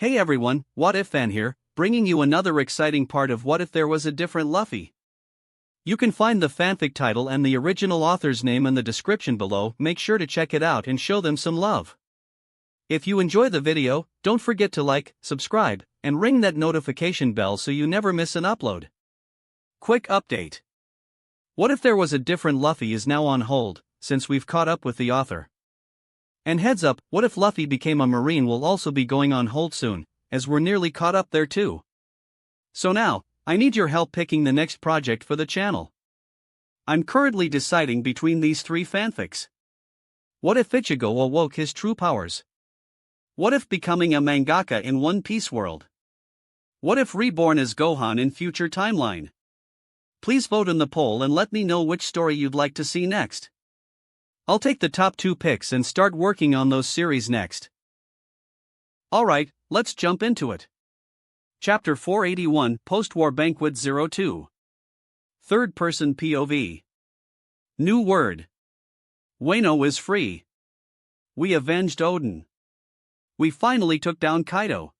Hey everyone, What If Fan here, bringing you another exciting part of What If There Was a Different Luffy. You can find the fanfic title and the original author's name in the description below. Make sure to check it out and show them some love. If you enjoy the video, don't forget to like, subscribe, and ring that notification bell so you never miss an upload. Quick update. What If There Was a Different Luffy is now on hold, since we've caught up with the author. And heads up, What If Luffy Became a Marine will also be going on hold soon, as we're nearly caught up there too. So now, I need your help picking the next project for the channel. I'm currently deciding between these three fanfics. What if Ichigo awoke his true powers? What if becoming a mangaka in One Piece world? What if Reborn as Gohan in future timeline? Please vote in the poll and let me know which story you'd like to see next. I'll take the top 2 picks and start working on those series next. Alright, let's jump into it. Chapter 481, Post-War Banquet 02. Third-person POV. New word. Wano is free. We avenged Odin. We finally took down Kaido.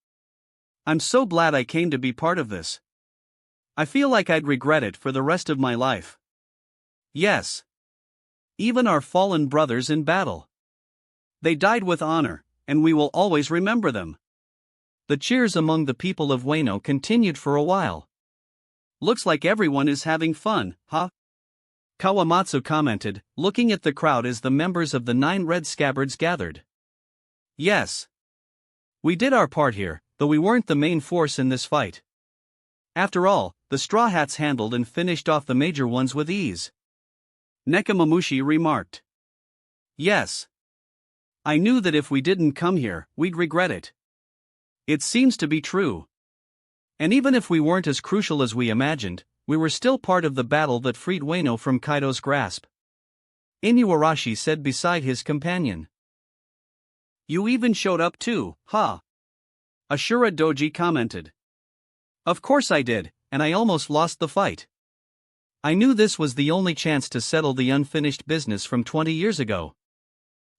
I'm so glad I came to be part of this. I feel like I'd regret it for the rest of my life. Yes. Even our fallen brothers in battle. They died with honor, and we will always remember them. The cheers among the people of Wano continued for a while. Looks like everyone is having fun, huh? Kawamatsu commented, looking at the crowd as the members of the 9 Red Scabbards gathered. Yes. We did our part here, though we weren't the main force in this fight. After all, the Straw Hats handled and finished off the major ones with ease. Nekomamushi remarked. Yes. I knew that if we didn't come here, we'd regret it. It seems to be true. And even if we weren't as crucial as we imagined, we were still part of the battle that freed Wano from Kaido's grasp. Inuarashi said beside his companion. You even showed up too, huh? Ashura Doji commented. Of course I did, and I almost lost the fight. I knew this was the only chance to settle the unfinished business from 20 years ago.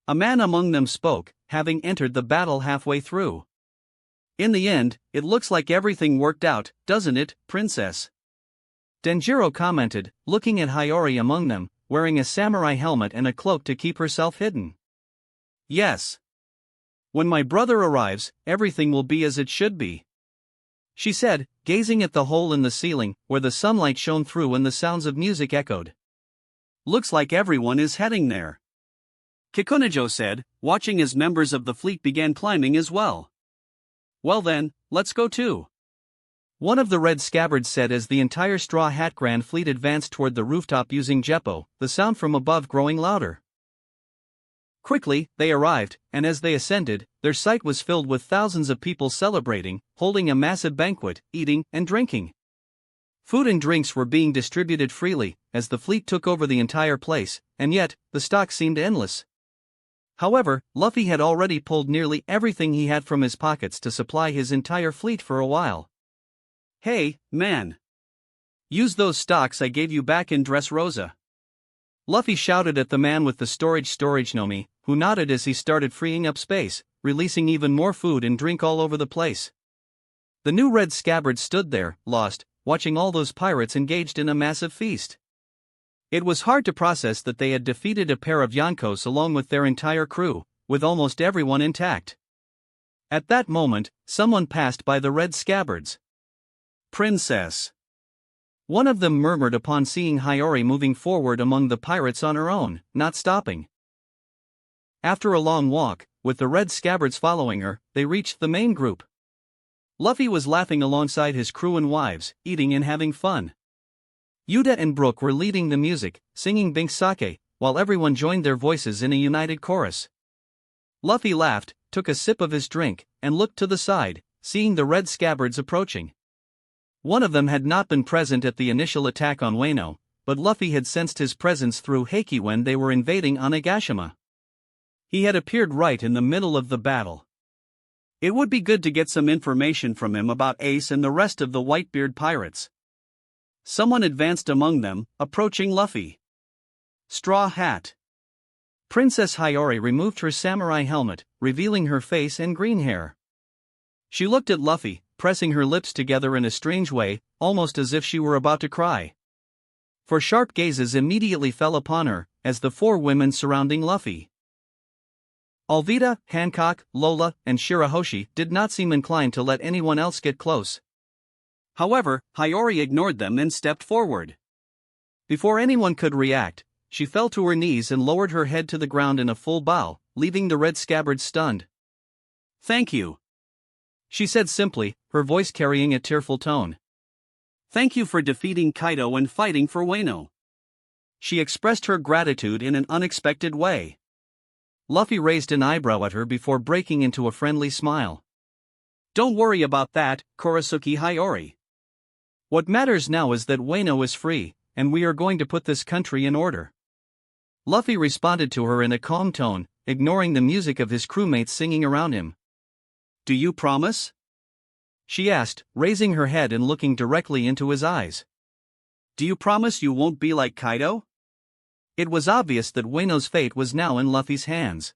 A man among them spoke, having entered the battle halfway through. In the end, it looks like everything worked out, doesn't it, Princess? Denjiro commented, looking at Hiyori among them, wearing a samurai helmet and a cloak to keep herself hidden. Yes. When my brother arrives, everything will be as it should be. She said, gazing at the hole in the ceiling, where the sunlight shone through and the sounds of music echoed. Looks like everyone is heading there. Kikunajo said, watching as members of the fleet began climbing as well. Well then, let's go too. One of the Red Scabbards said as the entire Straw Hat Grand Fleet advanced toward the rooftop using Jeppo, the sound from above growing louder. Quickly, they arrived, and as they ascended, their sight was filled with thousands of people celebrating, holding a massive banquet, eating and drinking. Food and drinks were being distributed freely, as the fleet took over the entire place, and yet, the stock seemed endless. However, Luffy had already pulled nearly everything he had from his pockets to supply his entire fleet for a while. Hey, man! Use those stocks I gave you back in Dressrosa. Luffy shouted at the man with the storage nomi, who nodded as he started freeing up space, releasing even more food and drink all over the place. The new Red Scabbard stood there, lost, watching all those pirates engaged in a massive feast. It was hard to process that they had defeated a pair of Yonkos along with their entire crew, with almost everyone intact. At that moment, someone passed by the Red Scabbards. Princess. One of them murmured upon seeing Hiyori moving forward among the pirates on her own, not stopping. After a long walk, with the Red Scabbards following her, they reached the main group. Luffy was laughing alongside his crew and wives, eating and having fun. Yuta and Brook were leading the music, singing Bink Sake, while everyone joined their voices in a united chorus. Luffy laughed, took a sip of his drink, and looked to the side, seeing the Red Scabbards approaching. One of them had not been present at the initial attack on Wano, but Luffy had sensed his presence through Haki when they were invading Onigashima. He had appeared right in the middle of the battle. It would be good to get some information from him about Ace and the rest of the Whitebeard pirates. Someone advanced among them, approaching Luffy. Straw Hat. Princess Hiyori removed her samurai helmet, revealing her face and green hair. She looked at Luffy, pressing her lips together in a strange way, almost as if she were about to cry. For sharp gazes immediately fell upon her, as the four women surrounding Luffy, Alvida, Hancock, Lola, and Shirahoshi, did not seem inclined to let anyone else get close. However, Hiyori ignored them and stepped forward. Before anyone could react, she fell to her knees and lowered her head to the ground in a full bow, leaving the red scabbard stunned. "Thank you," she said simply, her voice carrying a tearful tone. "Thank you for defeating Kaido and fighting for Wano." She expressed her gratitude in an unexpected way. Luffy raised an eyebrow at her before breaking into a friendly smile. "Don't worry about that, Kurasuke Hiyori. What matters now is that Wano is free, and we are going to put this country in order." Luffy responded to her in a calm tone, ignoring the music of his crewmates singing around him. "Do you promise?" she asked, raising her head and looking directly into his eyes. "Do you promise you won't be like Kaido?" It was obvious that Wano's fate was now in Luffy's hands.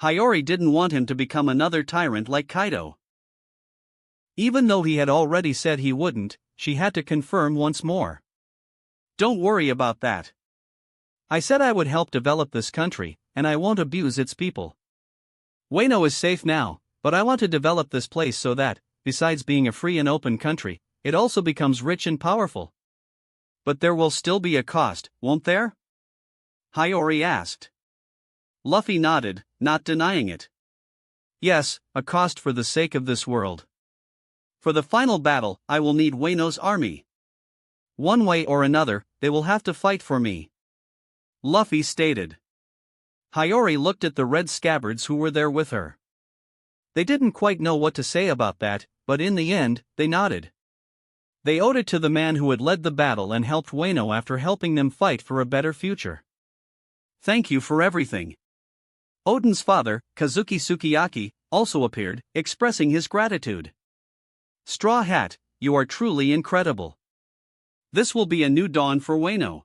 Hiyori didn't want him to become another tyrant like Kaido. Even though he had already said he wouldn't, she had to confirm once more. "Don't worry about that. I said I would help develop this country, and I won't abuse its people. Wano is safe now, but I want to develop this place so that, besides being a free and open country, it also becomes rich and powerful." "But there will still be a cost, won't there?" Hiyori asked. Luffy nodded, not denying it. "Yes, a cost for the sake of this world. For the final battle, I will need Wano's army. One way or another, they will have to fight for me," Luffy stated. Hiyori looked at the red scabbards who were there with her. They didn't quite know what to say about that, but in the end, they nodded. They owed it to the man who had led the battle and helped Wano after helping them fight for a better future. "Thank you for everything." Oden's father, Kazuki Sukiyaki, also appeared, expressing his gratitude. "Straw Hat, you are truly incredible. This will be a new dawn for Wano,"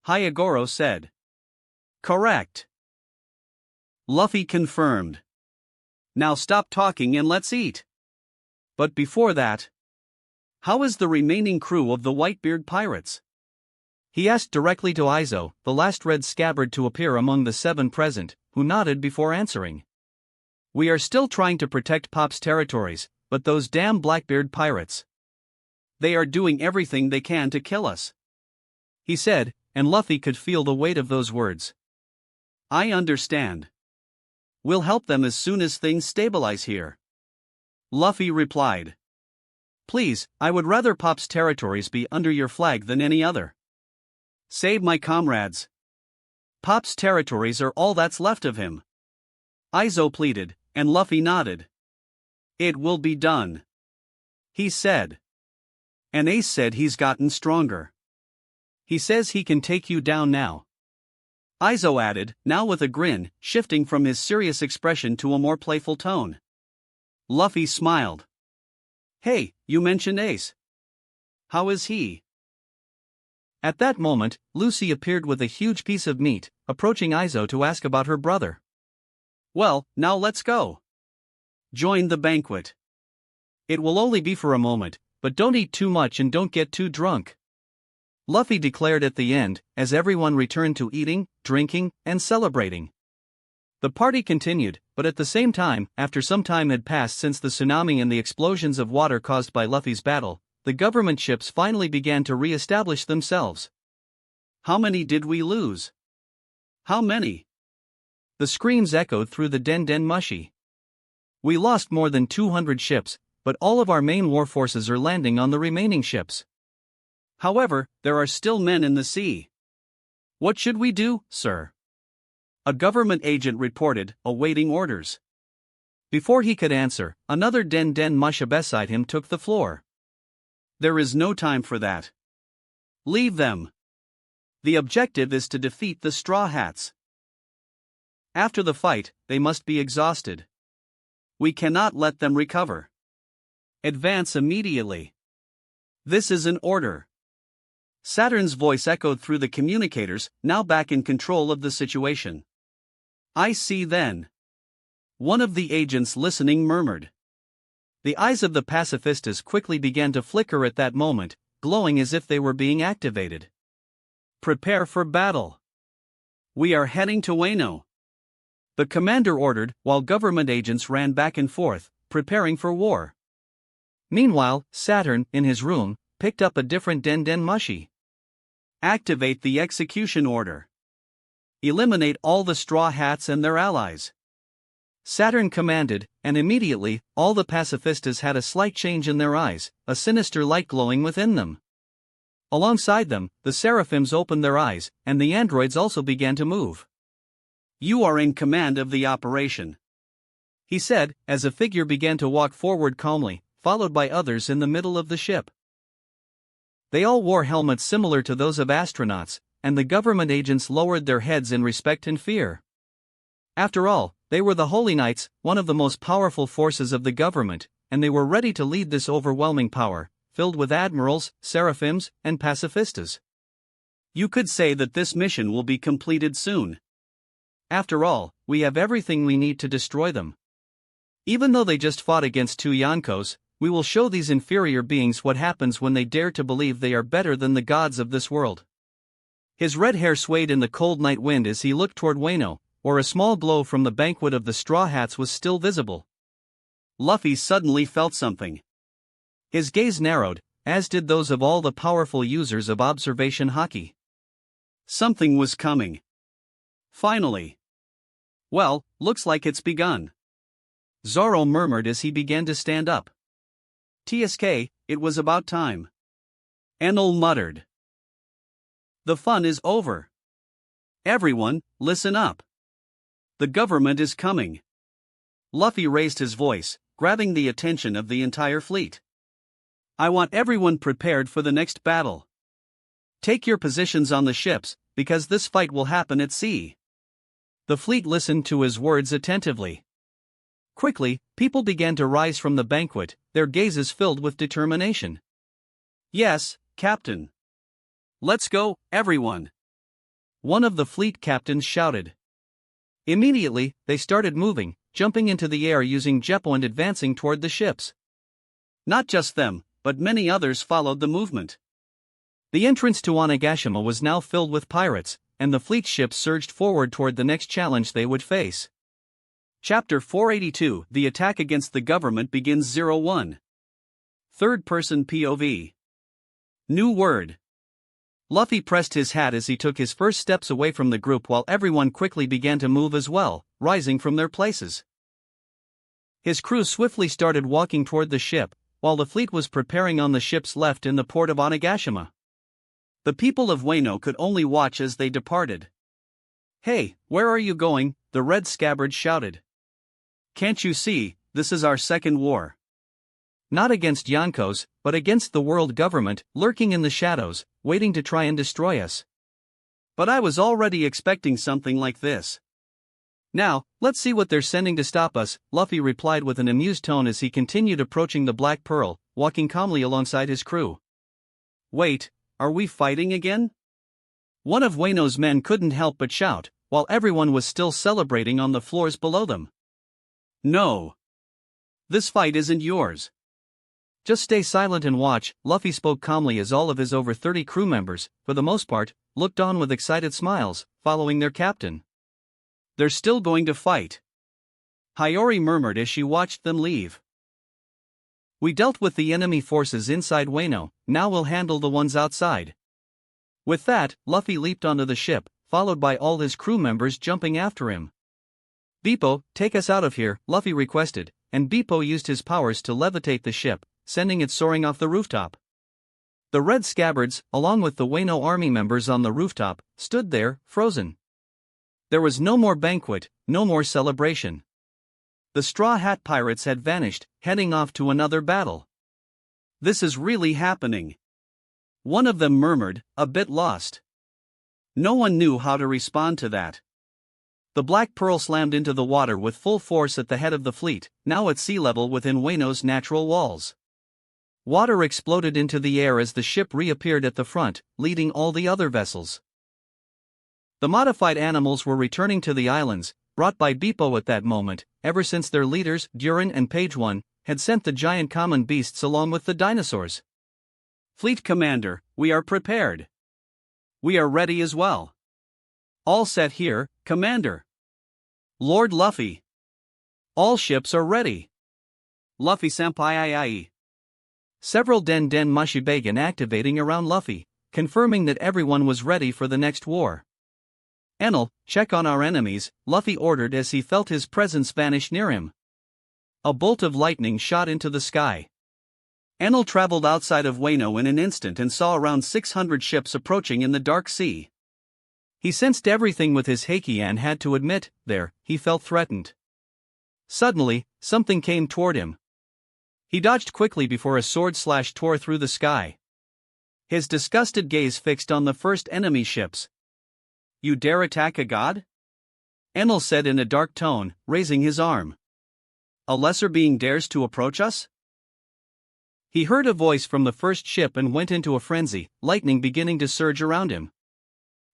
Hyogoro said. "Correct," Luffy confirmed. "Now stop talking and let's eat. But before that, how is the remaining crew of the Whitebeard pirates?" he asked directly to Izo, the last red scabbard to appear among the seven present, who nodded before answering. "We are still trying to protect Pop's territories, but those damn Blackbeard pirates. They are doing everything they can to kill us," he said, and Luffy could feel the weight of those words. "I understand. We'll help them as soon as things stabilize here," Luffy replied. "Please, I would rather Pop's territories be under your flag than any other. Save my comrades. Pop's territories are all that's left of him," Izo pleaded, and Luffy nodded. "It will be done," he said. "And Ace said he's gotten stronger. He says he can take you down now," Izo added, now with a grin, shifting from his serious expression to a more playful tone. Luffy smiled. "Hey, you mentioned Ace. How is he?" At that moment, Lucy appeared with a huge piece of meat, approaching Izo to ask about her brother. "Well, now let's go. Join the banquet. It will only be for a moment, but don't eat too much and don't get too drunk," Luffy declared at the end, as everyone returned to eating, drinking, and celebrating. The party continued, but at the same time, after some time had passed since the tsunami and the explosions of water caused by Luffy's battle, the government ships finally began to re-establish themselves. "How many did we lose? How many?" The screams echoed through the Den Den Mushi. "We lost more than 200 ships, but all of our main war forces are landing on the remaining ships. However, there are still men in the sea. What should we do, sir?" A government agent reported, awaiting orders. Before he could answer, another Den Den Musha beside him took the floor. "There is no time for that. Leave them. The objective is to defeat the Straw Hats. After the fight, they must be exhausted. We cannot let them recover. Advance immediately. This is an order." Saturn's voice echoed through the communicators, now back in control of the situation. "I see then," one of the agents listening murmured. The eyes of the pacifistas quickly began to flicker at that moment, glowing as if they were being activated. Prepare for battle. We are heading to Wano. The commander ordered, while government agents ran back and forth, preparing for war. Meanwhile, Saturn, in his room, picked up a different Den Mushi. Activate the execution order. Eliminate all the Straw Hats and their allies. Saturn commanded, and immediately, all the pacifistas had a slight change in their eyes, a sinister light glowing within them. Alongside them, the seraphims opened their eyes, and the androids also began to move. You are in command of the operation, he said, as a figure began to walk forward calmly, followed by others in the middle of the ship. They all wore helmets similar to those of astronauts, and the government agents lowered their heads in respect and fear. After all, they were the Holy Knights, one of the most powerful forces of the government, and they were ready to lead this overwhelming power, filled with admirals, seraphims, and pacifistas. You could say that this mission will be completed soon. After all, we have everything we need to destroy them. Even though they just fought against 2 Yonkos, we will show these inferior beings what happens when they dare to believe they are better than the gods of this world. His red hair swayed in the cold night wind as he looked toward Wano, where a small glow from the banquet of the Straw Hats was still visible. Luffy suddenly felt something. His gaze narrowed, as did those of all the powerful users of observation haki. Something was coming. Finally. Well, looks like it's begun. Zoro murmured as he began to stand up. TSK, it was about time. Enel muttered. The fun is over. Everyone, listen up. The government is coming. Luffy raised his voice, grabbing the attention of the entire fleet. I want everyone prepared for the next battle. Take your positions on the ships, because this fight will happen at sea. The fleet listened to his words attentively. Quickly, people began to rise from the banquet, their gazes filled with determination. Yes, Captain. Let's go, everyone. One of the fleet captains shouted. Immediately, they started moving, jumping into the air using Jeppo and advancing toward the ships. Not just them, but many others followed the movement. The entrance to Onigashima was now filled with pirates, and the fleet ships surged forward toward the next challenge they would face. Chapter 482, The Attack Against the Government begins 01. Third-person POV. New word. Luffy pressed his hat as he took his first steps away from the group while everyone quickly began to move as well, rising from their places. His crew swiftly started walking toward the ship, while the fleet was preparing on the ships left in the port of Onigashima. The people of Wano could only watch as they departed. Hey, where are you going? The red scabbard shouted. Can't you see, this is our second war? Not against Yonkos, but against the world government, lurking in the shadows, waiting to try and destroy us. But I was already expecting something like this. Now, let's see what they're sending to stop us, Luffy replied with an amused tone as he continued approaching the Black Pearl, walking calmly alongside his crew. Wait, are we fighting again? One of Wano's men couldn't help but shout, while everyone was still celebrating on the floors below them. No. This fight isn't yours. Just stay silent and watch, Luffy spoke calmly as all of his over 30 crew members, for the most part, looked on with excited smiles, following their captain. They're still going to fight. Hiyori murmured as she watched them leave. We dealt with the enemy forces inside Wano, now we'll handle the ones outside. With that, Luffy leaped onto the ship, followed by all his crew members jumping after him. Beepo, take us out of here, Luffy requested, and Beepo used his powers to levitate the ship, sending it soaring off the rooftop. The red scabbards, along with the Wano army members on the rooftop, stood there, frozen. There was no more banquet, no more celebration. The Straw Hat Pirates had vanished, heading off to another battle. This is really happening. One of them murmured, a bit lost. No one knew how to respond to that. The Black Pearl slammed into the water with full force at the head of the fleet, now at sea level within Wano's natural walls. Water exploded into the air as the ship reappeared at the front, leading all the other vessels. The modified animals were returning to the islands, brought by Beepo at that moment, ever since their leaders, Durin and Page One, had sent the giant common beasts along with the dinosaurs. Fleet Commander, we are prepared. We are ready as well. All set here, Commander. Lord Luffy. All ships are ready. Luffy-senpai aye. Several Den Mushibagan activating around Luffy, confirming that everyone was ready for the next war. Enel, check on our enemies, Luffy ordered as he felt his presence vanish near him. A bolt of lightning shot into the sky. Enel traveled outside of Wano in an instant and saw around 600 ships approaching in the dark sea. He sensed everything with his Haki and had to admit, he felt threatened. Suddenly, something came toward him. He dodged quickly before a sword slash tore through the sky. His disgusted gaze fixed on the first enemy ships. You dare attack a god? Enel said in a dark tone, raising his arm. A lesser being dares to approach us? He heard a voice from the first ship and went into a frenzy, lightning beginning to surge around him.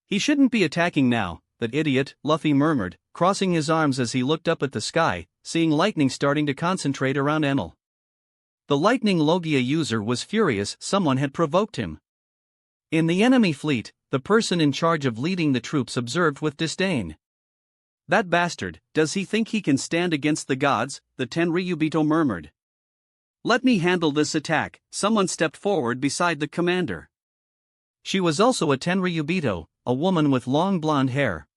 He shouldn't be attacking now, that idiot, Luffy murmured, crossing his arms as he looked up at the sky, seeing lightning starting to concentrate around Enel. The lightning Logia user was furious, someone had provoked him. In the enemy fleet, the person in charge of leading the troops observed with disdain. That bastard, does he think he can stand against the gods? The Tenryubito murmured. Let me handle this attack, someone stepped forward beside the commander. She was also a Tenryubito, a woman with long blonde hair.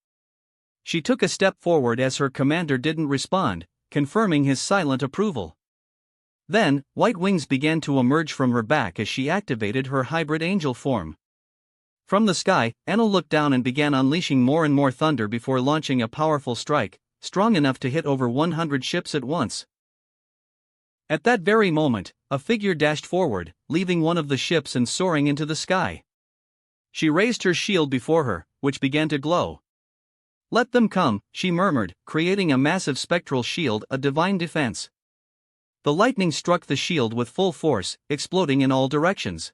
She took a step forward as her commander didn't respond, confirming his silent approval. Then, white wings began to emerge from her back as she activated her hybrid angel form. From the sky, Enel looked down and began unleashing more and more thunder before launching a powerful strike, strong enough to hit over 100 ships at once. At that very moment, a figure dashed forward, leaving one of the ships and soaring into the sky. She raised her shield before her, which began to glow. Let them come, she murmured, creating a massive spectral shield, a divine defense. The lightning struck the shield with full force, exploding in all directions.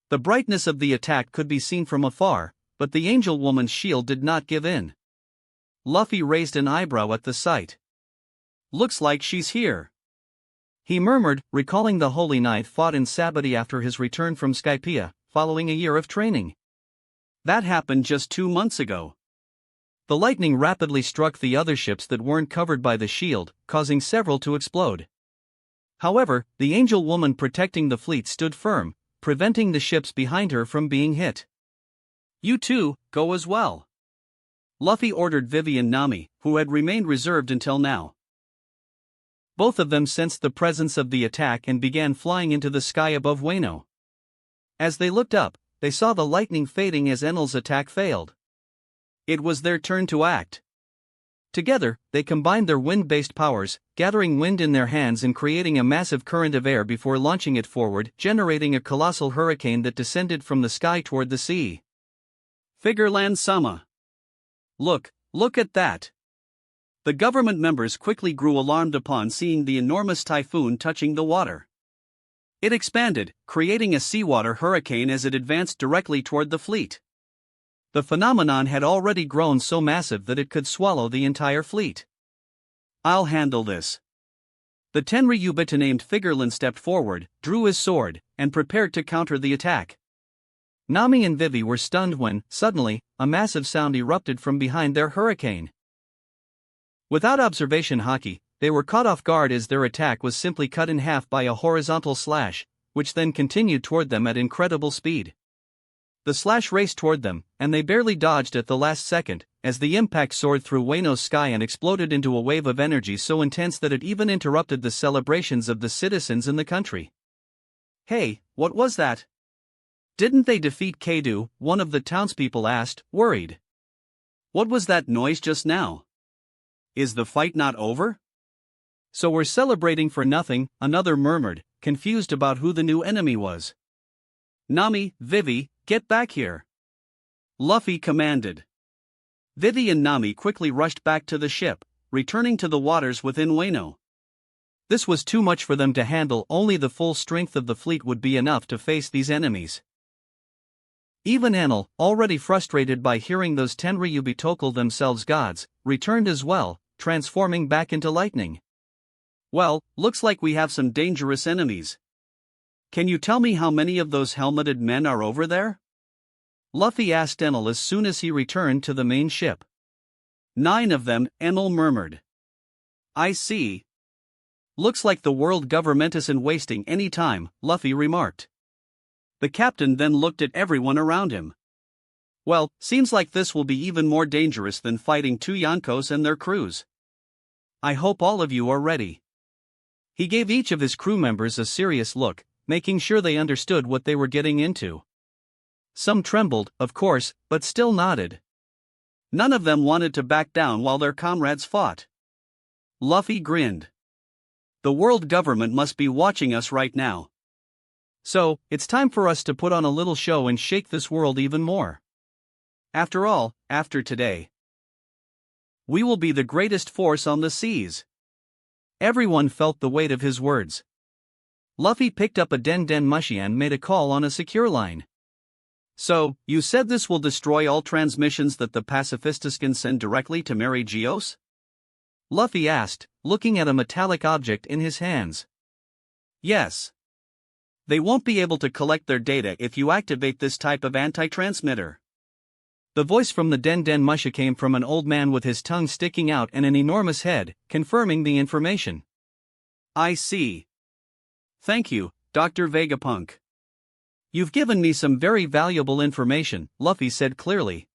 The brightness of the attack could be seen from afar, but the angel woman's shield did not give in. Luffy raised an eyebrow at the sight. Looks like she's here. He murmured, recalling the Holy Knight fought in Sabaody after his return from Skypiea, following a year of training. That happened just 2 months ago. The lightning rapidly struck the other ships that weren't covered by the shield, causing several to explode. However, the angel woman protecting the fleet stood firm, preventing the ships behind her from being hit. You two, go as well. Luffy ordered Vivi and Nami, who had remained reserved until now. Both of them sensed the presence of the attack and began flying into the sky above Wano. As they looked up, they saw the lightning fading as Enel's attack failed. It was their turn to act. Together, they combined their wind-based powers, gathering wind in their hands and creating a massive current of air before launching it forward, generating a colossal hurricane that descended from the sky toward the sea. Figureland Sama. Look at that. The government members quickly grew alarmed upon seeing the enormous typhoon touching the water. It expanded, creating a seawater hurricane as it advanced directly toward the fleet. The phenomenon had already grown so massive that it could swallow the entire fleet. I'll handle this. The Tenryubito named Figureland stepped forward, drew his sword, and prepared to counter the attack. Nami and Vivi were stunned when, suddenly, a massive sound erupted from behind their hurricane. Without observation haki, they were caught off guard as their attack was simply cut in half by a horizontal slash, which then continued toward them at incredible speed. The slash raced toward them, and they barely dodged at the last second, as the impact soared through Wano's sky and exploded into a wave of energy so intense that it even interrupted the celebrations of the citizens in the country. Hey, what was that? Didn't they defeat Kaido? One of the townspeople asked, worried. What was that noise just now? Is the fight not over? So we're celebrating for nothing, another murmured, confused about who the new enemy was. Nami, Vivi, get back here. Luffy commanded. Vivi and Nami quickly rushed back to the ship, returning to the waters within Wano. This was too much for them to handle, only the full strength of the fleet would be enough to face these enemies. Even Enel, already frustrated by hearing those Tenryubito call themselves gods, returned as well, transforming back into lightning. Well, looks like we have some dangerous enemies. Can you tell me how many of those helmeted men are over there? Luffy asked Enel as soon as he returned to the main ship. 9 of them, Enel murmured. I see. Looks like the world government isn't wasting any time, Luffy remarked. The captain then looked at everyone around him. Well, seems like this will be even more dangerous than fighting 2 Yonkos and their crews. I hope all of you are ready. He gave each of his crew members a serious look, making sure they understood what they were getting into. Some trembled, of course, but still nodded. None of them wanted to back down while their comrades fought. Luffy grinned. The world government must be watching us right now. So, it's time for us to put on a little show and shake this world even more. After all, after today, we will be the greatest force on the seas. Everyone felt the weight of his words. Luffy picked up a Den Den Mushi and made a call on a secure line. So, you said this will destroy all transmissions that the pacifistas can send directly to Mary Geos? Luffy asked, looking at a metallic object in his hands. Yes. They won't be able to collect their data if you activate this type of anti-transmitter. The voice from the Den Den Mushi came from an old man with his tongue sticking out and an enormous head, confirming the information. I see. Thank you, Dr. Vegapunk. You've given me some very valuable information, Luffy said clearly.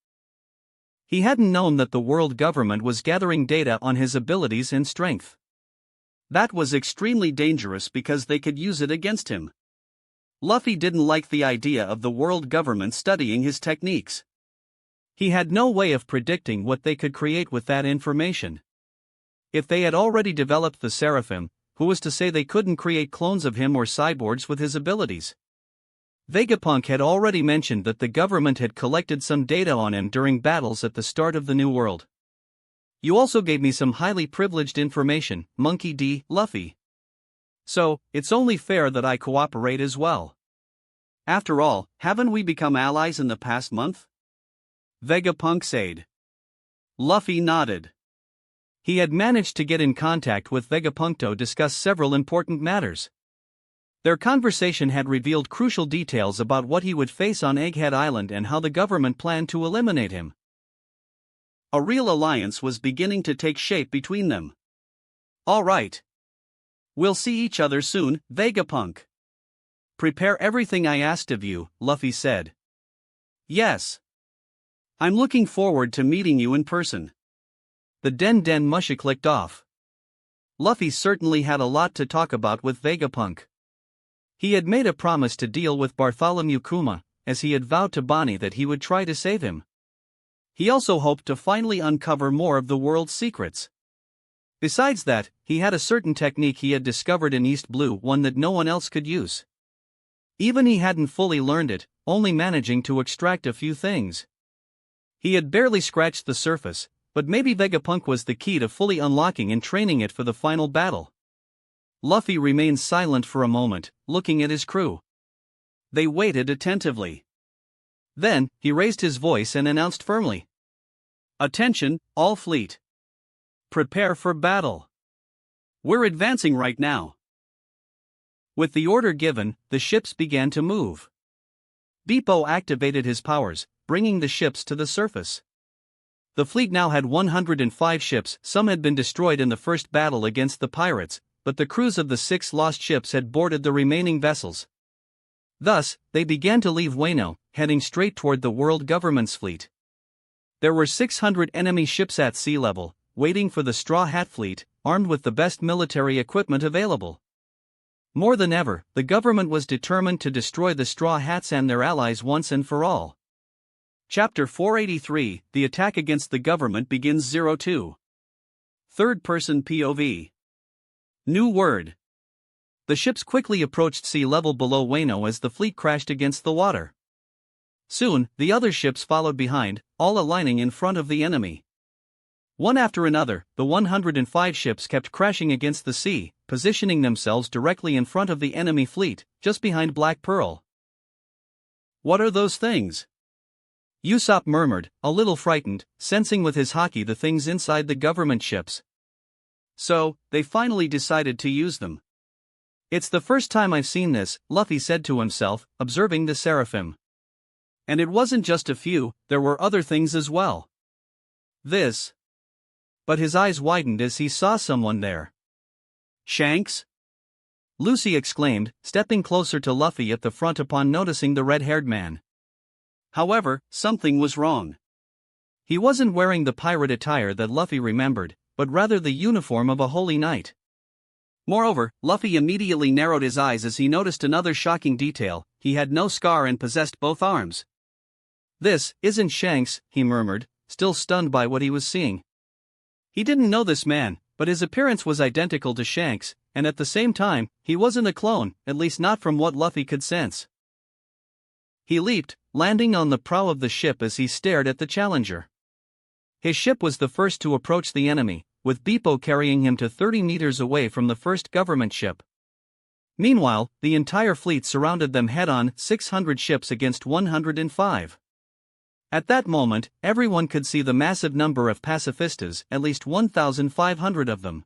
He hadn't known that the world government was gathering data on his abilities and strength. That was extremely dangerous because they could use it against him. Luffy didn't like the idea of the world government studying his techniques. He had no way of predicting what they could create with that information. If they had already developed the Seraphim, who was to say they couldn't create clones of him or cyborgs with his abilities? Vegapunk had already mentioned that the government had collected some data on him during battles at the start of the New World. You also gave me some highly privileged information, Monkey D. Luffy. So, it's only fair that I cooperate as well. After all, haven't we become allies in the past month? Vegapunk said. Luffy nodded. He had managed to get in contact with Vegapunk to discuss several important matters. Their conversation had revealed crucial details about what he would face on Egghead Island and how the government planned to eliminate him. A real alliance was beginning to take shape between them. All right. We'll see each other soon, Vegapunk. Prepare everything I asked of you, Luffy said. Yes. I'm looking forward to meeting you in person. The Den Den Mushi clicked off. Luffy certainly had a lot to talk about with Vegapunk. He had made a promise to deal with Bartholomew Kuma, as he had vowed to Bonnie that he would try to save him. He also hoped to finally uncover more of the world's secrets. Besides that, he had a certain technique he had discovered in East Blue, one that no one else could use. Even he hadn't fully learned it, only managing to extract a few things. He had barely scratched the surface, but maybe Vegapunk was the key to fully unlocking and training it for the final battle. Luffy remained silent for a moment, looking at his crew. They waited attentively. Then, he raised his voice and announced firmly. Attention, all fleet. Prepare for battle. We're advancing right now. With the order given, the ships began to move. Bepo activated his powers, bringing the ships to the surface. The fleet now had 105 ships, some had been destroyed in the first battle against the pirates, but the crews of the 6 lost ships had boarded the remaining vessels. Thus, they began to leave Wano, heading straight toward the world government's fleet. There were 600 enemy ships at sea level, waiting for the Straw Hat Fleet, armed with the best military equipment available. More than ever, the government was determined to destroy the Straw Hats and their allies once and for all. Chapter 483, The Attack Against the Government begins 02. Third-person POV. New word. The ships quickly approached sea level below Wano as the fleet crashed against the water. Soon, the other ships followed behind, all aligning in front of the enemy. One after another, the 105 ships kept crashing against the sea, positioning themselves directly in front of the enemy fleet, just behind Black Pearl. What are those things? Usopp murmured, a little frightened, sensing with his haki the things inside the government ships. So, they finally decided to use them. It's the first time I've seen this, Luffy said to himself, observing the seraphim. And it wasn't just a few, there were other things as well. This. But his eyes widened as he saw someone there. Shanks? Lucy exclaimed, stepping closer to Luffy at the front upon noticing the red-haired man. However, something was wrong. He wasn't wearing the pirate attire that Luffy remembered, but rather the uniform of a holy knight. Moreover, Luffy immediately narrowed his eyes as he noticed another shocking detail: he had no scar and possessed both arms. This isn't Shanks, he murmured, still stunned by what he was seeing. He didn't know this man, but his appearance was identical to Shanks, and at the same time, he wasn't a clone, at least not from what Luffy could sense. He leaped, landing on the prow of the ship as he stared at the Challenger. His ship was the first to approach the enemy, with Bepo carrying him to 30 meters away from the first government ship. Meanwhile, the entire fleet surrounded them head-on, 600 ships against 105. At that moment, everyone could see the massive number of pacifistas, at least 1,500 of them.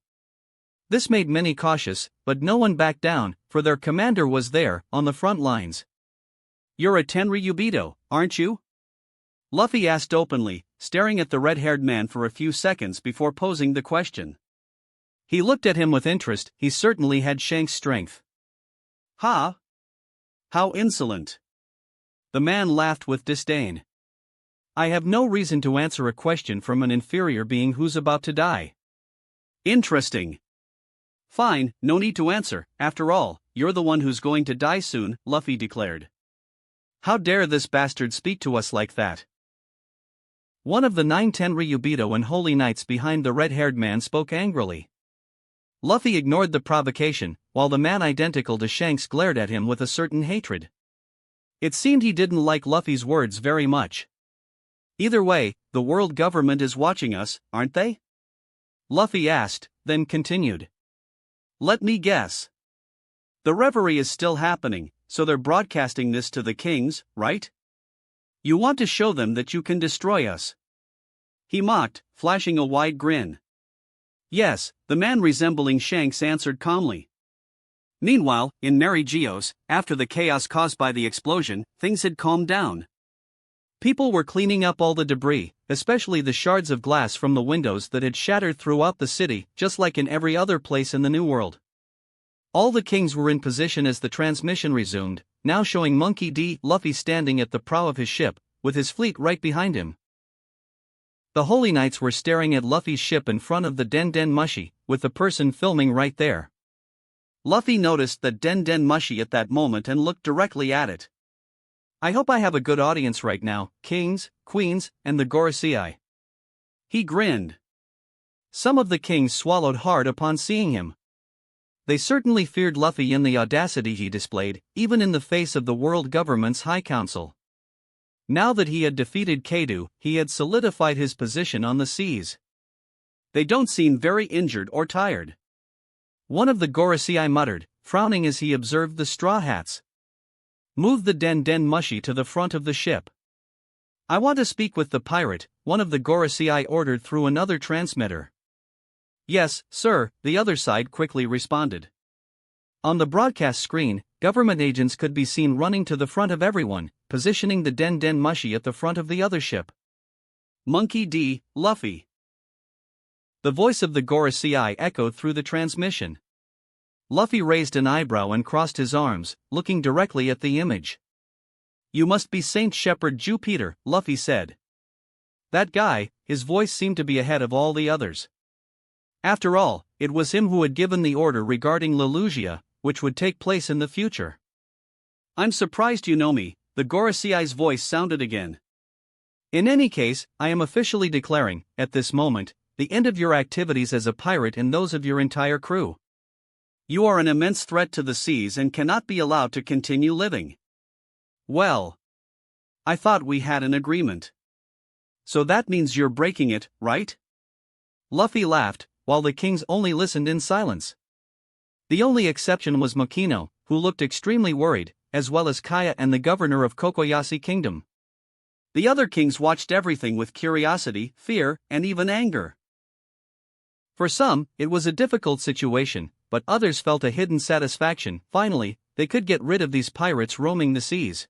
This made many cautious, but no one backed down, for their commander was there, on the front lines. "You're a Tenryubito, aren't you?" Luffy asked openly, staring at the red-haired man for a few seconds before posing the question. He looked at him with interest. He certainly had Shanks' strength. "Ha! How insolent!" The man laughed with disdain. "I have no reason to answer a question from an inferior being who's about to die." "Interesting. Fine, no need to answer, after all, you're the one who's going to die soon," Luffy declared. "How dare this bastard speak to us like that?" One of the 9 Tenryubito and holy knights behind the red-haired man spoke angrily. Luffy ignored the provocation, while the man identical to Shanks glared at him with a certain hatred. It seemed he didn't like Luffy's words very much. "Either way, the world government is watching us, aren't they?" Luffy asked, then continued. "Let me guess. The reverie is still happening, so they're broadcasting this to the kings, right? You want to show them that you can destroy us." He mocked, flashing a wide grin. "Yes," the man resembling Shanks answered calmly. Meanwhile, in Mary Geo's, after the chaos caused by the explosion, things had calmed down. People were cleaning up all the debris, especially the shards of glass from the windows that had shattered throughout the city, just like in every other place in the New World. All the kings were in position as the transmission resumed, now showing Monkey D. Luffy standing at the prow of his ship, with his fleet right behind him. The Holy Knights were staring at Luffy's ship in front of the Den Den Mushi, with the person filming right there. Luffy noticed the Den Den Mushi at that moment and looked directly at it. "I hope I have a good audience right now, kings, queens, and the Gorosei." He grinned. Some of the kings swallowed hard upon seeing him. They certainly feared Luffy and the audacity he displayed, even in the face of the world government's High Council. Now that he had defeated Kaido, he had solidified his position on the seas. "They don't seem very injured or tired," one of the Gorosei muttered, frowning as he observed the straw hats. "Move the Den Den Mushi to the front of the ship." "I want to speak with the pirate," one of the Gorosei ordered through another transmitter. "Yes, sir," the other side quickly responded. On the broadcast screen, government agents could be seen running to the front of everyone, positioning the Den Den Mushi at the front of the other ship. "Monkey D. Luffy." The voice of the Gorosei echoed through the transmission. Luffy raised an eyebrow and crossed his arms, looking directly at the image. "You must be Saint Shepherd Jupiter," Luffy said. That guy, his voice seemed to be ahead of all the others. After all, it was him who had given the order regarding Lelougia, which would take place in the future. "I'm surprised you know me," the Gorosei's voice sounded again. "In any case, I am officially declaring, at this moment, the end of your activities as a pirate and those of your entire crew. You are an immense threat to the seas and cannot be allowed to continue living." "Well, I thought we had an agreement." "So that means you're breaking it, right?" Luffy laughed, while the kings only listened in silence. The only exception was Makino, who looked extremely worried, as well as Kaya and the governor of Kokoyashi Kingdom. The other kings watched everything with curiosity, fear, and even anger. For some, it was a difficult situation, but others felt a hidden satisfaction. Finally, they could get rid of these pirates roaming the seas.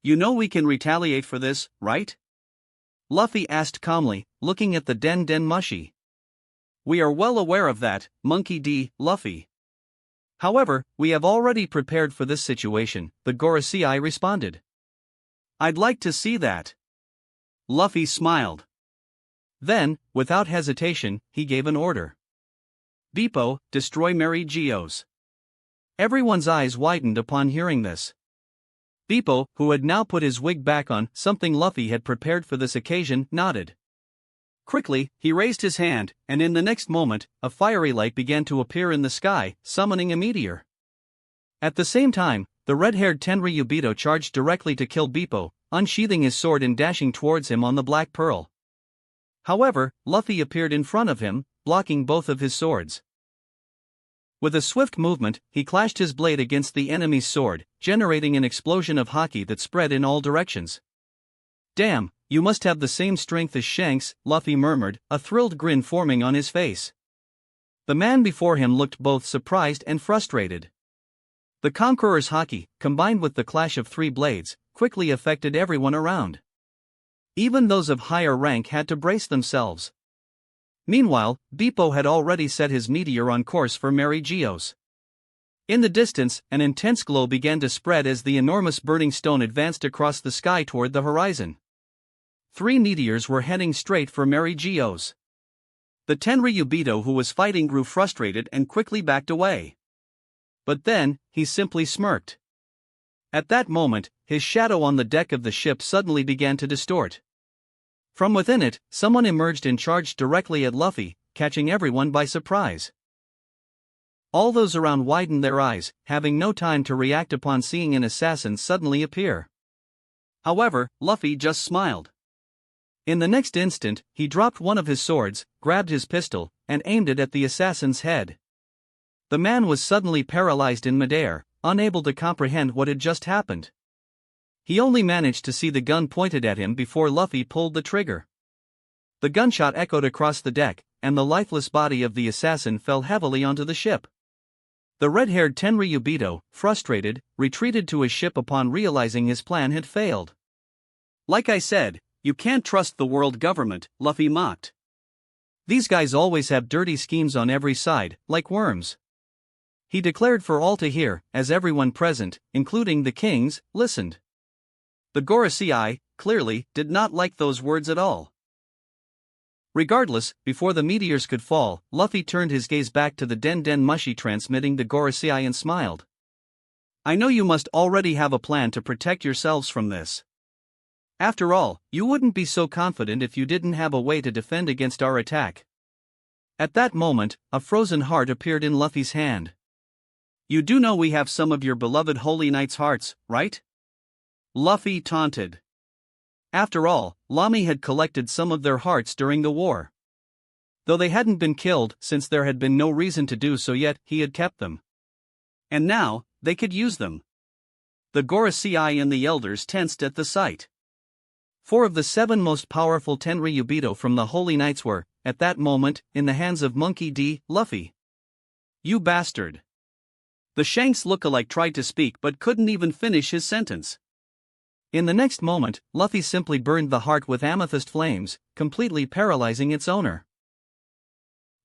You know we can retaliate for this, right? Luffy asked calmly, looking at the Den Mushi. We are well aware of that, Monkey D. Luffy. However, we have already prepared for this situation, the Gorosei responded. I'd like to see that. Luffy smiled. Then, without hesitation, he gave an order. Beppo, destroy Mary Geo's. Everyone's eyes widened upon hearing this. Beppo, who had now put his wig back on, something Luffy had prepared for this occasion, nodded. Quickly, he raised his hand, and in the next moment, a fiery light began to appear in the sky, summoning a meteor. At the same time, the red-haired Tenryubito charged directly to kill Beppo, unsheathing his sword and dashing towards him on the Black Pearl. However, Luffy appeared in front of him, blocking both of his swords. With a swift movement, he clashed his blade against the enemy's sword, generating an explosion of haki that spread in all directions. Damn, you must have the same strength as Shanks, Luffy murmured, a thrilled grin forming on his face. The man before him looked both surprised and frustrated. The Conqueror's haki, combined with the clash of three blades, quickly affected everyone around. Even those of higher rank had to brace themselves. Meanwhile, Beppo had already set his meteor on course for Mary Geo's. In the distance, an intense glow began to spread as the enormous burning stone advanced across the sky toward the horizon. 3 meteors were heading straight for Mary Geo's. The Tenryubito who was fighting grew frustrated and quickly backed away. But then, he simply smirked. At that moment, his shadow on the deck of the ship suddenly began to distort. From within it, someone emerged and charged directly at Luffy, catching everyone by surprise. All those around widened their eyes, having no time to react upon seeing an assassin suddenly appear. However, Luffy just smiled. In the next instant, he dropped one of his swords, grabbed his pistol, and aimed it at the assassin's head. The man was suddenly paralyzed in midair, unable to comprehend what had just happened. He only managed to see the gun pointed at him before Luffy pulled the trigger. The gunshot echoed across the deck, and the lifeless body of the assassin fell heavily onto the ship. The red-haired Tenryubito, frustrated, retreated to his ship upon realizing his plan had failed. Like I said, you can't trust the world government, Luffy mocked. These guys always have dirty schemes on every side, like worms. He declared for all to hear, as everyone present, including the kings, listened. The Gorosei, clearly, did not like those words at all. Regardless, before the meteors could fall, Luffy turned his gaze back to the Den Mushi transmitting the Gorosei and smiled. I know you must already have a plan to protect yourselves from this. After all, you wouldn't be so confident if you didn't have a way to defend against our attack. At that moment, a frozen heart appeared in Luffy's hand. You do know we have some of your beloved Holy Knight's hearts, right? Luffy taunted. After all, Lamy had collected some of their hearts during the war. Though they hadn't been killed since there had been no reason to do so yet, he had kept them. And now, they could use them. The Gorosei and the elders tensed at the sight. 4 of the 7 most powerful Tenryubito from the Holy Knights were, at that moment, in the hands of Monkey D. Luffy. You bastard. The Shanks lookalike tried to speak but couldn't even finish his sentence. In the next moment, Luffy simply burned the heart with amethyst flames, completely paralyzing its owner.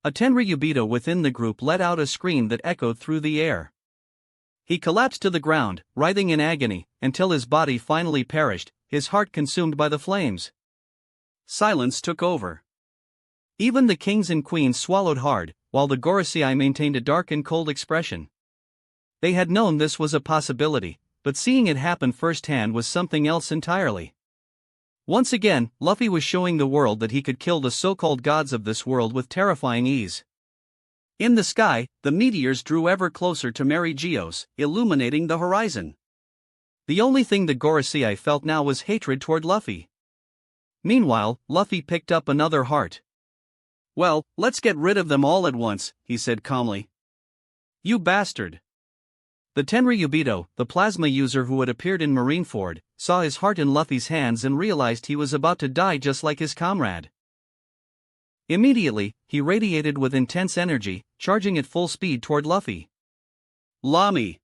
A Tenryubito within the group let out a scream that echoed through the air. He collapsed to the ground, writhing in agony, until his body finally perished, his heart consumed by the flames. Silence took over. Even the kings and queens swallowed hard, while the Gorosei maintained a dark and cold expression. They had known this was a possibility, but seeing it happen firsthand was something else entirely. Once again, Luffy was showing the world that he could kill the so-called gods of this world with terrifying ease. In the sky, the meteors drew ever closer to Mary Geo's, illuminating the horizon. The only thing the Gorosei felt now was hatred toward Luffy. Meanwhile, Luffy picked up another heart. Well, let's get rid of them all at once, he said calmly. You bastard. The Tenryubito, the plasma user who had appeared in Marineford, saw his heart in Luffy's hands and realized he was about to die just like his comrade. Immediately, he radiated with intense energy, charging at full speed toward Luffy. Lami!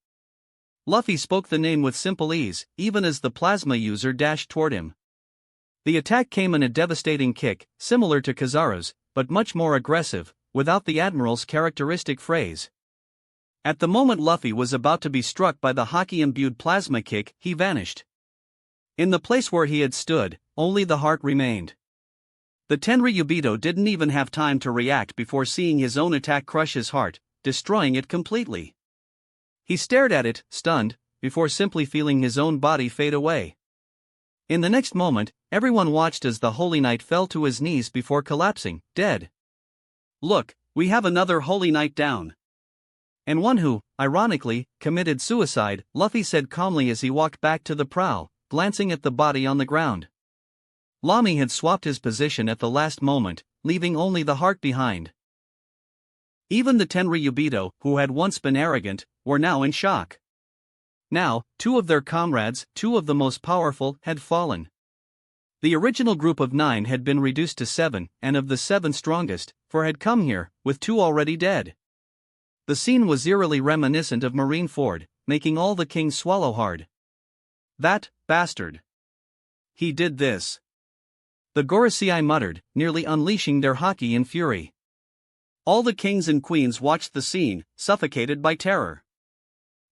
Luffy spoke the name with simple ease, even as the plasma user dashed toward him. The attack came in a devastating kick, similar to Kizaru's, but much more aggressive, without the Admiral's characteristic phrase. At the moment Luffy was about to be struck by the hockey-imbued plasma kick, he vanished. In the place where he had stood, only the heart remained. The Tenryubito didn't even have time to react before seeing his own attack crush his heart, destroying it completely. He stared at it, stunned, before simply feeling his own body fade away. In the next moment, everyone watched as the Holy Knight fell to his knees before collapsing, dead. Look, we have another Holy Knight down. And one who, ironically, committed suicide, Luffy said calmly as he walked back to the prow, glancing at the body on the ground. Lami had swapped his position at the last moment, leaving only the heart behind. Even the Tenryubito, who had once been arrogant, were now in shock. Now, two of their comrades, two of the most powerful, had fallen. The original group of 9 had been reduced to 7, and of the 7 strongest, 4 had come here, with 2 already dead. The scene was eerily reminiscent of Marineford, making all the kings swallow hard. That bastard. He did this. The Gorosei muttered, nearly unleashing their haki in fury. All the kings and queens watched the scene, suffocated by terror.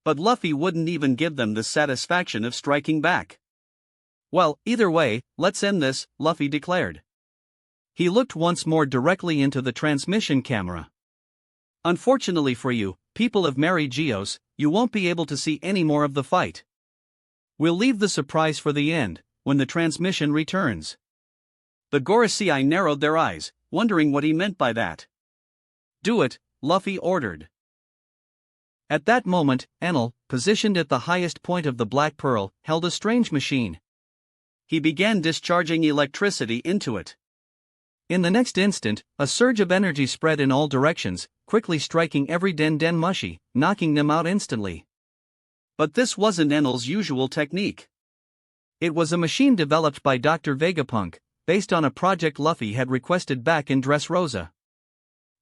But Luffy wouldn't even give them the satisfaction of striking back. Well, either way, let's end this, Luffy declared. He looked once more directly into the transmission camera. Unfortunately for you, people of Mary Geos, you won't be able to see any more of the fight. We'll leave the surprise for the end, when the transmission returns. The Gorosei narrowed their eyes, wondering what he meant by that. Do it, Luffy ordered. At that moment, Enel, positioned at the highest point of the Black Pearl, held a strange machine. He began discharging electricity into it. In the next instant, a surge of energy spread in all directions, quickly striking every Den mushi, knocking them out instantly. But this wasn't Enel's usual technique. It was a machine developed by Dr. Vegapunk, based on a project Luffy had requested back in Dressrosa.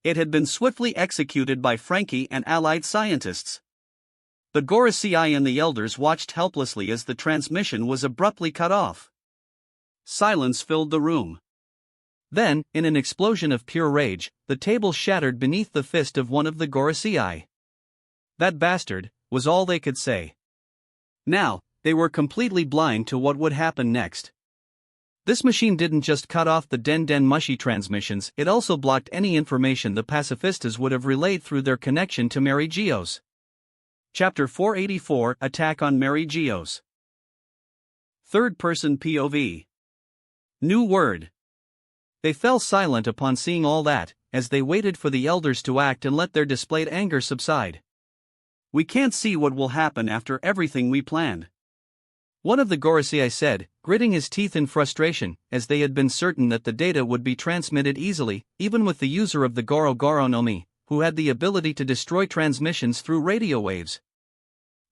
It had been swiftly executed by Frankie and allied scientists. The Gorosei and the elders watched helplessly as the transmission was abruptly cut off. Silence filled the room. Then, in an explosion of pure rage, the table shattered beneath the fist of one of the Gorosei. That bastard, was all they could say. Now, they were completely blind to what would happen next. This machine didn't just cut off the Den mushi transmissions, it also blocked any information the pacifistas would have relayed through their connection to Mary Geos. Chapter 484 Attack on Mary Geos. Third-person POV. New word. They fell silent upon seeing all that, as they waited for the elders to act and let their displayed anger subside. We can't see what will happen after everything we planned. One of the Gorosei said, gritting his teeth in frustration, as they had been certain that the data would be transmitted easily, even with the user of the Goro no Mi, who had the ability to destroy transmissions through radio waves.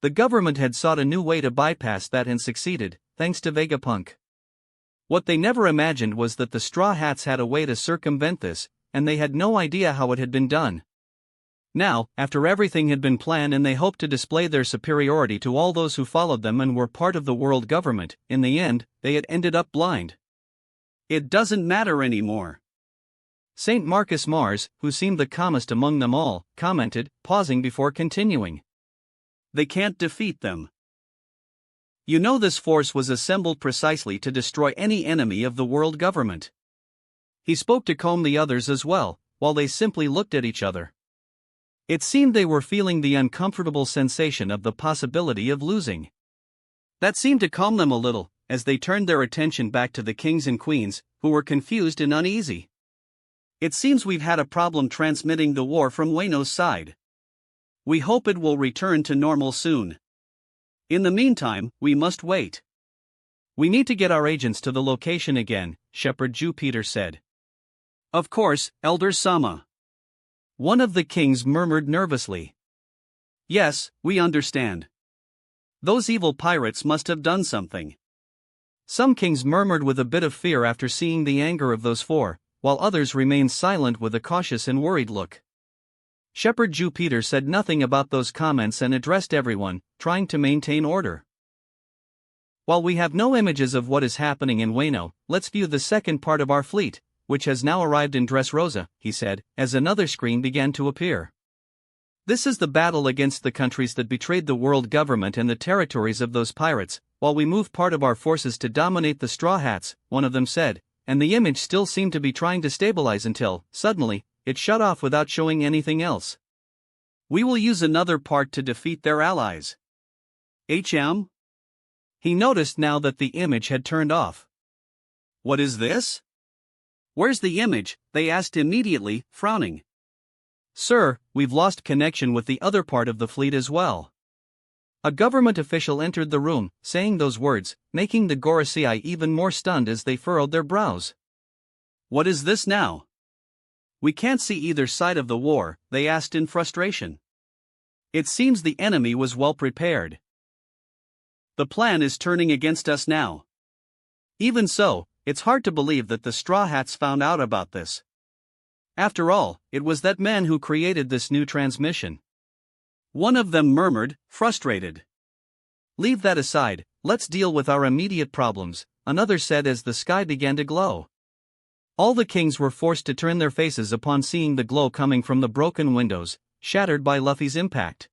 The government had sought a new way to bypass that and succeeded, thanks to Vegapunk. What they never imagined was that the Straw Hats had a way to circumvent this, and they had no idea how it had been done. Now, after everything had been planned and they hoped to display their superiority to all those who followed them and were part of the world government, in the end, they had ended up blind. It doesn't matter anymore. Saint Marcus Mars, who seemed the calmest among them all, commented, pausing before continuing. They can't defeat them. You know this force was assembled precisely to destroy any enemy of the world government. He spoke to calm the others as well, while they simply looked at each other. It seemed they were feeling the uncomfortable sensation of the possibility of losing. That seemed to calm them a little, as they turned their attention back to the kings and queens, who were confused and uneasy. It seems we've had a problem transmitting the war from Wano's side. We hope it will return to normal soon. In the meantime, we must wait. We need to get our agents to the location again, Shepherd Jupiter said. Of course, Elder Sama. One of the kings murmured nervously. Yes, we understand. Those evil pirates must have done something. Some kings murmured with a bit of fear after seeing the anger of those 4, while others remained silent with a cautious and worried look. Shepherd Jupiter said nothing about those comments and addressed everyone, trying to maintain order. While we have no images of what is happening in Wano, let's view the second part of our fleet, which has now arrived in Dressrosa, he said, as another screen began to appear. This is the battle against the countries that betrayed the world government and the territories of those pirates, while we move part of our forces to dominate the Straw Hats, one of them said, and the image still seemed to be trying to stabilize until, suddenly, it shut off without showing anything else. We will use another part to defeat their allies. HM? He noticed now that the image had turned off. What is this? Where's the image? They asked immediately, frowning. Sir, we've lost connection with the other part of the fleet as well. A government official entered the room, saying those words, making the Gorosei even more stunned as they furrowed their brows. What is this now? We can't see either side of the war, they asked in frustration. It seems the enemy was well prepared. The plan is turning against us now. Even so, it's hard to believe that the Straw Hats found out about this. After all, it was that man who created this new transmission. One of them murmured, frustrated. Leave that aside, let's deal with our immediate problems, another said as the sky began to glow. All the kings were forced to turn their faces upon seeing the glow coming from the broken windows, shattered by Luffy's impact.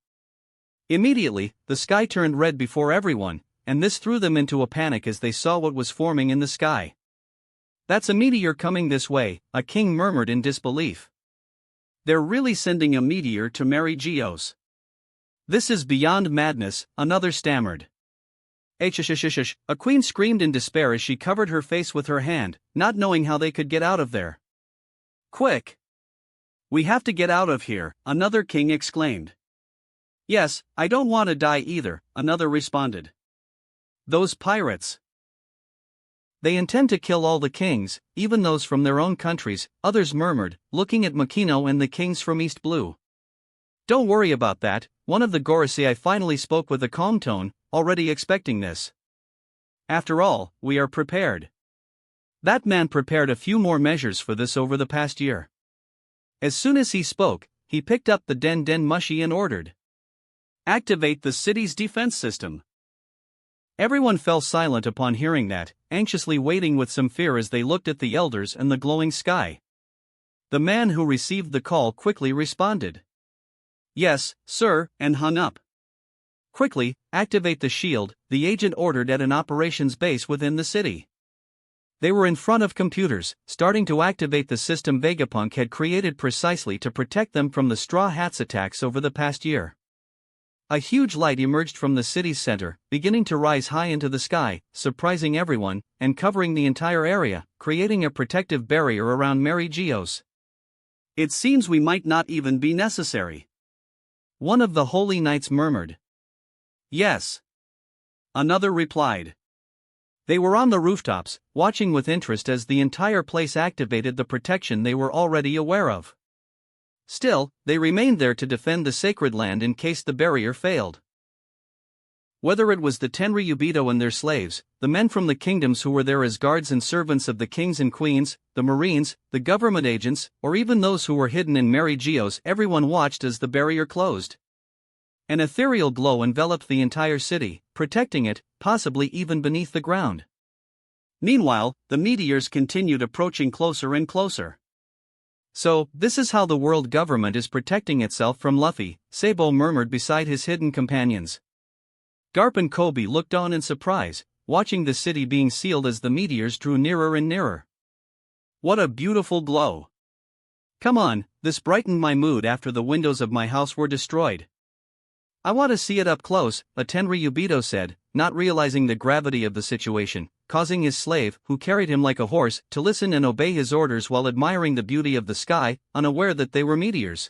Immediately, the sky turned red before everyone, and this threw them into a panic as they saw what was forming in the sky. That's a meteor coming this way, a king murmured in disbelief. They're really sending a meteor to Mary Geos. This is beyond madness, another stammered. Shh, a queen screamed in despair as she covered her face with her hand, not knowing how they could get out of there. Quick! We have to get out of here, another king exclaimed. Yes, I don't want to die either, another responded. Those pirates. They intend to kill all the kings, even those from their own countries, others murmured, looking at Makino and the kings from East Blue. Don't worry about that, one of the Gorosei finally spoke with a calm tone, already expecting this. After all, we are prepared. That man prepared a few more measures for this over the past year. As soon as he spoke, he picked up the Den Mushi and ordered. Activate the city's defense system. Everyone fell silent upon hearing that, anxiously waiting with some fear as they looked at the elders and the glowing sky. The man who received the call quickly responded. Yes, sir, and hung up. Quickly, activate the shield, the agent ordered at an operations base within the city. They were in front of computers, starting to activate the system Vegapunk had created precisely to protect them from the Straw Hats attacks over the past year. A huge light emerged from the city's center, beginning to rise high into the sky, surprising everyone, and covering the entire area, creating a protective barrier around Mary Geos. It seems we might not even be necessary. One of the holy knights murmured. Yes. Another replied. They were on the rooftops, watching with interest as the entire place activated the protection they were already aware of. Still, they remained there to defend the sacred land in case the barrier failed. Whether it was the Tenryubito and their slaves, the men from the kingdoms who were there as guards and servants of the kings and queens, the marines, the government agents, or even those who were hidden in Mary Geos, everyone watched as the barrier closed. An ethereal glow enveloped the entire city, protecting it, possibly even beneath the ground. Meanwhile, the meteors continued approaching closer and closer. So, this is how the world government is protecting itself from Luffy, Sabo murmured beside his hidden companions. Garp and Kobe looked on in surprise, watching the city being sealed as the meteors drew nearer and nearer. What a beautiful glow! Come on, this brightened my mood after the windows of my house were destroyed. I want to see it up close, a Tenryubito said, not realizing the gravity of the situation, causing his slave, who carried him like a horse, to listen and obey his orders while admiring the beauty of the sky, unaware that they were meteors.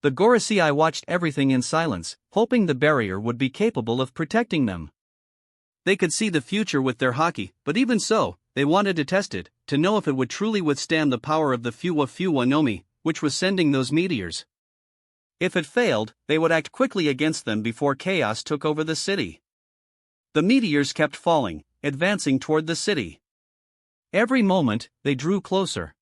The Gorosei watched everything in silence, hoping the barrier would be capable of protecting them. They could see the future with their haki, but even so, they wanted to test it, to know if it would truly withstand the power of the Fuwa Nomi, which was sending those meteors. If it failed, they would act quickly against them before chaos took over the city. The meteors kept falling, advancing toward the city. Every moment, they drew closer.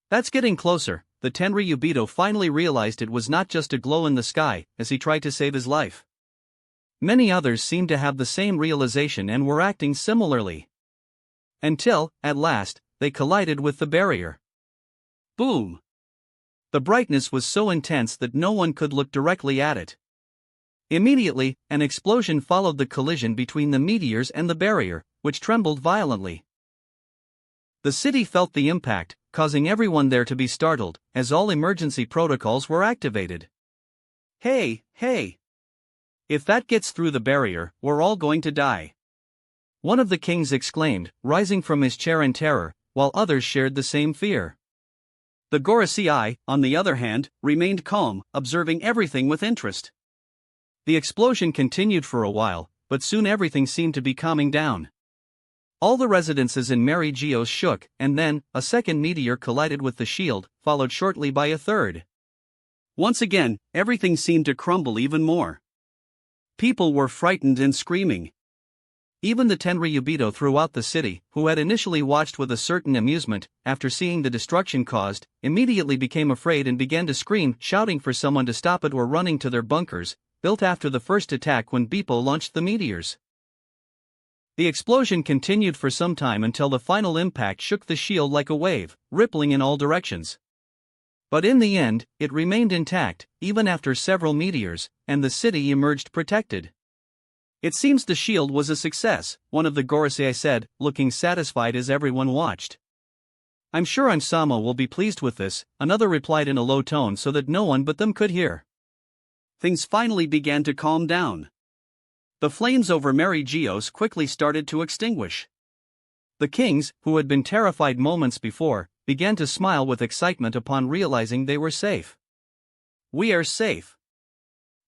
That's getting closer. The Tenryubito finally realized it was not just a glow in the sky as he tried to save his life. Many others seemed to have the same realization and were acting similarly. Until, at last, they collided with the barrier. Boom! The brightness was so intense that no one could look directly at it. Immediately, an explosion followed the collision between the meteors and the barrier, which trembled violently. The city felt the impact, causing everyone there to be startled, as all emergency protocols were activated. Hey! If that gets through the barrier, we're all going to die. One of the kings exclaimed, rising from his chair in terror, while others shared the same fear. The Gorosei, on the other hand, remained calm, observing everything with interest. The explosion continued for a while, but soon everything seemed to be calming down. All the residences in Mary Geo's shook, and then, a second meteor collided with the shield, followed shortly by a third. Once again, everything seemed to crumble even more. People were frightened and screaming. Even the Tenryubito throughout the city, who had initially watched with a certain amusement, after seeing the destruction caused, immediately became afraid and began to scream, shouting for someone to stop it or running to their bunkers, built after the first attack when Beppo launched the meteors. The explosion continued for some time until the final impact shook the shield like a wave, rippling in all directions. But in the end, it remained intact, even after several meteors, and the city emerged protected. It seems the shield was a success, one of the Gorosei said, looking satisfied as everyone watched. I'm sure Ansama will be pleased with this, another replied in a low tone so that no one but them could hear. Things finally began to calm down. The flames over Mary Geo's quickly started to extinguish. The kings, who had been terrified moments before, began to smile with excitement upon realizing they were safe. We are safe.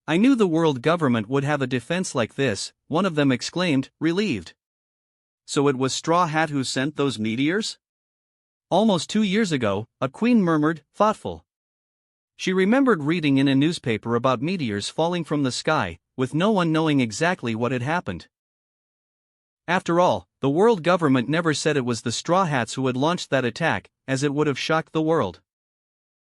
I knew the world government would have a defense like this, one of them exclaimed, relieved. So it was Straw Hat who sent those meteors? Almost 2 years ago, a queen murmured, thoughtful. She remembered reading in a newspaper about meteors falling from the sky, with no one knowing exactly what had happened. After all, the world government never said it was the Straw Hats who had launched that attack, as it would have shocked the world.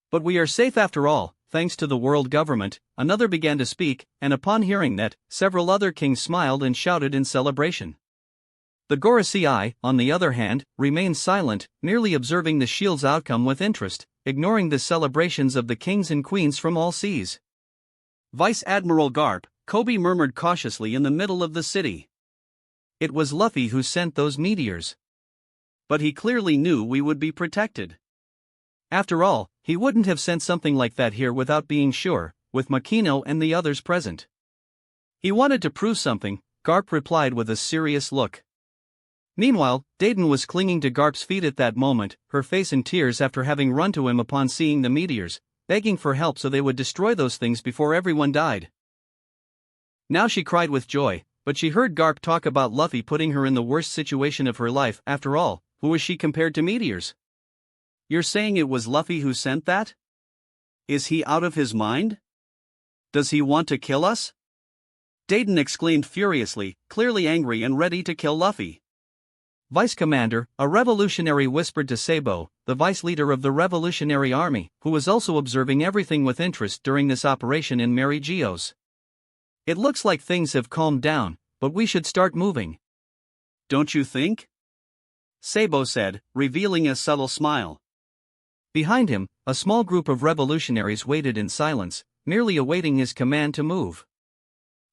But we are safe after all, thanks to the world government, another began to speak, and upon hearing that, several other kings smiled and shouted in celebration. The Gorosei, on the other hand, remained silent, merely observing the shield's outcome with interest, ignoring the celebrations of the kings and queens from all seas. Vice Admiral Garp, Kobe murmured cautiously in the middle of the city. It was Luffy who sent those meteors. But he clearly knew we would be protected. After all, he wouldn't have sent something like that here without being sure, with Makino and the others present. He wanted to prove something, Garp replied with a serious look. Meanwhile, Dayton was clinging to Garp's feet at that moment, her face in tears after having run to him upon seeing the meteors, begging for help so they would destroy those things before everyone died. Now she cried with joy, but she heard Garp talk about Luffy putting her in the worst situation of her life. After all, who was she compared to meteors? You're saying it was Luffy who sent that? Is he out of his mind? Does he want to kill us? Dayton exclaimed furiously, clearly angry and ready to kill Luffy. Vice Commander, a revolutionary whispered to Sabo, the vice leader of the Revolutionary Army, who was also observing everything with interest during this operation in Mary Geo's. It looks like things have calmed down, but we should start moving. Don't you think? Sabo said, revealing a subtle smile. Behind him, a small group of revolutionaries waited in silence, merely awaiting his command to move.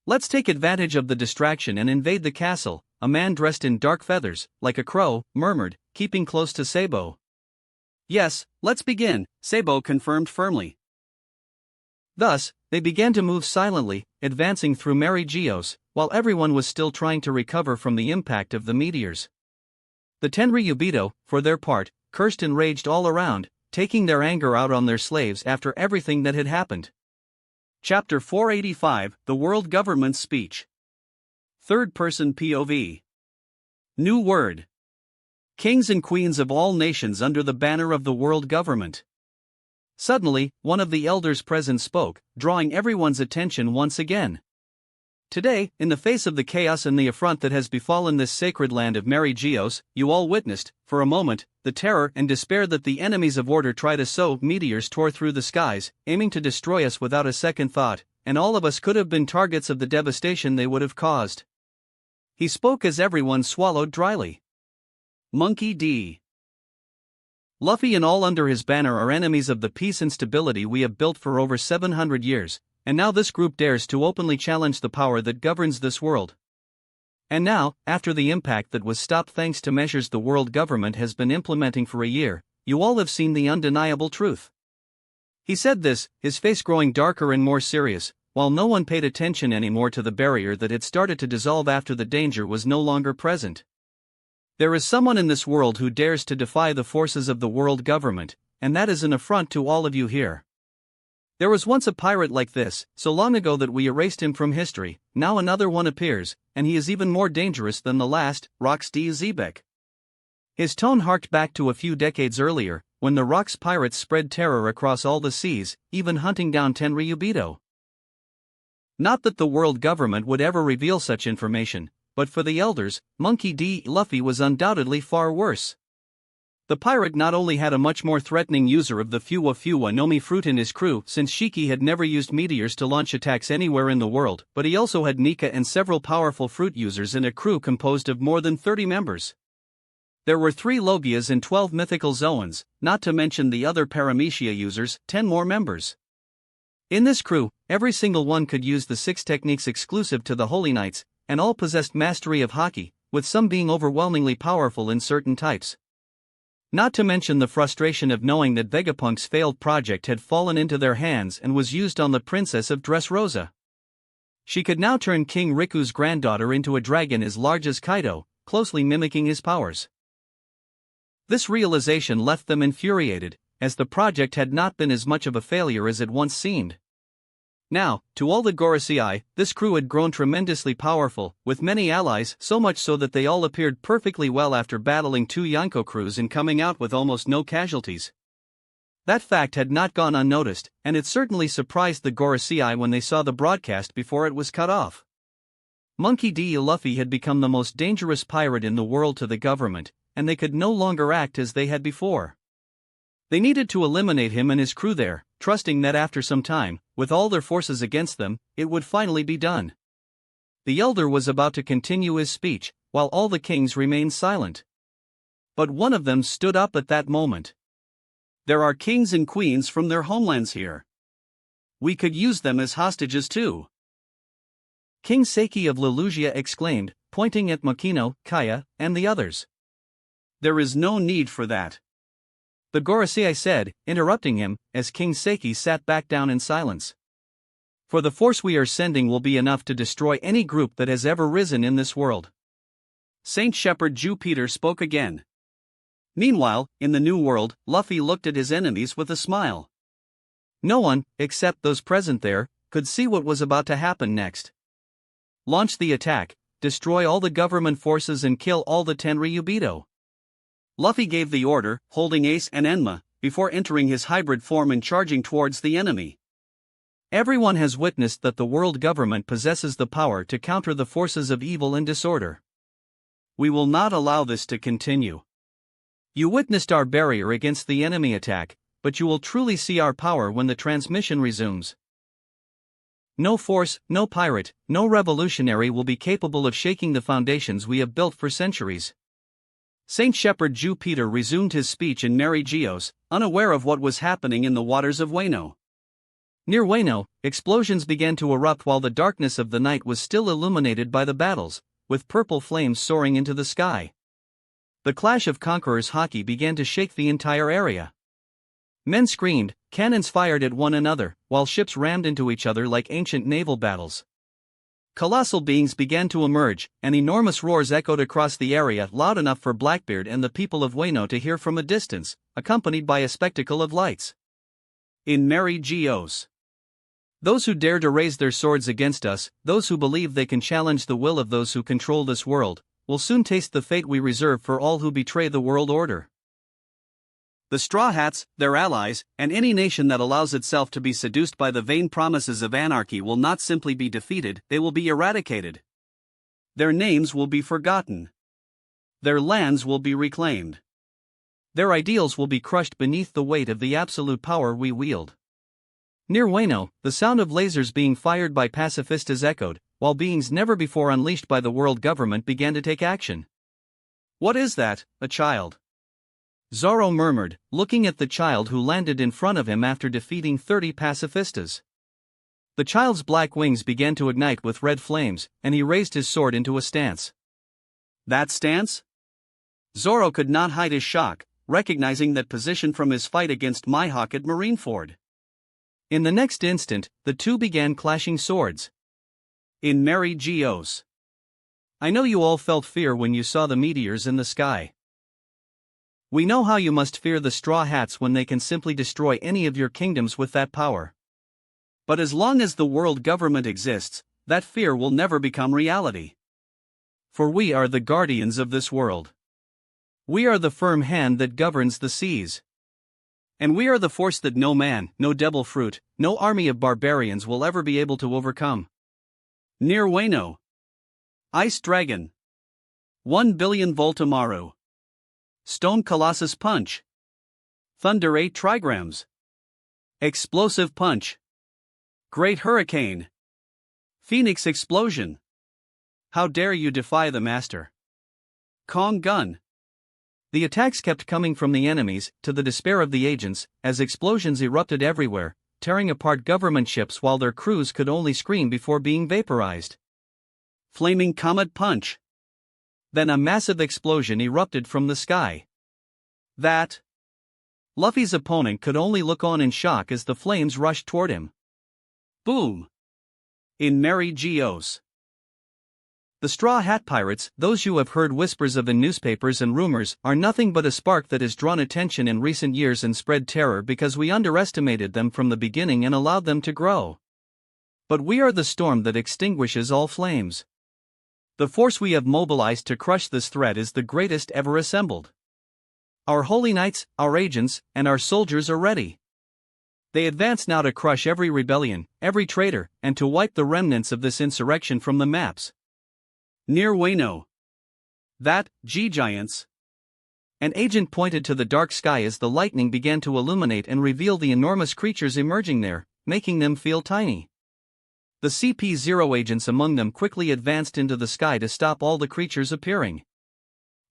Let's take advantage of the distraction and invade the castle, a man dressed in dark feathers, like a crow, murmured, keeping close to Sabo. Yes, let's begin, Sabo confirmed firmly. Thus, they began to move silently, advancing through Mary Geo's, while everyone was still trying to recover from the impact of the meteors. The Tenryubito, for their part, cursed and raged all around, taking their anger out on their slaves after everything that had happened. Chapter 485, The World Government's Speech. Third-person POV. New word. Kings and queens of all nations under the banner of the world government. Suddenly, one of the elders present spoke, drawing everyone's attention once again. Today, in the face of the chaos and the affront that has befallen this sacred land of Mary Geos, you all witnessed, for a moment, the terror and despair that the enemies of order try to sow. Meteors tore through the skies, aiming to destroy us without a second thought, and all of us could have been targets of the devastation they would have caused. He spoke as everyone swallowed dryly. Monkey D. Luffy and all under his banner are enemies of the peace and stability we have built for over 700 years. And now this group dares to openly challenge the power that governs this world. And now, after the impact that was stopped thanks to measures the world government has been implementing for a year, you all have seen the undeniable truth. He said this, his face growing darker and more serious, while no one paid attention anymore to the barrier that had started to dissolve after the danger was no longer present. There is someone in this world who dares to defy the forces of the world government, and that is an affront to all of you here. There was once a pirate like this, so long ago that we erased him from history. Now another one appears, and he is even more dangerous than the last, Rox D. Zebek. His tone harked back to a few decades earlier, when the Rox pirates spread terror across all the seas, even hunting down Tenryubito. Not that the world government would ever reveal such information, but for the elders, Monkey D. Luffy was undoubtedly far worse. The pirate not only had a much more threatening user of the Fuwa Nomi fruit in his crew, since Shiki had never used meteors to launch attacks anywhere in the world, but he also had Nika and several powerful fruit users in a crew composed of more than 30 members. There were 3 Logias and 12 mythical Zoans, not to mention the other Paramecia users, 10 more members. In this crew, every single one could use the 6 techniques exclusive to the Holy Knights, and all possessed mastery of Haki, with some being overwhelmingly powerful in certain types. Not to mention the frustration of knowing that Vegapunk's failed project had fallen into their hands and was used on the Princess of Dressrosa. She could now turn King Riku's granddaughter into a dragon as large as Kaido, closely mimicking his powers. This realization left them infuriated, as the project had not been as much of a failure as it once seemed. Now, to all the Gorosei, this crew had grown tremendously powerful, with many allies, so much so that they all appeared perfectly well after battling 2 Yonko crews and coming out with almost no casualties. That fact had not gone unnoticed, and it certainly surprised the Gorosei when they saw the broadcast before it was cut off. Monkey D. Luffy had become the most dangerous pirate in the world to the government, and they could no longer act as they had before. They needed to eliminate him and his crew there, trusting that after some time, with all their forces against them, it would finally be done. The elder was about to continue his speech, while all the kings remained silent. But one of them stood up at that moment. There are kings and queens from their homelands here. We could use them as hostages too. King Seiki of Lelusia exclaimed, pointing at Makino, Kaya, and the others. There is no need for that. The Gorosei said, interrupting him, as King Seiki sat back down in silence. For the force we are sending will be enough to destroy any group that has ever risen in this world. Saint Shepherd Jupiter spoke again. Meanwhile, in the New World, Luffy looked at his enemies with a smile. No one, except those present there, could see what was about to happen next. Launch the attack, destroy all the government forces and kill all the Tenryubito. Luffy gave the order, holding Ace and Enma, before entering his hybrid form and charging towards the enemy. Everyone has witnessed that the world government possesses the power to counter the forces of evil and disorder. We will not allow this to continue. You witnessed our barrier against the enemy attack, but you will truly see our power when the transmission resumes. No force, no pirate, no revolutionary will be capable of shaking the foundations we have built for centuries. Saint Shepherd Jupiter resumed his speech in Mary Geos, unaware of what was happening in the waters of Wano. Near Wano, explosions began to erupt while the darkness of the night was still illuminated by the battles, with purple flames soaring into the sky. The clash of conquerors' Haki began to shake the entire area. Men screamed, cannons fired at one another, while ships rammed into each other like ancient naval battles. Colossal beings began to emerge, and enormous roars echoed across the area loud enough for Blackbeard and the people of Wano to hear from a distance, accompanied by a spectacle of lights. In Mary Geos. Those who dare to raise their swords against us, those who believe they can challenge the will of those who control this world, will soon taste the fate we reserve for all who betray the world order. The Straw Hats, their allies, and any nation that allows itself to be seduced by the vain promises of anarchy will not simply be defeated, they will be eradicated. Their names will be forgotten. Their lands will be reclaimed. Their ideals will be crushed beneath the weight of the absolute power we wield. Near Wano, the sound of lasers being fired by pacifistas echoed, while beings never before unleashed by the world government began to take action. "What is that, a child?" Zoro murmured, looking at the child who landed in front of him after defeating 30 pacifistas. The child's black wings began to ignite with red flames, and he raised his sword into a stance. That stance? Zoro could not hide his shock, recognizing that position from his fight against Mihawk at Marineford. In the next instant, the two began clashing swords. In Mary Geos. I know you all felt fear when you saw the meteors in the sky. We know how you must fear the Straw Hats when they can simply destroy any of your kingdoms with that power. But as long as the world government exists, that fear will never become reality. For we are the guardians of this world. We are the firm hand that governs the seas. And we are the force that no man, no devil fruit, no army of barbarians will ever be able to overcome. Near Wano. Ice Dragon. 1 billion Voltamaru. Stone Colossus Punch. Thunder 8 Trigrams. Explosive Punch. Great Hurricane. Phoenix Explosion. How dare you defy the master? Kong Gun. The attacks kept coming from the enemies, to the despair of the agents, as explosions erupted everywhere, tearing apart government ships while their crews could only scream before being vaporized. Flaming Comet Punch. Then a massive explosion erupted from the sky. That. Luffy's opponent could only look on in shock as the flames rushed toward him. Boom. In Mary Geos. The Straw Hat Pirates, those you have heard whispers of in newspapers and rumors, are nothing but a spark that has drawn attention in recent years and spread terror because we underestimated them from the beginning and allowed them to grow. But we are the storm that extinguishes all flames. The force we have mobilized to crush this threat is the greatest ever assembled. Our holy knights, our agents, and our soldiers are ready. They advance now to crush every rebellion, every traitor, and to wipe the remnants of this insurrection from the maps. Near Wano. That, G-Giants. An agent pointed to the dark sky as the lightning began to illuminate and reveal the enormous creatures emerging there, making them feel tiny. The CP0 agents among them quickly advanced into the sky to stop all the creatures appearing.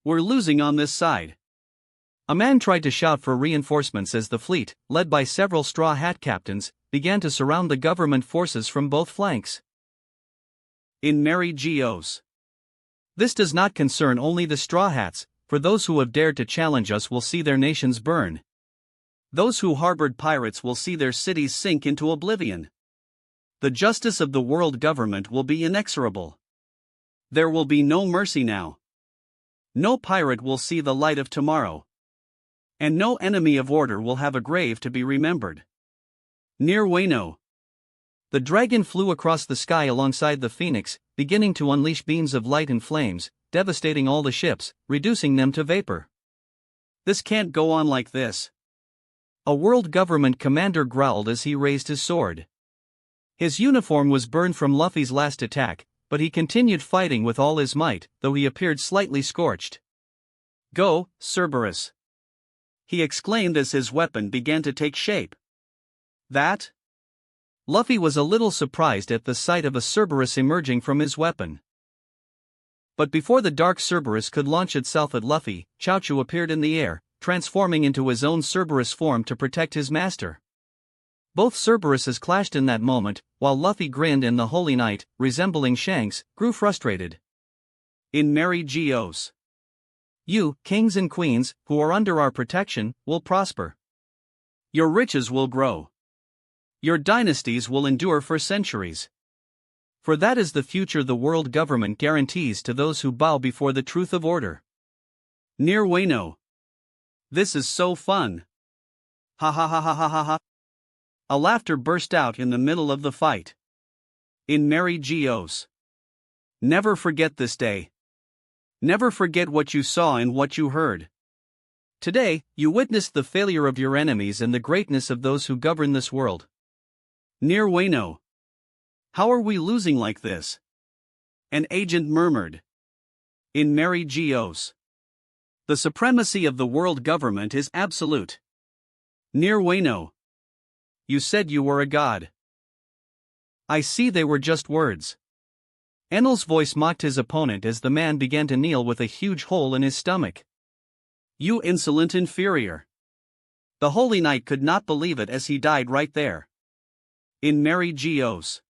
We're losing on this side. A man tried to shout for reinforcements as the fleet, led by several Straw Hat captains, began to surround the government forces from both flanks. In Mary Geos. This does not concern only the Straw Hats, for those who have dared to challenge us will see their nations burn. Those who harbored pirates will see their cities sink into oblivion. The justice of the world government will be inexorable. There will be no mercy now. No pirate will see the light of tomorrow. And no enemy of order will have a grave to be remembered. Near Wano. The dragon flew across the sky alongside the phoenix, beginning to unleash beams of light and flames, devastating all the ships, reducing them to vapor. This can't go on like this. A world government commander growled as he raised his sword. His uniform was burned from Luffy's last attack, but he continued fighting with all his might, though he appeared slightly scorched. Go, Cerberus! He exclaimed as his weapon began to take shape. That? Luffy was a little surprised at the sight of a Cerberus emerging from his weapon. But before the dark Cerberus could launch itself at Luffy, Chaochu appeared in the air, transforming into his own Cerberus form to protect his master. Both Cerberuses clashed in that moment, while Luffy grinned and the Holy Knight, resembling Shanks, grew frustrated. In Mary Geos. You, kings and queens, who are under our protection, will prosper. Your riches will grow. Your dynasties will endure for centuries. For that is the future the world government guarantees to those who bow before the truth of order. Near Wano. This is so fun. Ha ha ha ha ha ha ha. A laughter burst out in the middle of the fight. In Mary Geos. Never forget this day. Never forget what you saw and what you heard. Today, you witnessed the failure of your enemies and the greatness of those who govern this world. Near Wano. How are we losing like this? An agent murmured. In Mary Geos. The supremacy of the world government is absolute. Near Wano. You said you were a god. I see they were just words. Enel's voice mocked his opponent as the man began to kneel with a huge hole in his stomach. You insolent inferior. The Holy Knight could not believe it as he died right there. In Mary Geos.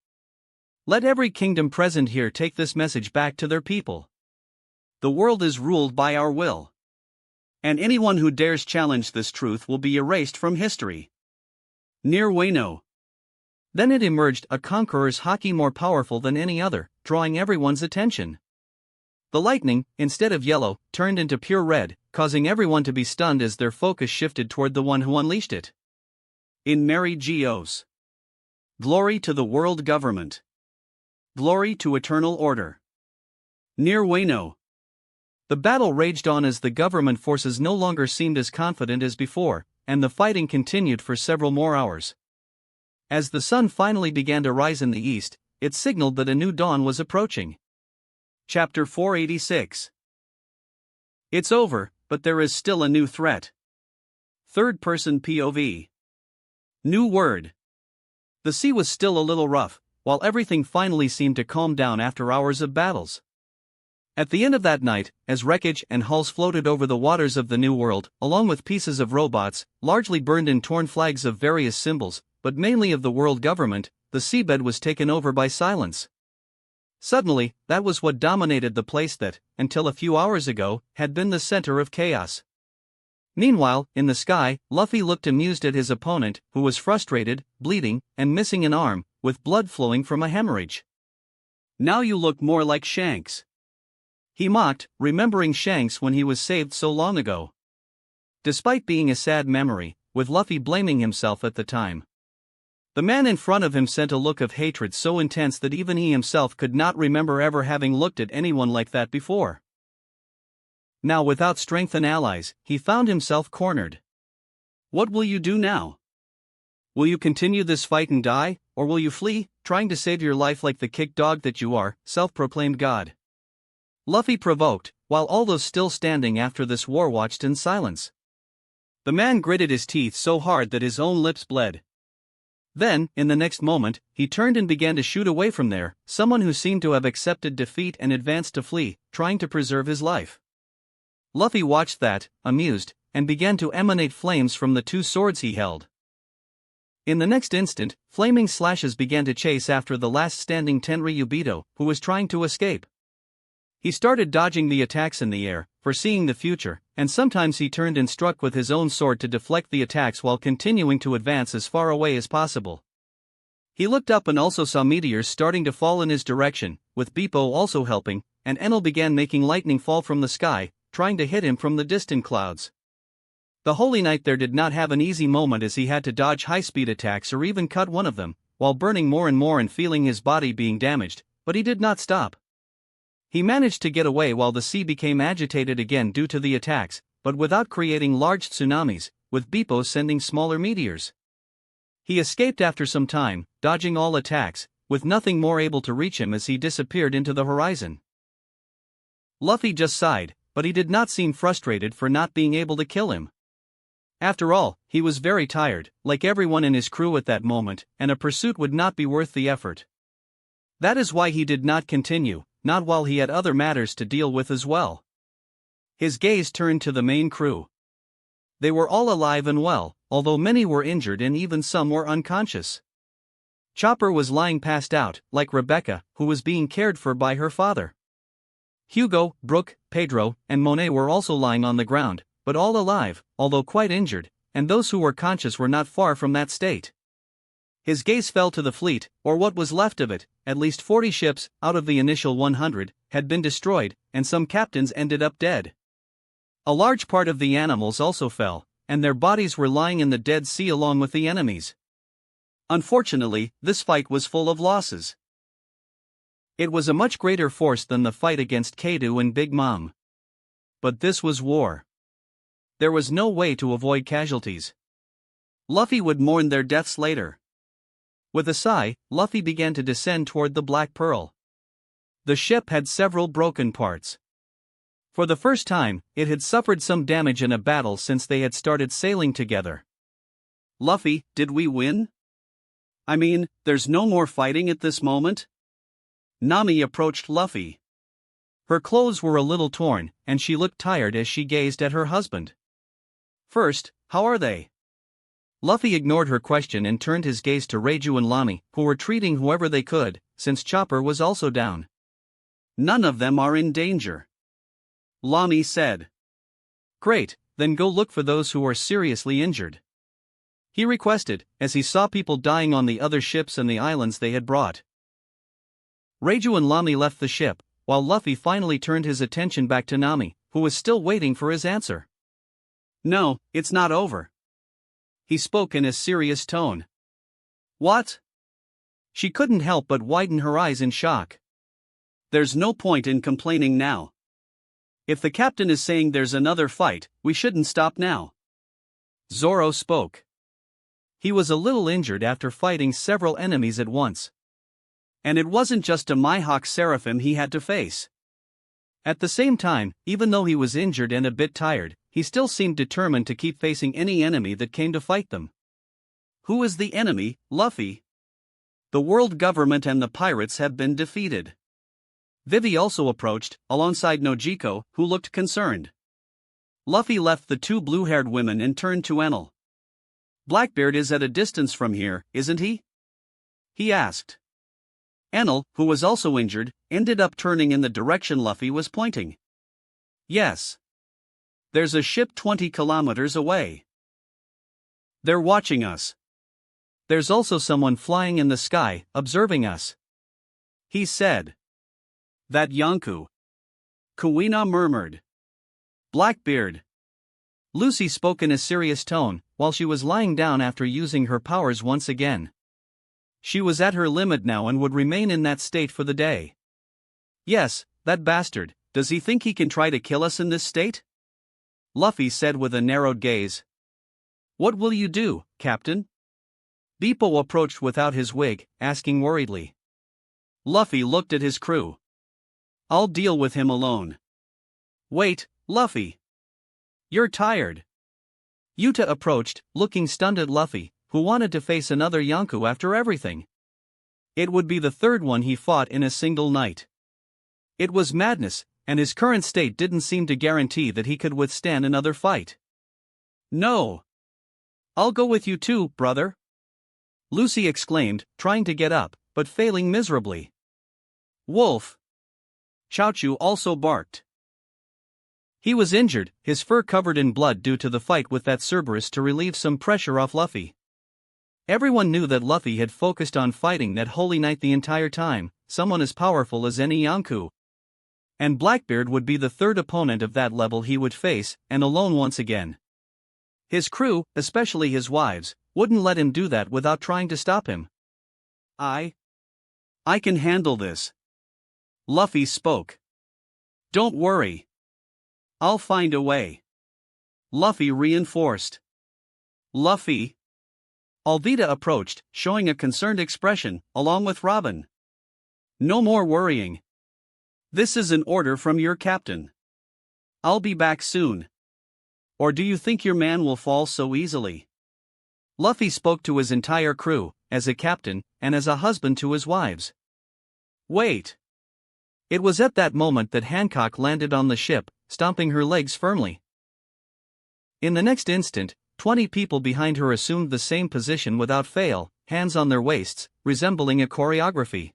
Let every kingdom present here take this message back to their people. The world is ruled by our will. And anyone who dares challenge this truth will be erased from history. Near Wano. Then it emerged, a conqueror's haki more powerful than any other, drawing everyone's attention. The lightning, instead of yellow, turned into pure red, causing everyone to be stunned as their focus shifted toward the one who unleashed it. In Mary Geos. Glory to the world government. Glory to eternal order. Near Wano. The battle raged on as the government forces no longer seemed as confident as before, and the fighting continued for several more hours. As the sun finally began to rise in the east, it signaled that a new dawn was approaching. Chapter 486. It's over, but there is still a new threat. Third-person POV. New word. The sea was still a little rough, while everything finally seemed to calm down after hours of battles. At the end of that night, as wreckage and hulls floated over the waters of the New World, along with pieces of robots, largely burned and torn flags of various symbols, but mainly of the world government, the seabed was taken over by silence. Suddenly, that was what dominated the place that, until a few hours ago, had been the center of chaos. Meanwhile, in the sky, Luffy looked amused at his opponent, who was frustrated, bleeding, and missing an arm, with blood flowing from a hemorrhage. Now you look more like Shanks. He mocked, remembering Shanks when he was saved so long ago. Despite being a sad memory, with Luffy blaming himself at the time. The man in front of him sent a look of hatred so intense that even he himself could not remember ever having looked at anyone like that before. Now, without strength and allies, he found himself cornered. What will you do now? Will you continue this fight and die, or will you flee, trying to save your life like the kick dog that you are, self-proclaimed god? Luffy provoked, while all those still standing after this war watched in silence. The man gritted his teeth so hard that his own lips bled. Then, in the next moment, he turned and began to shoot away from there, someone who seemed to have accepted defeat and advanced to flee, trying to preserve his life. Luffy watched that, amused, and began to emanate flames from the two swords he held. In the next instant, flaming slashes began to chase after the last standing Tenryubito, who was trying to escape. He started dodging the attacks in the air, foreseeing the future, and sometimes he turned and struck with his own sword to deflect the attacks while continuing to advance as far away as possible. He looked up and also saw meteors starting to fall in his direction, with Beepo also helping, and Enel began making lightning fall from the sky, trying to hit him from the distant clouds. The Holy Knight there did not have an easy moment as he had to dodge high-speed attacks or even cut one of them, while burning more and more and feeling his body being damaged, but he did not stop. He managed to get away while the sea became agitated again due to the attacks, but without creating large tsunamis, with Beepo sending smaller meteors. He escaped after some time, dodging all attacks, with nothing more able to reach him as he disappeared into the horizon. Luffy just sighed, but he did not seem frustrated for not being able to kill him. After all, he was very tired, like everyone in his crew at that moment, and a pursuit would not be worth the effort. That is why he did not continue, not while he had other matters to deal with as well. His gaze turned to the main crew. They were all alive and well, although many were injured and even some were unconscious. Chopper was lying passed out, like Rebecca, who was being cared for by her father. Hugo, Brooke, Pedro, and Monet were also lying on the ground, but all alive, although quite injured, and those who were conscious were not far from that state. His gaze fell to the fleet, or what was left of it. At least 40 ships, out of the initial 100, had been destroyed, and some captains ended up dead. A large part of the animals also fell, and their bodies were lying in the Dead Sea along with the enemies. Unfortunately, this fight was full of losses. It was a much greater force than the fight against Kaido and Big Mom. But this was war. There was no way to avoid casualties. Luffy would mourn their deaths later. With a sigh, Luffy began to descend toward the Black Pearl. The ship had several broken parts. For the first time, it had suffered some damage in a battle since they had started sailing together. Luffy, did we win? I mean, there's no more fighting at this moment? Nami approached Luffy. Her clothes were a little torn, and she looked tired as she gazed at her husband. First, how are they? Luffy ignored her question and turned his gaze to Reiju and Lami, who were treating whoever they could, since Chopper was also down. None of them are in danger. Lami said. Great, then go look for those who are seriously injured. He requested, as he saw people dying on the other ships and the islands they had brought. Reiju and Lami left the ship, while Luffy finally turned his attention back to Nami, who was still waiting for his answer. No, it's not over. He spoke in a serious tone. What? She couldn't help but widen her eyes in shock. There's no point in complaining now. If the captain is saying there's another fight, we shouldn't stop now. Zoro spoke. He was a little injured after fighting several enemies at once. And it wasn't just a Mihawk Seraphim he had to face. At the same time, even though he was injured and a bit tired, he still seemed determined to keep facing any enemy that came to fight them. Who is the enemy, Luffy? The world government and the pirates have been defeated. Vivi also approached, alongside Nojiko, who looked concerned. Luffy left the two blue-haired women and turned to Enel. Blackbeard is at a distance from here, isn't he? He asked. Enel, who was also injured, ended up turning in the direction Luffy was pointing. Yes. There's a ship 20 kilometers away. They're watching us. There's also someone flying in the sky, observing us. He said. That Yonkou. Kuina murmured. Blackbeard. Lucy spoke in a serious tone, while she was lying down after using her powers once again. She was at her limit now and would remain in that state for the day. Yes, that bastard, does he think he can try to kill us in this state? Luffy said with a narrowed gaze. What will you do, Captain? Beepo approached without his wig, asking worriedly. Luffy looked at his crew. I'll deal with him alone. Wait, Luffy. You're tired. Yuta approached, looking stunned at Luffy, who wanted to face another Yonkou after everything. It would be the third one he fought in a single night. It was madness, and his current state didn't seem to guarantee that he could withstand another fight. No. I'll go with you too, brother. Lucy exclaimed, trying to get up, but failing miserably. Wolf. Chaochu also barked. He was injured, his fur covered in blood due to the fight with that Cerberus to relieve some pressure off Luffy. Everyone knew that Luffy had focused on fighting that holy night the entire time, someone as powerful as any Yonkou. And Blackbeard would be the third opponent of that level he would face, and alone once again. His crew, especially his wives, wouldn't let him do that without trying to stop him. I can handle this. Luffy spoke. Don't worry. I'll find a way. Luffy reinforced. Luffy. Alvida approached, showing a concerned expression, along with Robin. No more worrying. This is an order from your captain. I'll be back soon. Or do you think your man will fall so easily? Luffy spoke to his entire crew, as a captain, and as a husband to his wives. Wait. It was at that moment that Hancock landed on the ship, stomping her legs firmly. In the next instant, 20 people behind her assumed the same position without fail, hands on their waists, resembling a choreography.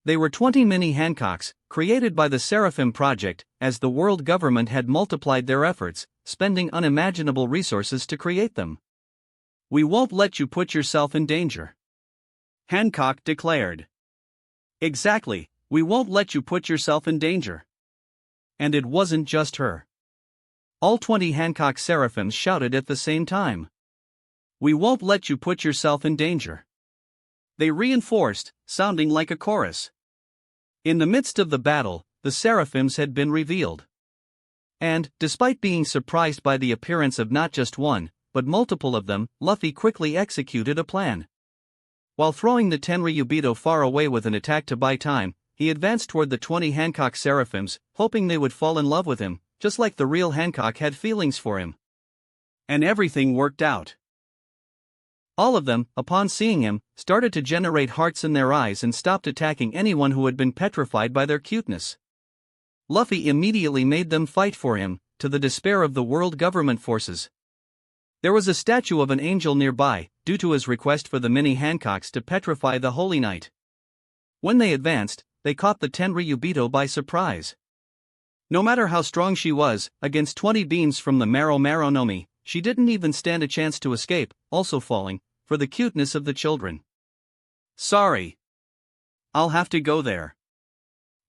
They were 20 mini Hancocks, created by the Seraphim Project, as the world government had multiplied their efforts, spending unimaginable resources to create them. We won't let you put yourself in danger. Hancock declared. Exactly, we won't let you put yourself in danger. And it wasn't just her. All 20 Hancock Seraphims shouted at the same time. We won't let you put yourself in danger. They reinforced, sounding like a chorus. In the midst of the battle, the Seraphims had been revealed. And, despite being surprised by the appearance of not just one, but multiple of them, Luffy quickly executed a plan. While throwing the Tenryubito far away with an attack to buy time, he advanced toward the 20 Hancock Seraphims, hoping they would fall in love with him, just like the real Hancock had feelings for him. And everything worked out. All of them, upon seeing him, started to generate hearts in their eyes and stopped attacking anyone who had been petrified by their cuteness. Luffy immediately made them fight for him, to the despair of the world government forces. There was a statue of an angel nearby, due to his request for the mini Hancocks to petrify the Holy Knight. When they advanced, they caught the Tenryubito by surprise. No matter how strong she was, against 20 beams from the Maro Nomi, she didn't even stand a chance to escape, also falling, for the cuteness of the children. Sorry. I'll have to go there.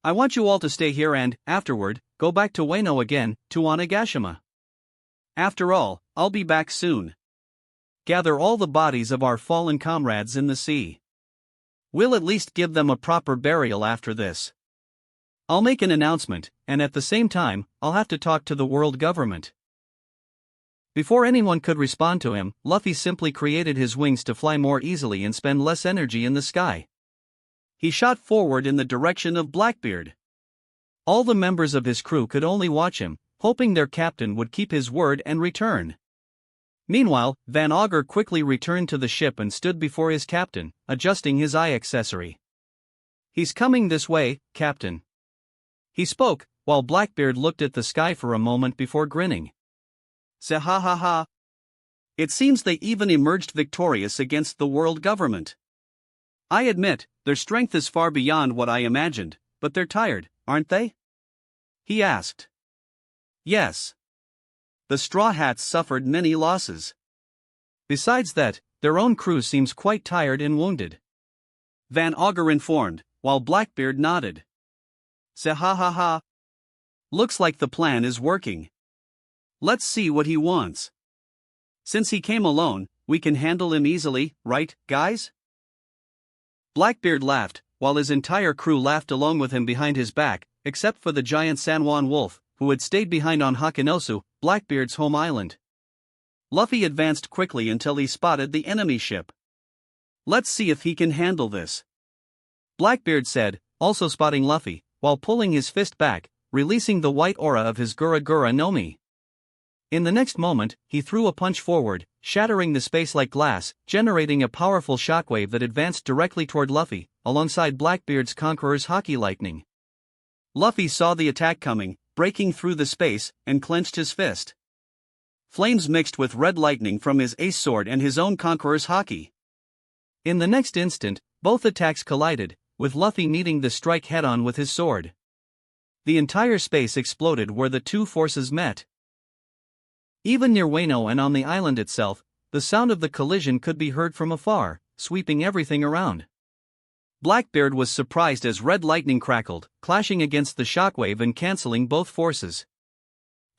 I want you all to stay here and, afterward, go back to Wano again, to Onigashima. After all, I'll be back soon. Gather all the bodies of our fallen comrades in the sea. We'll at least give them a proper burial after this. I'll make an announcement, and at the same time, I'll have to talk to the world government. Before anyone could respond to him, Luffy simply created his wings to fly more easily and spend less energy in the sky. He shot forward in the direction of Blackbeard. All the members of his crew could only watch him, hoping their captain would keep his word and return. Meanwhile, Van Augur quickly returned to the ship and stood before his captain, adjusting his eye accessory. He's coming this way, Captain. He spoke, while Blackbeard looked at the sky for a moment before grinning. Ha ha ha. It seems they even emerged victorious against the world government. I admit, their strength is far beyond what I imagined, but they're tired, aren't they? He asked. Yes. The Straw Hats suffered many losses. Besides that, their own crew seems quite tired and wounded. Van Augur informed, while Blackbeard nodded. Ha ha ha. Looks like the plan is working. Let's see what he wants. Since he came alone, we can handle him easily, right, guys? Blackbeard laughed, while his entire crew laughed along with him behind his back, except for the giant San Juan wolf, who had stayed behind on Hakanosu, Blackbeard's home island. Luffy advanced quickly until he spotted the enemy ship. Let's see if he can handle this. Blackbeard said, also spotting Luffy, while pulling his fist back, releasing the white aura of his Gura Gura no Mi. In the next moment, he threw a punch forward, shattering the space like glass, generating a powerful shockwave that advanced directly toward Luffy, alongside Blackbeard's Conqueror's Haki Lightning. Luffy saw the attack coming, breaking through the space, and clenched his fist. Flames mixed with red lightning from his ace sword and his own Conqueror's Haki. In the next instant, both attacks collided, with Luffy meeting the strike head-on with his sword. The entire space exploded where the two forces met. Even near Wano and on the island itself, the sound of the collision could be heard from afar, sweeping everything around. Blackbeard was surprised as red lightning crackled, clashing against the shockwave and canceling both forces.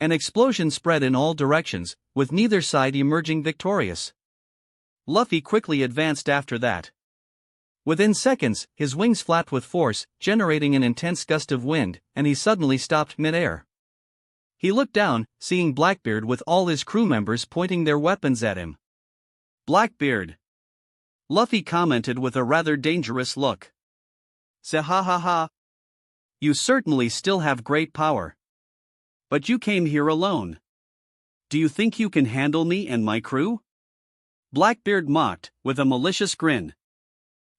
An explosion spread in all directions, with neither side emerging victorious. Luffy quickly advanced after that. Within seconds, his wings flapped with force, generating an intense gust of wind, and he suddenly stopped mid-air. He looked down, seeing Blackbeard with all his crew members pointing their weapons at him. Blackbeard. Luffy commented with a rather dangerous look. Ha ha ha. You certainly still have great power. But you came here alone. Do you think you can handle me and my crew? Blackbeard mocked, with a malicious grin.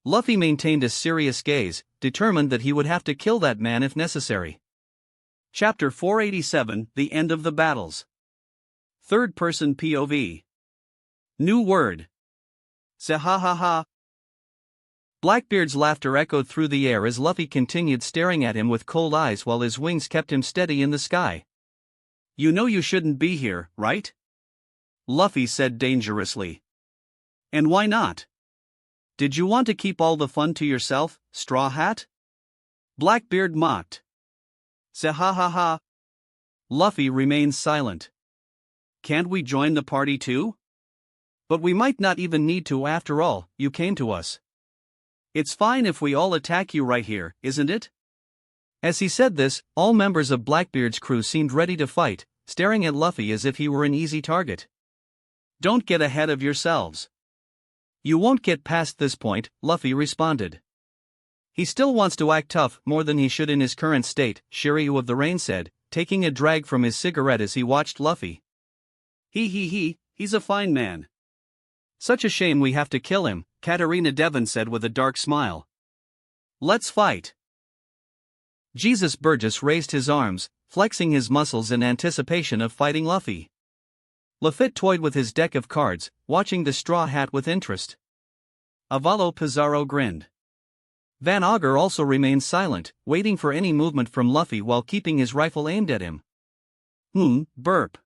Luffy maintained a serious gaze, determined that he would have to kill that man if necessary. Chapter 487, The End of the Battles. Third-person POV. New word. Ha ha ha. Blackbeard's laughter echoed through the air as Luffy continued staring at him with cold eyes while his wings kept him steady in the sky. You know you shouldn't be here, right? Luffy said dangerously. And why not? Did you want to keep all the fun to yourself, Straw Hat? Blackbeard mocked. Ha ha ha. Luffy remained silent. Can't we join the party too? But we might not even need to after all, you came to us. It's fine if we all attack you right here, isn't it? As he said this, all members of Blackbeard's crew seemed ready to fight, staring at Luffy as if he were an easy target. "Don't get ahead of yourselves. You won't get past this point," Luffy responded. "He still wants to act tough more than he should in his current state," Shiryu of the Rain said, taking a drag from his cigarette as he watched Luffy. He's a fine man. Such a shame we have to kill him," Katarina Devon said with a dark smile. "Let's fight." Jesus Burgess raised his arms, flexing his muscles in anticipation of fighting Luffy. Lafitte toyed with his deck of cards, watching the Straw Hat with interest. Avalo Pizarro grinned. Van Augur also remained silent, waiting for any movement from Luffy while keeping his rifle aimed at him. Burp.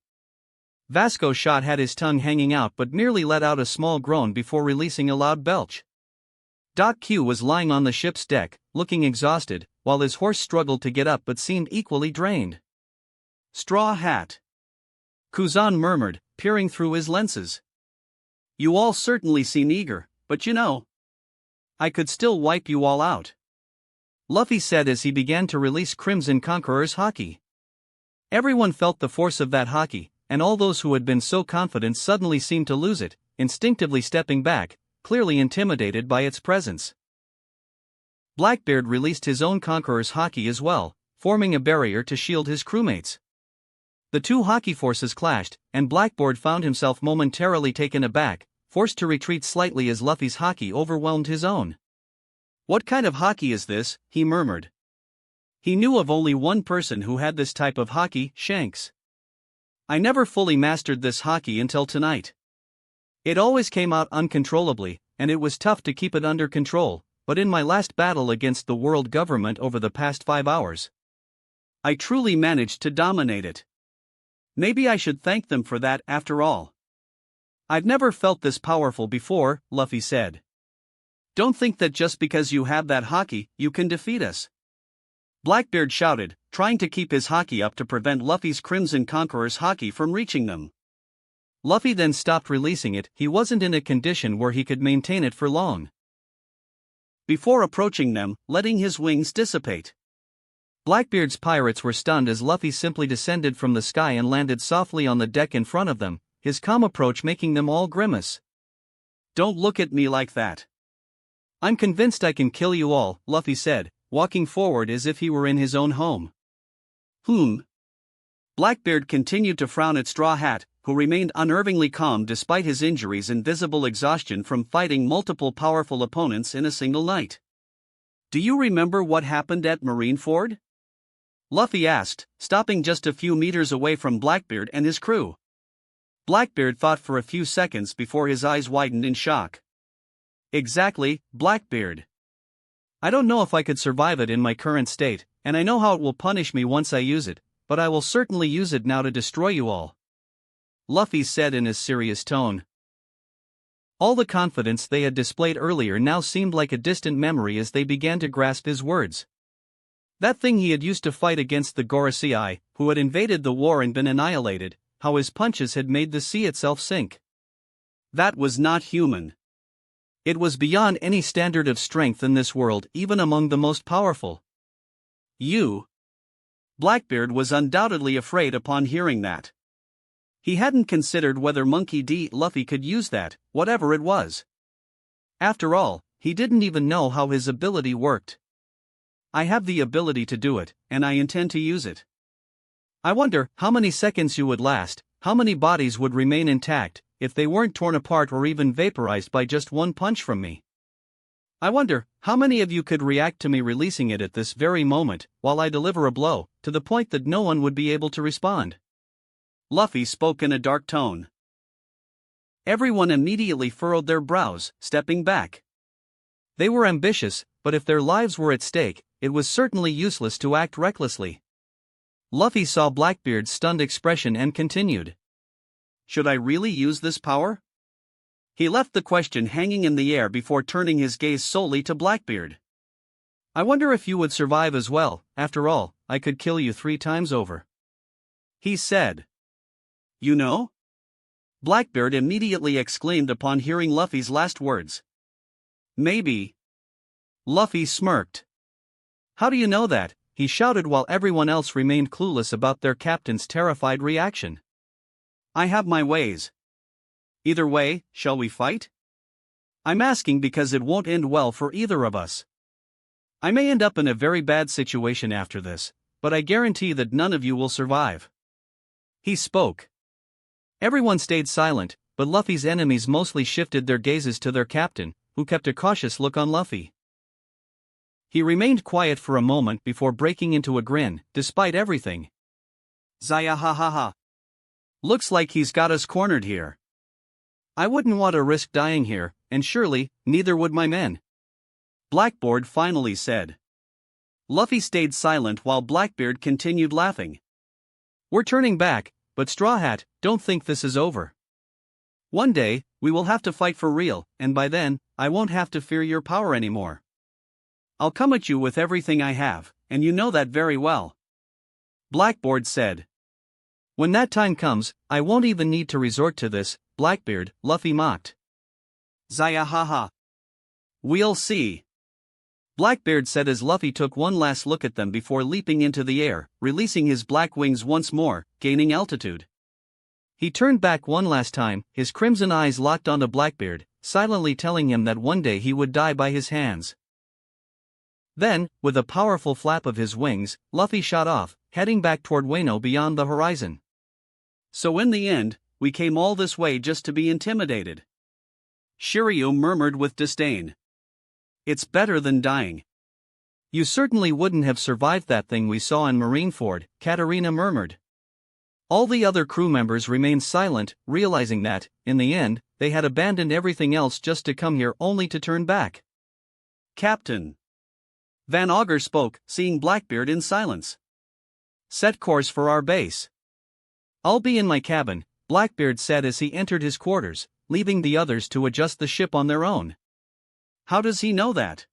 Vasco Shot had his tongue hanging out but merely let out a small groan before releasing a loud belch. Doc Q was lying on the ship's deck, looking exhausted, while his horse struggled to get up but seemed equally drained. "Straw Hat," Kuzan murmured, peering through his lenses. "You all certainly seem eager, but you know, I could still wipe you all out," Luffy said as he began to release Crimson Conqueror's haki. Everyone felt the force of that haki, and all those who had been so confident suddenly seemed to lose it, instinctively stepping back, clearly intimidated by its presence. Blackbeard released his own Conqueror's haki as well, forming a barrier to shield his crewmates. The two haki forces clashed, and Blackbeard found himself momentarily taken aback, forced to retreat slightly as Luffy's haki overwhelmed his own. "What kind of haki is this?" he murmured. He knew of only one person who had this type of haki, Shanks. "I never fully mastered this haki until tonight. It always came out uncontrollably, and it was tough to keep it under control, but in my last battle against the world government over the past 5 hours, I truly managed to dominate it. Maybe I should thank them for that after all. I've never felt this powerful before," Luffy said. "Don't think that just because you have that haki, you can defeat us," Blackbeard shouted, trying to keep his haki up to prevent Luffy's Crimson Conqueror's haki from reaching them. Luffy then stopped releasing it. He wasn't in a condition where he could maintain it for long. Before approaching them, letting his wings dissipate. Blackbeard's pirates were stunned as Luffy simply descended from the sky and landed softly on the deck in front of them, his calm approach making them all grimace. "Don't look at me like that. I'm convinced I can kill you all," Luffy said, walking forward as if he were in his own home. Blackbeard continued to frown at Straw Hat, who remained unnervingly calm despite his injuries and visible exhaustion from fighting multiple powerful opponents in a single night. "Do you remember what happened at Marineford?" Luffy asked, stopping just a few meters away from Blackbeard and his crew. Blackbeard thought for a few seconds before his eyes widened in shock. "Exactly, Blackbeard. I don't know if I could survive it in my current state, and I know how it will punish me once I use it, but I will certainly use it now to destroy you all," Luffy said in a serious tone. All the confidence they had displayed earlier now seemed like a distant memory as they began to grasp his words. That thing he had used to fight against the Gorosei, who had invaded the war and been annihilated, how his punches had made the sea itself sink. That was not human. It was beyond any standard of strength in this world, even among the most powerful. Blackbeard was undoubtedly afraid upon hearing that. He hadn't considered whether Monkey D. Luffy could use that, whatever it was. After all, he didn't even know how his ability worked. "I have the ability to do it, and I intend to use it. I wonder how many seconds you would last, how many bodies would remain intact, if they weren't torn apart or even vaporized by just one punch from me. I wonder how many of you could react to me releasing it at this very moment, while I deliver a blow, to the point that no one would be able to respond." Luffy spoke in a dark tone. Everyone immediately furrowed their brows, stepping back. They were ambitious, but if their lives were at stake, it was certainly useless to act recklessly. Luffy saw Blackbeard's stunned expression and continued. "Should I really use this power?" He left the question hanging in the air before turning his gaze solely to Blackbeard. "I wonder if you would survive as well. After all, I could kill you 3 times over," he said. "You know?" Blackbeard immediately exclaimed upon hearing Luffy's last words. "Maybe." Luffy smirked. "How do you know that?" he shouted while everyone else remained clueless about their captain's terrified reaction. I have my ways. Either way, shall we fight? I'm asking because it won't end well for either of us. I may end up in a very bad situation after this, but I guarantee that none of you will survive. He spoke. Everyone stayed silent, but Luffy's enemies mostly shifted their gazes to their captain, who kept a cautious look on Luffy. He remained quiet for a moment before breaking into a grin, despite everything. Zaya ha ha ha. Looks like he's got us cornered here. I wouldn't want to risk dying here, and surely, neither would my men. Blackboard finally said. Luffy stayed silent while Blackbeard continued laughing. We're turning back, but Straw Hat, don't think this is over. One day, we will have to fight for real, and by then, I won't have to fear your power anymore. I'll come at you with everything I have, and you know that very well. Blackboard said. When that time comes, I won't even need to resort to this, Blackbeard, Luffy mocked. Zaya haha. We'll see. Blackbeard said as Luffy took one last look at them before leaping into the air, releasing his black wings once more, gaining altitude. He turned back one last time, his crimson eyes locked onto Blackbeard, silently telling him that one day he would die by his hands. Then, with a powerful flap of his wings, Luffy shot off, heading back toward Wano beyond the horizon. So in the end, we came all this way just to be intimidated. Shiryu murmured with disdain. It's better than dying. You certainly wouldn't have survived that thing we saw in Marineford, Katarina murmured. All the other crew members remained silent, realizing that, in the end, they had abandoned everything else just to come here only to turn back. Captain. Van Augur spoke, seeing Blackbeard in silence. Set course for our base. I'll be in my cabin, Blackbeard said as he entered his quarters, leaving the others to adjust the ship on their own. How does he know that?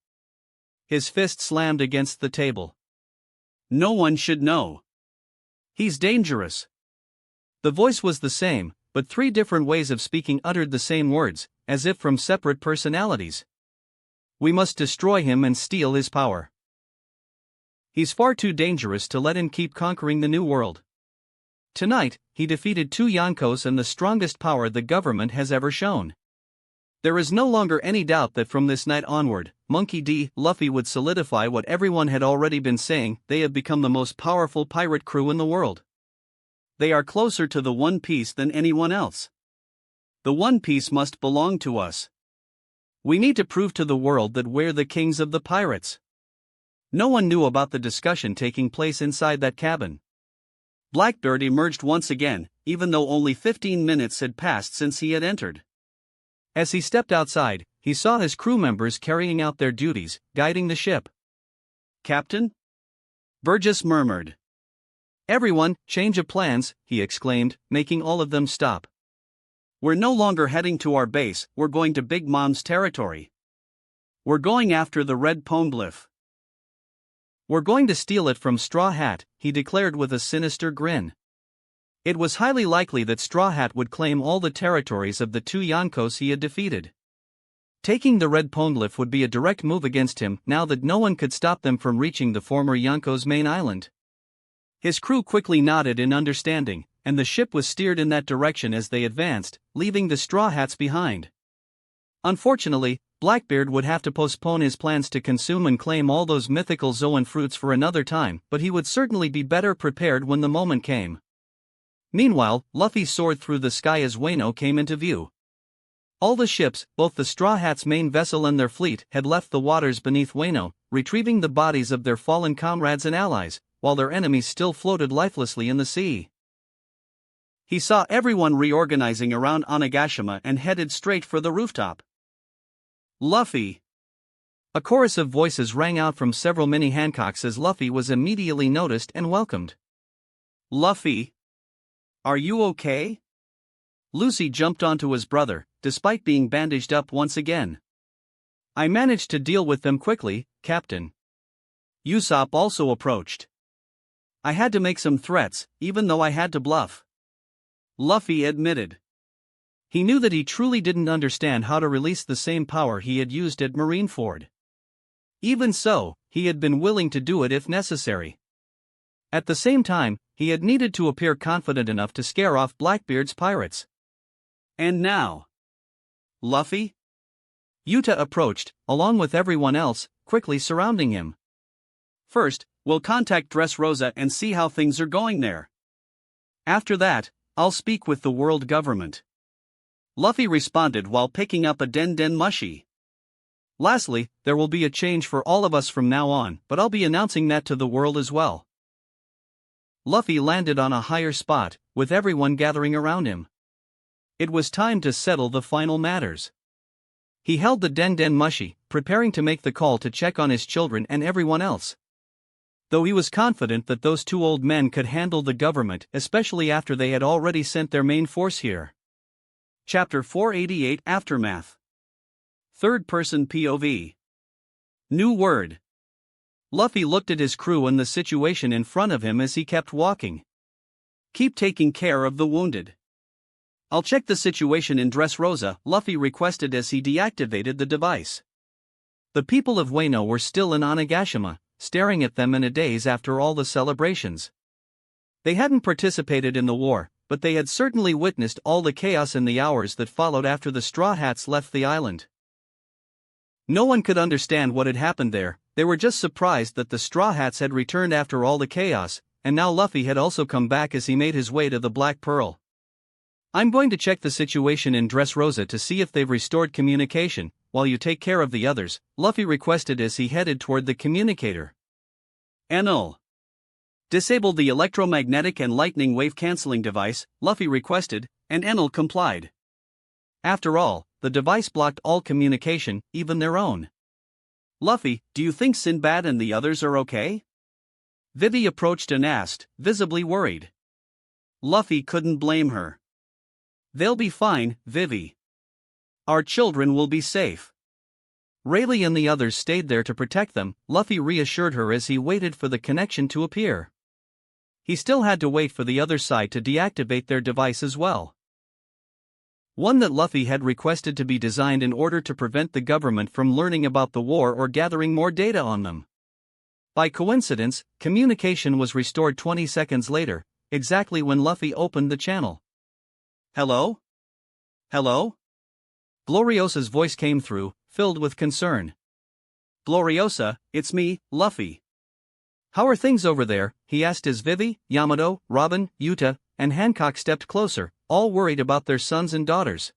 His fist slammed against the table. No one should know. He's dangerous. The voice was the same, but three different ways of speaking uttered the same words, as if from separate personalities. We must destroy him and steal his power. He's far too dangerous to let him keep conquering the New World. Tonight, he defeated 2 Yonkos and the strongest power the government has ever shown. There is no longer any doubt that from this night onward, Monkey D. Luffy would solidify what everyone had already been saying: they have become the most powerful pirate crew in the world. They are closer to the One Piece than anyone else. The One Piece must belong to us. We need to prove to the world that we're the kings of the pirates. No one knew about the discussion taking place inside that cabin. Blackbeard emerged once again, even though only 15 minutes had passed since he had entered. As he stepped outside, he saw his crew members carrying out their duties, guiding the ship. Captain? Burgess murmured. Everyone, change of plans, he exclaimed, making all of them stop. We're no longer heading to our base, we're going to Big Mom's territory. We're going after the Red Poneglyph. We're going to steal it from Straw Hat, he declared with a sinister grin. It was highly likely that Straw Hat would claim all the territories of the 2 Yonkos he had defeated. Taking the Red Poneglyph would be a direct move against him now that no one could stop them from reaching the former Yonko's main island. His crew quickly nodded in understanding, and the ship was steered in that direction as they advanced, leaving the Straw Hats behind. Unfortunately, Blackbeard would have to postpone his plans to consume and claim all those mythical Zoan fruits for another time, but he would certainly be better prepared when the moment came. Meanwhile, Luffy soared through the sky as Wano came into view. All the ships, both the Straw Hats' main vessel and their fleet, had left the waters beneath Wano, retrieving the bodies of their fallen comrades and allies, while their enemies still floated lifelessly in the sea. He saw everyone reorganizing around Onigashima and headed straight for the rooftop. Luffy! A chorus of voices rang out from several mini Hancocks as Luffy was immediately noticed and welcomed. Luffy! Are you okay? Lucy jumped onto his brother, despite being bandaged up once again. I managed to deal with them quickly, Captain. Usopp also approached. I had to make some threats, even though I had to bluff. Luffy admitted. He knew that he truly didn't understand how to release the same power he had used at Marineford. Even so, he had been willing to do it if necessary. At the same time, he had needed to appear confident enough to scare off Blackbeard's pirates. And now, Luffy? Yuta approached, along with everyone else, quickly surrounding him. First, we'll contact Dressrosa and see how things are going there. After that, I'll speak with the world government. Luffy responded while picking up a Den Den mushie. Lastly, there will be a change for all of us from now on, but I'll be announcing that to the world as well. Luffy landed on a higher spot, with everyone gathering around him. It was time to settle the final matters. He held the Den Den mushie, preparing to make the call to check on his children and everyone else. Though he was confident that those two old men could handle the government, especially after they had already sent their main force here. Chapter 488 Aftermath. Third-person POV. New word. Luffy looked at his crew and the situation in front of him as he kept walking. Keep taking care of the wounded. I'll check the situation in Dressrosa, Luffy requested as he deactivated the device. The people of Wano were still in Onigashima, staring at them in a daze after all the celebrations. They hadn't participated in the war, but they had certainly witnessed all the chaos in the hours that followed after the Straw Hats left the island. No one could understand what had happened there. They were just surprised that the Straw Hats had returned after all the chaos, and now Luffy had also come back as he made his way to the Black Pearl. I'm going to check the situation in Dressrosa to see if they've restored communication, while you take care of the others, Luffy requested as he headed toward the communicator. Enel. Disable the electromagnetic and lightning wave cancelling device, Luffy requested, and Enel complied. After all, the device blocked all communication, even their own. Luffy, do you think Sinbad and the others are okay? Vivi approached and asked, visibly worried. Luffy couldn't blame her. They'll be fine, Vivi. Our children will be safe. Rayleigh and the others stayed there to protect them, Luffy reassured her as he waited for the connection to appear. He still had to wait for the other side to deactivate their device as well. One that Luffy had requested to be designed in order to prevent the government from learning about the war or gathering more data on them. By coincidence, communication was restored 20 seconds later, exactly when Luffy opened the channel. Hello? Hello? Gloriosa's voice came through, filled with concern. Gloriosa, it's me, Luffy. How are things over there? He asked as Vivi, Yamato, Robin, Yuta, and Hancock stepped closer, all worried about their sons and daughters.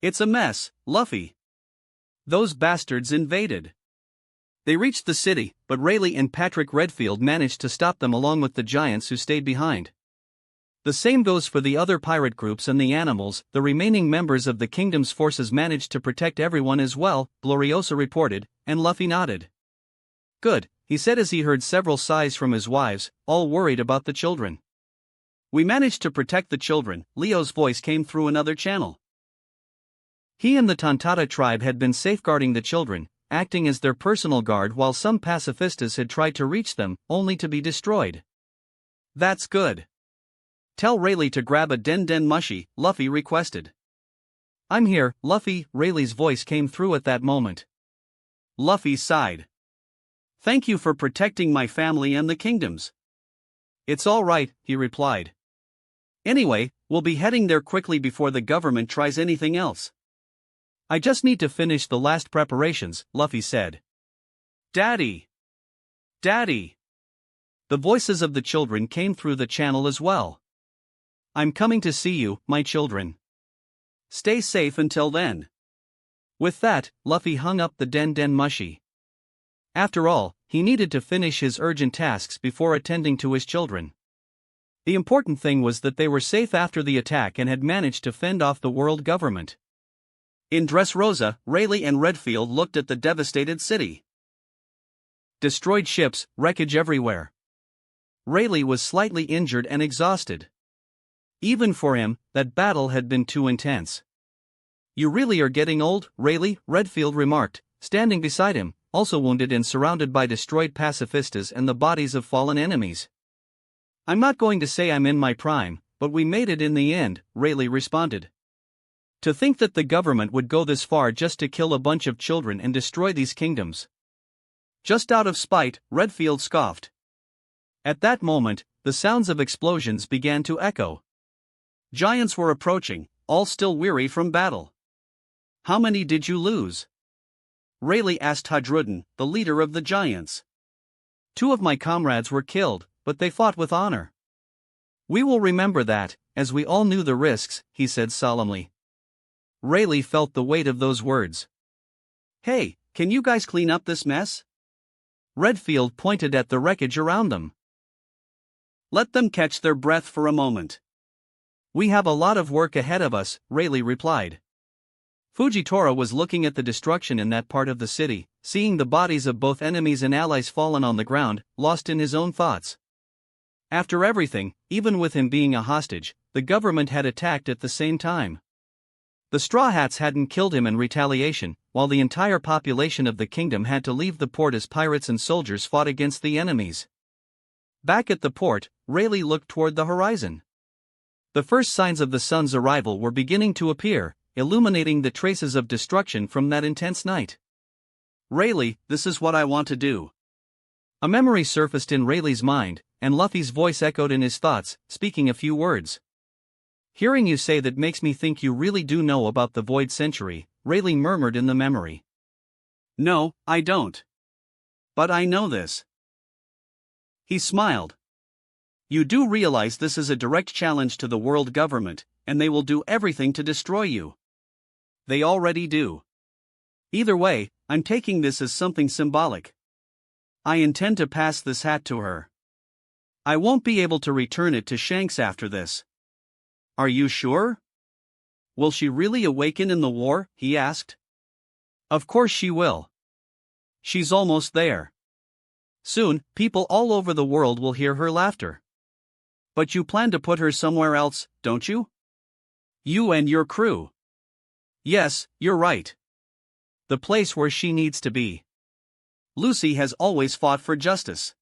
It's a mess, Luffy. Those bastards invaded. They reached the city, but Rayleigh and Patrick Redfield managed to stop them along with the giants who stayed behind. The same goes for the other pirate groups and the animals. The remaining members of the kingdom's forces managed to protect everyone as well, Gloriosa reported, and Luffy nodded. Good, he said as he heard several sighs from his wives, all worried about the children. We managed to protect the children, Leo's voice came through another channel. He and the Tontata tribe had been safeguarding the children, acting as their personal guard while some pacifistas had tried to reach them, only to be destroyed. That's good. Tell Rayleigh to grab a Den Den mushie, Luffy requested. I'm here, Luffy, Rayleigh's voice came through at that moment. Luffy sighed. Thank you for protecting my family and the kingdoms. It's all right, he replied. Anyway, we'll be heading there quickly before the government tries anything else. I just need to finish the last preparations, Luffy said. Daddy! Daddy! The voices of the children came through the channel as well. I'm coming to see you, my children. Stay safe until then. With that, Luffy hung up the Den Den mushie. After all, he needed to finish his urgent tasks before attending to his children. The important thing was that they were safe after the attack and had managed to fend off the world government. In Dressrosa, Rayleigh and Redfield looked at the devastated city. Destroyed ships, wreckage everywhere. Rayleigh was slightly injured and exhausted. Even for him, that battle had been too intense. You really are getting old, Rayleigh, Redfield remarked, standing beside him, also wounded and surrounded by destroyed pacifistas and the bodies of fallen enemies. I'm not going to say I'm in my prime, but we made it in the end, Rayleigh responded. To think that the government would go this far just to kill a bunch of children and destroy these kingdoms. Just out of spite, Redfield scoffed. At that moment, the sounds of explosions began to echo. Giants were approaching, all still weary from battle. How many did you lose? Rayleigh asked Hadrudin, the leader of the giants. 2 of my comrades were killed, but they fought with honor. We will remember that, as we all knew the risks, he said solemnly. Rayleigh felt the weight of those words. Hey, can you guys clean up this mess? Redfield pointed at the wreckage around them. Let them catch their breath for a moment. We have a lot of work ahead of us, Rayleigh replied. Fujitora was looking at the destruction in that part of the city, seeing the bodies of both enemies and allies fallen on the ground, lost in his own thoughts. After everything, even with him being a hostage, the government had attacked at the same time. The Straw Hats hadn't killed him in retaliation, while the entire population of the kingdom had to leave the port as pirates and soldiers fought against the enemies. Back at the port, Rayleigh looked toward the horizon. The first signs of the sun's arrival were beginning to appear, illuminating the traces of destruction from that intense night. Rayleigh, this is what I want to do. A memory surfaced in Rayleigh's mind, and Luffy's voice echoed in his thoughts, speaking a few words. Hearing you say that makes me think you really do know about the Void Century, Rayleigh murmured in the memory. No, I don't. But I know this. He smiled. You do realize this is a direct challenge to the world government, and they will do everything to destroy you. They already do. Either way, I'm taking this as something symbolic. I intend to pass this hat to her. I won't be able to return it to Shanks after this. Are you sure? Will she really awaken in the war? He asked. Of course she will. She's almost there. Soon, people all over the world will hear her laughter. But you plan to put her somewhere else, don't you? You and your crew. Yes, you're right. The place where she needs to be. Lucy has always fought for justice.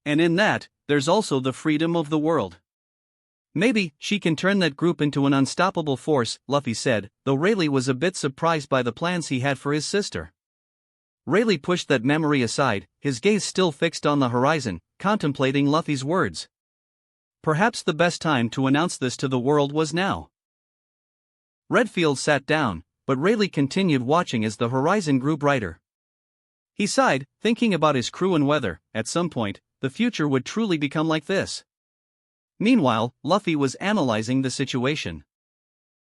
And in that, there's also the freedom of the world. Maybe she can turn that group into an unstoppable force, Luffy said, though Rayleigh was a bit surprised by the plans he had for his sister. Rayleigh pushed that memory aside, his gaze still fixed on the horizon, contemplating Luffy's words. Perhaps the best time to announce this to the world was now. Redfield sat down, but Rayleigh continued watching as the horizon grew brighter. He sighed, thinking about his crew and whether, at some point, the future would truly become like this. Meanwhile, Luffy was analyzing the situation.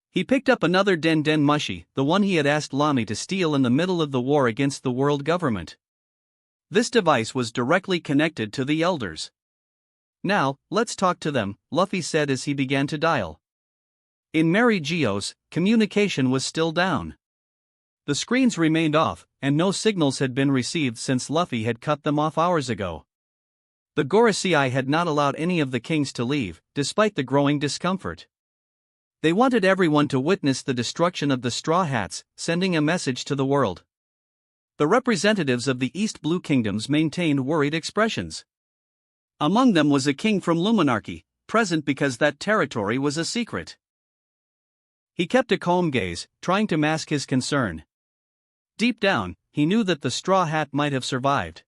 He picked up another Den Den Mushi, the one he had asked Lamy to steal in the middle of the war against the world government. This device was directly connected to the elders. Now, let's talk to them, Luffy said as he began to dial. In Mary Geo's, communication was still down. The screens remained off, and no signals had been received since Luffy had cut them off hours ago. The Gorosei had not allowed any of the kings to leave, despite the growing discomfort. They wanted everyone to witness the destruction of the Straw Hats, sending a message to the world. The representatives of the East Blue Kingdoms maintained worried expressions. Among them was a king from Luminarchy, present because that territory was a secret. He kept a calm gaze, trying to mask his concern. Deep down, he knew that the Straw Hat might have survived.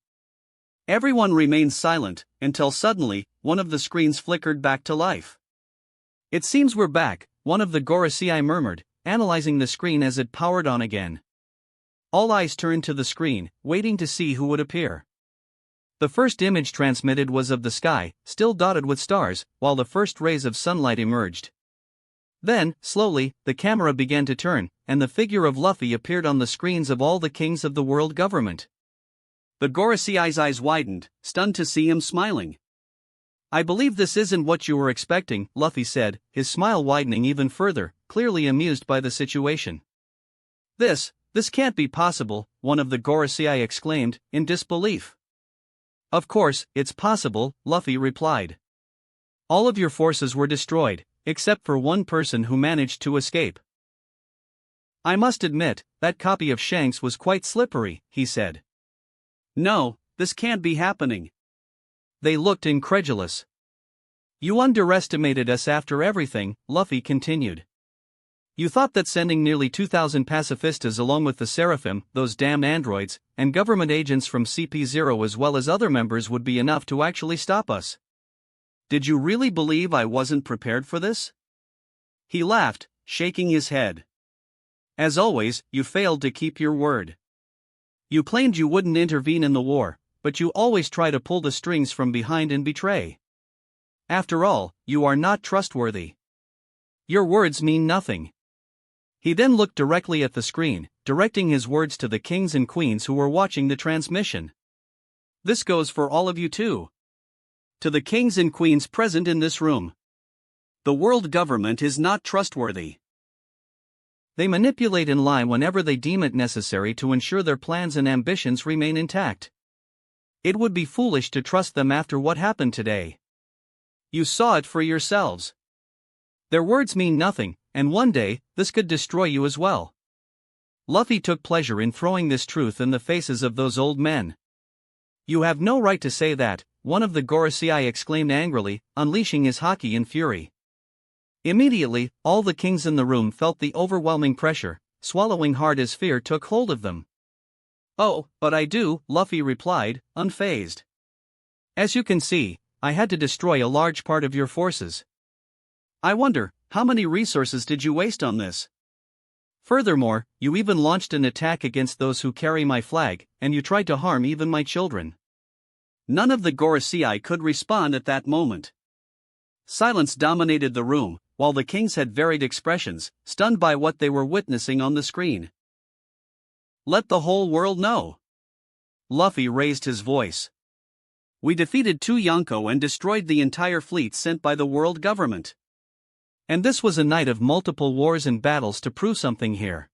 Everyone remained silent, until suddenly, one of the screens flickered back to life. It seems we're back, one of the Gorosei murmured, analyzing the screen as it powered on again. All eyes turned to the screen, waiting to see who would appear. The first image transmitted was of the sky, still dotted with stars, while the first rays of sunlight emerged. Then, slowly, the camera began to turn, and the figure of Luffy appeared on the screens of all the kings of the world government. The Gorosei's eyes widened, stunned to see him smiling. I believe this isn't what you were expecting, Luffy said, his smile widening even further, clearly amused by the situation. This can't be possible, one of the Gorosei exclaimed, in disbelief. Of course, it's possible, Luffy replied. All of your forces were destroyed, except for one person who managed to escape. I must admit, that copy of Shanks was quite slippery, he said. No, this can't be happening. They looked incredulous. You underestimated us after everything, Luffy continued. You thought that sending nearly 2,000 pacifistas along with the Seraphim, those damn androids, and government agents from CP0 as well as other members would be enough to actually stop us. Did you really believe I wasn't prepared for this? He laughed, shaking his head. As always, you failed to keep your word. You claimed you wouldn't intervene in the war, but you always try to pull the strings from behind and betray. After all, you are not trustworthy. Your words mean nothing. He then looked directly at the screen, directing his words to the kings and queens who were watching the transmission. This goes for all of you too. To the kings and queens present in this room. The world government is not trustworthy. They manipulate and lie whenever they deem it necessary to ensure their plans and ambitions remain intact. It would be foolish to trust them after what happened today. You saw it for yourselves. Their words mean nothing, and one day, this could destroy you as well. Luffy took pleasure in throwing this truth in the faces of those old men. You have no right to say that, one of the Gorosei exclaimed angrily, unleashing his haki in fury. Immediately, all the kings in the room felt the overwhelming pressure, swallowing hard as fear took hold of them. Oh, but I do, Luffy replied, unfazed. As you can see, I had to destroy a large part of your forces. I wonder, how many resources did you waste on this? Furthermore, you even launched an attack against those who carry my flag, and you tried to harm even my children. None of the Gorosei could respond at that moment. Silence dominated the room, while the kings had varied expressions, stunned by what they were witnessing on the screen. Let the whole world know. Luffy raised his voice. We defeated 2 Yonko and destroyed the entire fleet sent by the world government. And this was a night of multiple wars and battles to prove something here.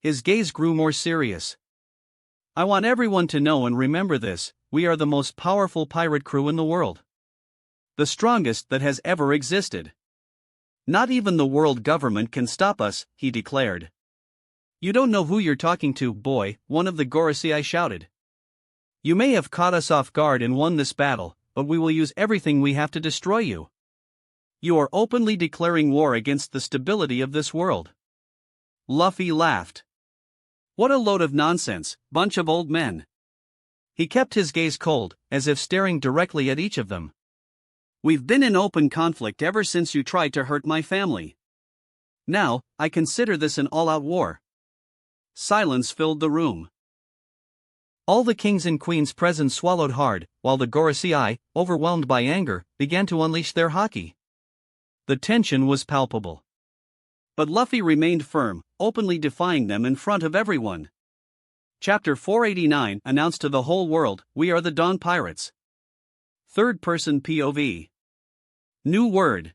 His gaze grew more serious. I want everyone to know and remember this, we are the most powerful pirate crew in the world. The strongest that has ever existed. Not even the world government can stop us, he declared. You don't know who you're talking to, boy, one of the Gorosei shouted. You may have caught us off guard and won this battle, but we will use everything we have to destroy you. You are openly declaring war against the stability of this world. Luffy laughed. What a load of nonsense, bunch of old men. He kept his gaze cold, as if staring directly at each of them. We've been in open conflict ever since you tried to hurt my family. Now, I consider this an all-out war. Silence filled the room. All the kings and queens present swallowed hard, while the Gorosei, overwhelmed by anger, began to unleash their haki. The tension was palpable. But Luffy remained firm, openly defying them in front of everyone. Chapter 489 announced to the whole world, we are the Dawn Pirates. Third-person POV. New word.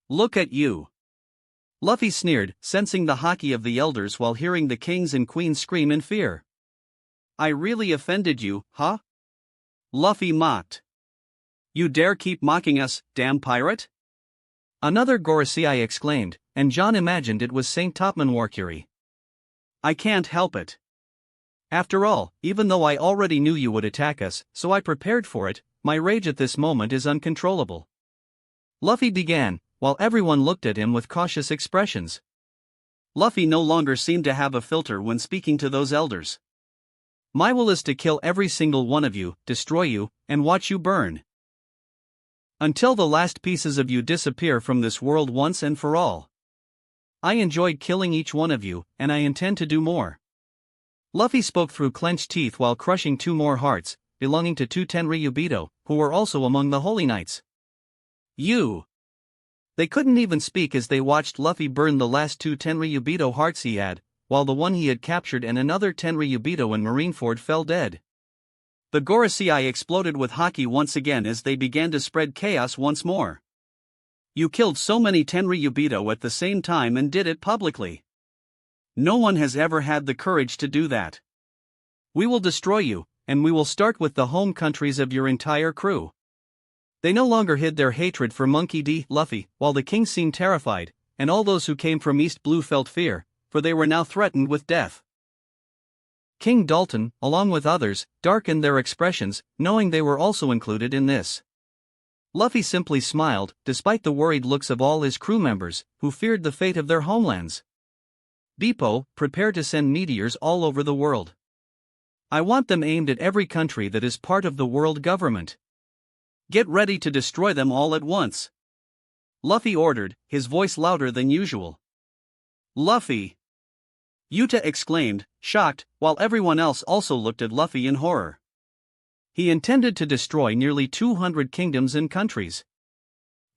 Look at you. Luffy sneered, sensing the haki of the elders while hearing the kings and queens scream in fear. I really offended you, huh? Luffy mocked. You dare keep mocking us, damn pirate? Another Gorosei exclaimed, and John imagined it was Saint Topman Warcury. I can't help it. After all, even though I already knew you would attack us, so I prepared for it, my rage at this moment is uncontrollable. Luffy began, while everyone looked at him with cautious expressions. Luffy no longer seemed to have a filter when speaking to those elders. My will is to kill every single one of you, destroy you, and watch you burn. Until the last pieces of you disappear from this world once and for all. I enjoyed killing each one of you, and I intend to do more. Luffy spoke through clenched teeth while crushing 2 more hearts, belonging to 2 Tenryubito, who were also among the Holy Knights. You! They couldn't even speak as they watched Luffy burn the last 2 Tenryubito hearts he had, while the one he had captured and another Tenryubito in Marineford fell dead. The Gorosei exploded with haki once again as they began to spread chaos once more. You killed so many Tenryubito at the same time and did it publicly. No one has ever had the courage to do that. We will destroy you, and we will start with the home countries of your entire crew. They no longer hid their hatred for Monkey D. Luffy, while the king seemed terrified, and all those who came from East Blue felt fear, for they were now threatened with death. King Dalton, along with others, darkened their expressions, knowing they were also included in this. Luffy simply smiled, despite the worried looks of all his crew members, who feared the fate of their homelands. Depot, prepare to send meteors all over the world. I want them aimed at every country that is part of the world government. Get ready to destroy them all at once. Luffy ordered, his voice louder than usual. Luffy! Yuta exclaimed, shocked, while everyone else also looked at Luffy in horror. He intended to destroy nearly 200 kingdoms and countries.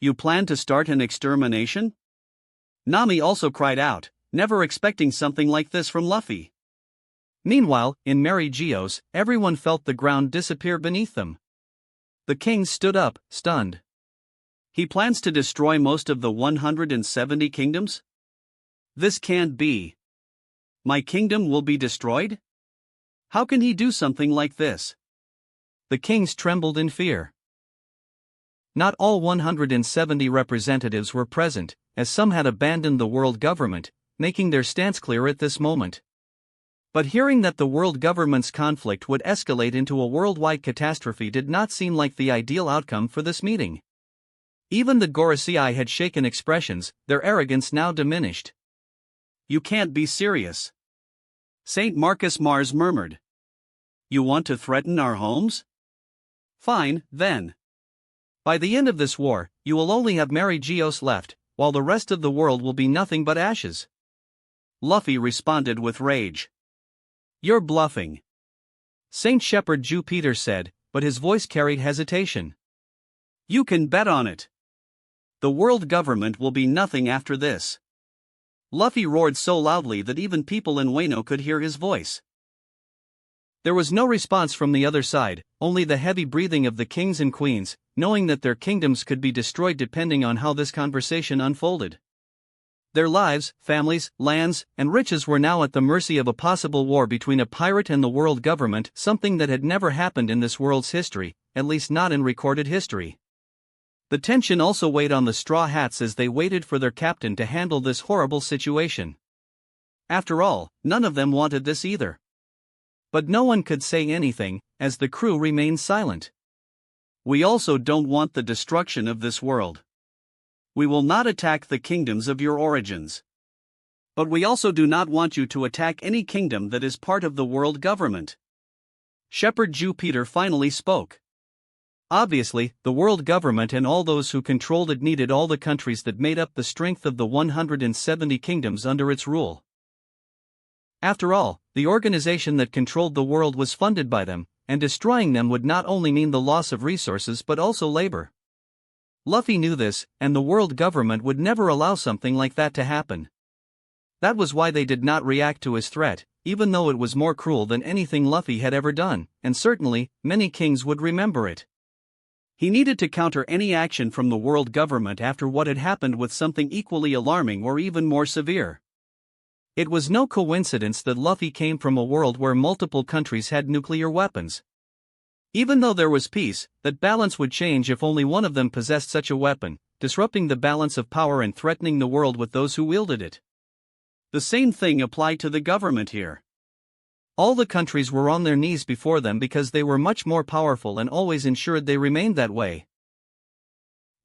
You plan to start an extermination? Nami also cried out, never expecting something like this from Luffy. Meanwhile, in Mary Geo's, everyone felt the ground disappear beneath them. The king stood up, stunned. He plans to destroy most of the 170 kingdoms? This can't be. My kingdom will be destroyed? How can he do something like this? The kings trembled in fear. Not all 170 representatives were present, as some had abandoned the world government, making their stance clear at this moment. But hearing that the world government's conflict would escalate into a worldwide catastrophe did not seem like the ideal outcome for this meeting. Even the Gorosei had shaken expressions, their arrogance now diminished. You can't be serious. St. Marcus Mars murmured. You want to threaten our homes? Fine, then. By the end of this war, you will only have Mary Geos left, while the rest of the world will be nothing but ashes. Luffy responded with rage. You're bluffing. Saint Shepherd Jupiter said, but his voice carried hesitation. You can bet on it. The world government will be nothing after this. Luffy roared so loudly that even people in Wano could hear his voice. There was no response from the other side, only the heavy breathing of the kings and queens, knowing that their kingdoms could be destroyed depending on how this conversation unfolded. Their lives, families, lands, and riches were now at the mercy of a possible war between a pirate and the world government, something that had never happened in this world's history, at least not in recorded history. The tension also weighed on the Straw Hats as they waited for their captain to handle this horrible situation. After all, none of them wanted this either. But no one could say anything, as the crew remained silent. We also don't want the destruction of this world. We will not attack the kingdoms of your origins. But we also do not want you to attack any kingdom that is part of the world government. Shepherd Jupiter finally spoke. Obviously, the world government and all those who controlled it needed all the countries that made up the strength of the 170 kingdoms under its rule. After all, the organization that controlled the world was funded by them, and destroying them would not only mean the loss of resources but also labor. Luffy knew this, and the world government would never allow something like that to happen. That was why they did not react to his threat, even though it was more cruel than anything Luffy had ever done, and certainly, many kings would remember it. He needed to counter any action from the world government after what had happened with something equally alarming or even more severe. It was no coincidence that Luffy came from a world where multiple countries had nuclear weapons. Even though there was peace, that balance would change if only one of them possessed such a weapon, disrupting the balance of power and threatening the world with those who wielded it. The same thing applied to the government here. All the countries were on their knees before them because they were much more powerful and always ensured they remained that way.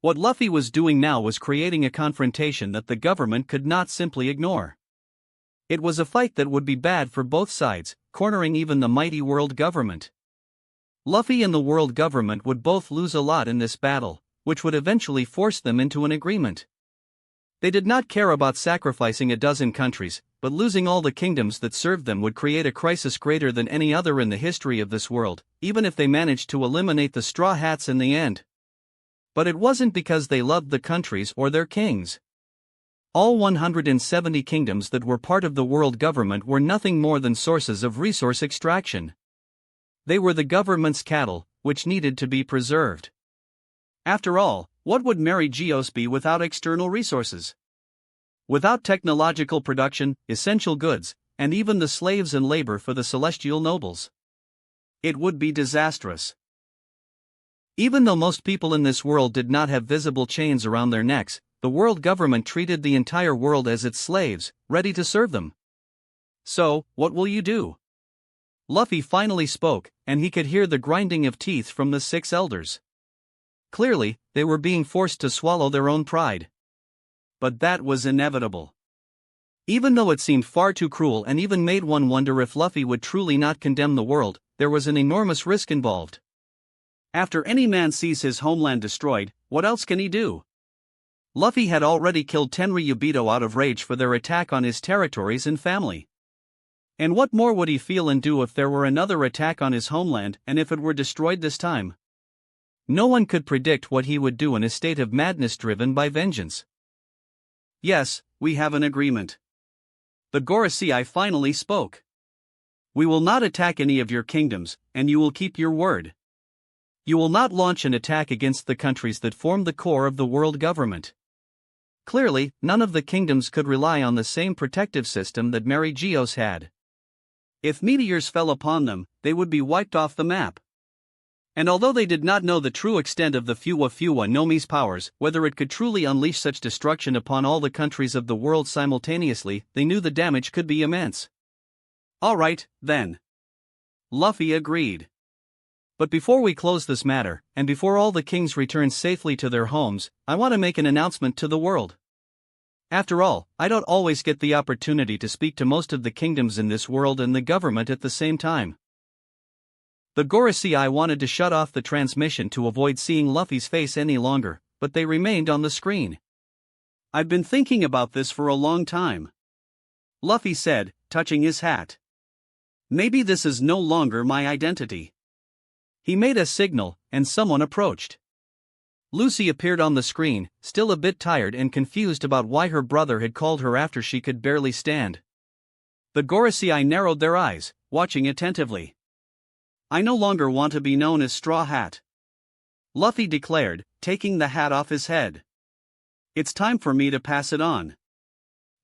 What Luffy was doing now was creating a confrontation that the government could not simply ignore. It was a fight that would be bad for both sides, cornering even the mighty world government. Luffy and the world government would both lose a lot in this battle, which would eventually force them into an agreement. They did not care about sacrificing a dozen countries, but losing all the kingdoms that served them would create a crisis greater than any other in the history of this world, even if they managed to eliminate the Straw Hats in the end. But it wasn't because they loved the countries or their kings. All 170 kingdoms that were part of the world government were nothing more than sources of resource extraction. They were the government's cattle, which needed to be preserved. After all, what would Mary Geos be without external resources? Without technological production, essential goods, and even the slaves and labor for the celestial nobles? It would be disastrous. Even though most people in this world did not have visible chains around their necks, the world government treated the entire world as its slaves, ready to serve them. So, what will you do? Luffy finally spoke, and he could hear the grinding of teeth from the 6 elders. Clearly, they were being forced to swallow their own pride. But that was inevitable. Even though it seemed far too cruel and even made one wonder if Luffy would truly not condemn the world, there was an enormous risk involved. After any man sees his homeland destroyed, what else can he do? Luffy had already killed Tenryubito out of rage for their attack on his territories and family. And what more would he feel and do if there were another attack on his homeland and if it were destroyed this time? No one could predict what he would do in a state of madness driven by vengeance. Yes, we have an agreement. The Gorosei finally spoke. We will not attack any of your kingdoms, and you will keep your word. You will not launch an attack against the countries that form the core of the world government. Clearly, none of the kingdoms could rely on the same protective system that Mary Geos had. If meteors fell upon them, they would be wiped off the map. And although they did not know the true extent of the Fuwa Nomi's powers, whether it could truly unleash such destruction upon all the countries of the world simultaneously, they knew the damage could be immense. Alright, then. Luffy agreed. But before we close this matter, and before all the kings return safely to their homes, I want to make an announcement to the world. After all, I don't always get the opportunity to speak to most of the kingdoms in this world and the government at the same time. The Gorosei wanted to shut off the transmission to avoid seeing Luffy's face any longer, but they remained on the screen. I've been thinking about this for a long time. Luffy said, touching his hat. Maybe this is no longer my identity. He made a signal, and someone approached. Lucy appeared on the screen, still a bit tired and confused about why her brother had called her after she could barely stand. The Gorosei narrowed their eyes, watching attentively. I no longer want to be known as Straw Hat. Luffy declared, taking the hat off his head. It's time for me to pass it on.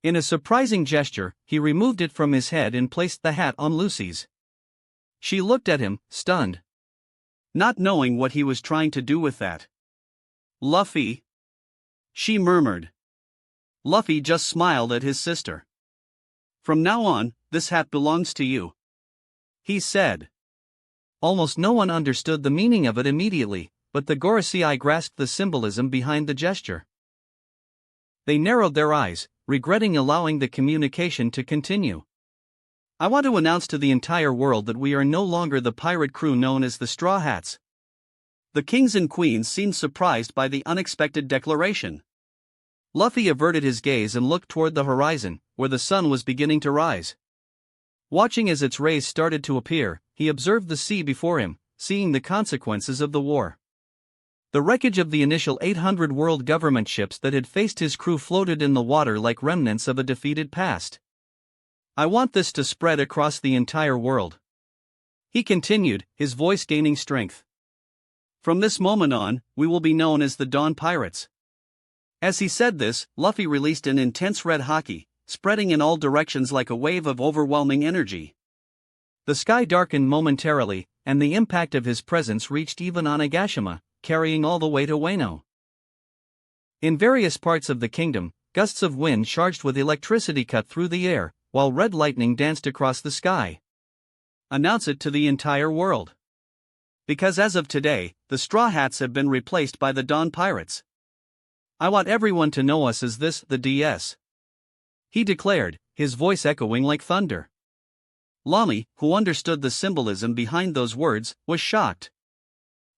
In a surprising gesture, he removed it from his head and placed the hat on Lucy's. She looked at him, stunned. Not knowing what he was trying to do with that. Luffy? She murmured. Luffy just smiled at his sister. From now on, this hat belongs to you. He said. Almost no one understood the meaning of it immediately, but the Gorosei grasped the symbolism behind the gesture. They narrowed their eyes, regretting allowing the communication to continue. I want to announce to the entire world that we are no longer the pirate crew known as the Straw Hats. The kings and queens seemed surprised by the unexpected declaration. Luffy averted his gaze and looked toward the horizon, where the sun was beginning to rise. Watching as its rays started to appear, he observed the sea before him, seeing the consequences of the war. The wreckage of the initial 800 world government ships that had faced his crew floated in the water like remnants of a defeated past. I want this to spread across the entire world. He continued, his voice gaining strength. From this moment on, we will be known as the Dawn Pirates. As he said this, Luffy released an intense red haki, spreading in all directions like a wave of overwhelming energy. The sky darkened momentarily, and the impact of his presence reached even Onigashima, carrying all the way to Wano. In various parts of the kingdom, gusts of wind charged with electricity cut through the air, while red lightning danced across the sky. Announce it to the entire world. Because as of today, the Straw Hats have been replaced by the Dawn Pirates. I want everyone to know us as this, the DS. He declared, his voice echoing like thunder. Lami, who understood the symbolism behind those words, was shocked.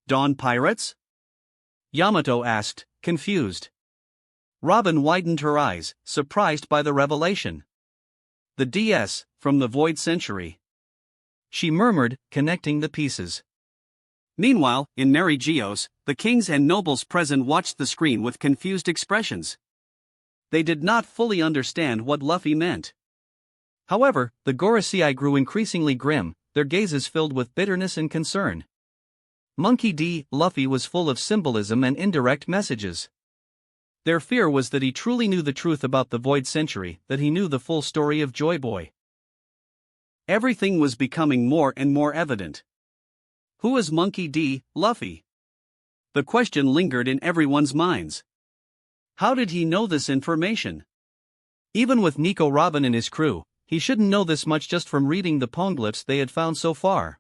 Dawn Pirates? Yamato asked, confused. Robin widened her eyes, surprised by the revelation. The DS, from the Void Century. She murmured, connecting the pieces. Meanwhile, in Mary Geos, the kings and nobles present watched the screen with confused expressions. They did not fully understand what Luffy meant. However, the Gorosei grew increasingly grim, their gazes filled with bitterness and concern. Monkey D. Luffy was full of symbolism and indirect messages. Their fear was that he truly knew the truth about the Void Century, that he knew the full story of Joy Boy. Everything was becoming more and more evident. Who is Monkey D. Luffy? The question lingered in everyone's minds. How did he know this information? Even with Nico Robin and his crew, he shouldn't know this much just from reading the poneglyphs they had found so far.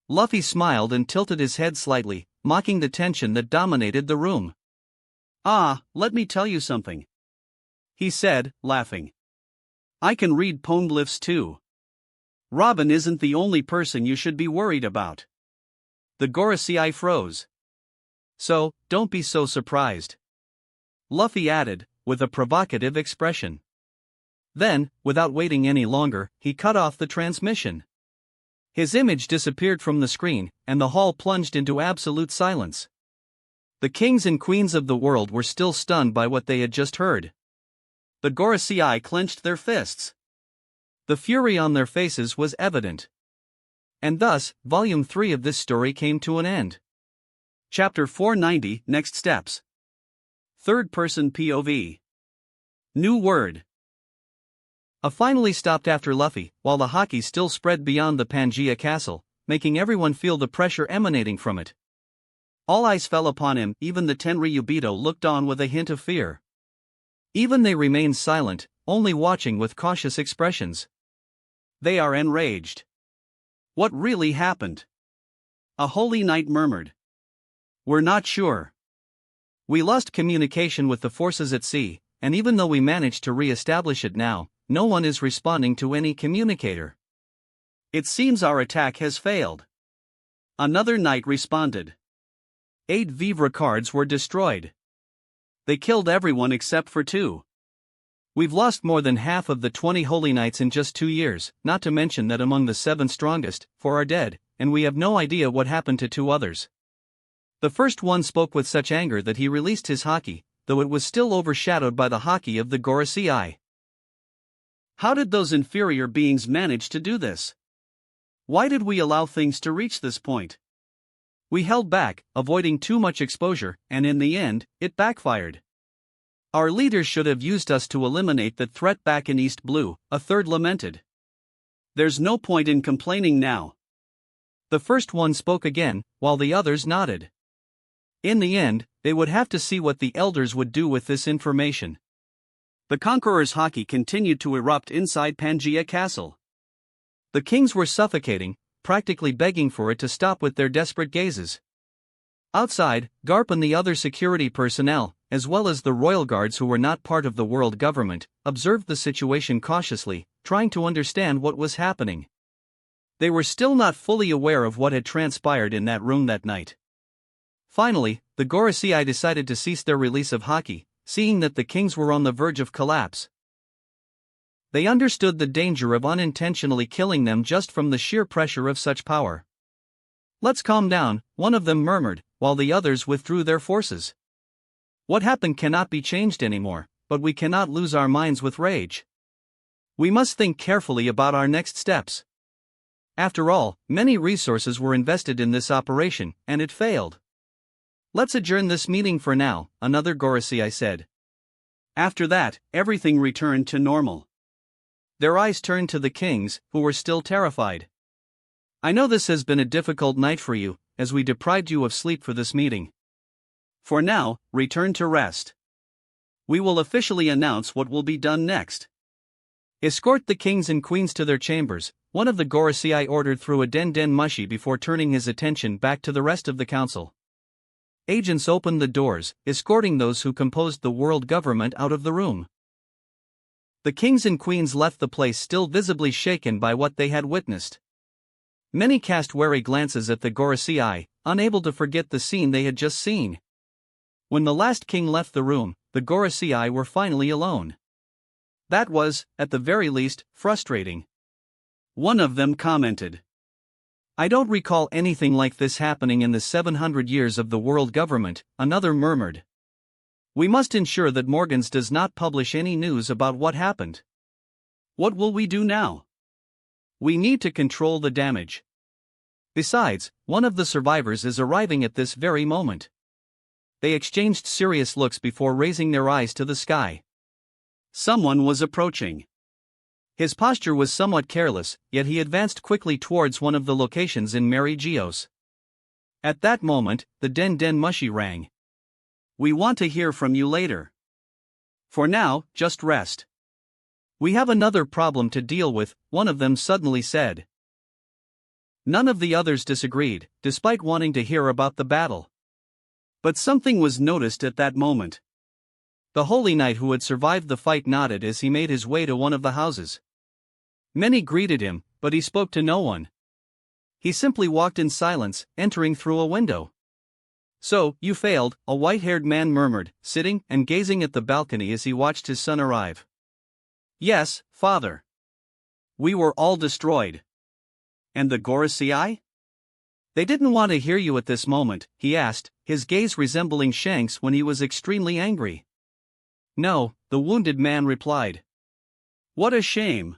Luffy smiled and tilted his head slightly, mocking the tension that dominated the room. "Ah, let me tell you something," he said, laughing. "I can read poneglyphs too. Robin isn't the only person you should be worried about." The Gorosei froze. "So, don't be so surprised," Luffy added, with a provocative expression. Then, without waiting any longer, he cut off the transmission. His image disappeared from the screen, and the hall plunged into absolute silence. The kings and queens of the world were still stunned by what they had just heard. The Gorosei clenched their fists. The fury on their faces was evident. And thus, Volume 3 of this story came to an end. Chapter 490, Next Steps. Third-person POV. New word. A finally stopped after Luffy, while the haki still spread beyond the Pangaea castle, making everyone feel the pressure emanating from it. All eyes fell upon him, even the Tenryubito looked on with a hint of fear. Even they remained silent, only watching with cautious expressions. They are enraged. What really happened? A holy knight murmured. We're not sure. We lost communication with the forces at sea, and even though we managed to re-establish it now, no one is responding to any communicator. It seems our attack has failed. Another knight responded. 8 vivre cards were destroyed. They killed everyone except for 2. We've lost more than half of the 20 holy knights in just 2 years, not to mention that among the 7 strongest, 4 are dead, and we have no idea what happened to 2 others. The first one spoke with such anger that he released his haki, though it was still overshadowed by the haki of the Gorosei. How did those inferior beings manage to do this? Why did we allow things to reach this point? We held back, avoiding too much exposure, and in the end, it backfired. Our leaders should have used us to eliminate that threat back in East Blue, a third lamented. There's no point in complaining now. The first one spoke again, while the others nodded. In the end, they would have to see what the elders would do with this information. The Conqueror's haki continued to erupt inside Pangaea Castle. The kings were suffocating, practically begging for it to stop with their desperate gazes. Outside, Garp and the other security personnel, as well as the royal guards who were not part of the world government, observed the situation cautiously, trying to understand what was happening. They were still not fully aware of what had transpired in that room that night. Finally, the Gorosei decided to cease their release of haki, seeing that the kings were on the verge of collapse. They understood the danger of unintentionally killing them just from the sheer pressure of such power. "Let's calm down," one of them murmured, while the others withdrew their forces. "What happened cannot be changed anymore, but we cannot lose our minds with rage. We must think carefully about our next steps. After all, many resources were invested in this operation, and it failed. Let's adjourn this meeting for now," another Gorosei said. After that, everything returned to normal. Their eyes turned to the kings, who were still terrified. "I know this has been a difficult night for you, as we deprived you of sleep for this meeting. For now, return to rest. We will officially announce what will be done next. Escort the kings and queens to their chambers," one of the Gorosei ordered through a den mushi before turning his attention back to the rest of the council. Agents opened the doors, escorting those who composed the world government out of the room. The kings and queens left the place still visibly shaken by what they had witnessed. Many cast wary glances at the Gorosei, unable to forget the scene they had just seen. When the last king left the room, the Gorosei were finally alone. That was, at the very least, frustrating. One of them commented. "I don't recall anything like this happening in the 700 years of the world government," another murmured. "We must ensure that Morgans does not publish any news about what happened. What will we do now? We need to control the damage. Besides, one of the survivors is arriving at this very moment." They exchanged serious looks before raising their eyes to the sky. Someone was approaching. His posture was somewhat careless, yet he advanced quickly towards one of the locations in Mary Geos. At that moment, the den mushi rang. "We want to hear from you later. For now, just rest. We have another problem to deal with," one of them suddenly said. None of the others disagreed, despite wanting to hear about the battle. But something was noticed at that moment. The holy knight who had survived the fight nodded as he made his way to one of the houses. Many greeted him, but he spoke to no one. He simply walked in silence, entering through a window. "So, you failed," a white-haired man murmured, sitting and gazing at the balcony as he watched his son arrive. "Yes, father. We were all destroyed." "And the Gorosei?" "They didn't want to hear you at this moment," he asked, his gaze resembling Shank's when he was extremely angry. "No," the wounded man replied. "What a shame."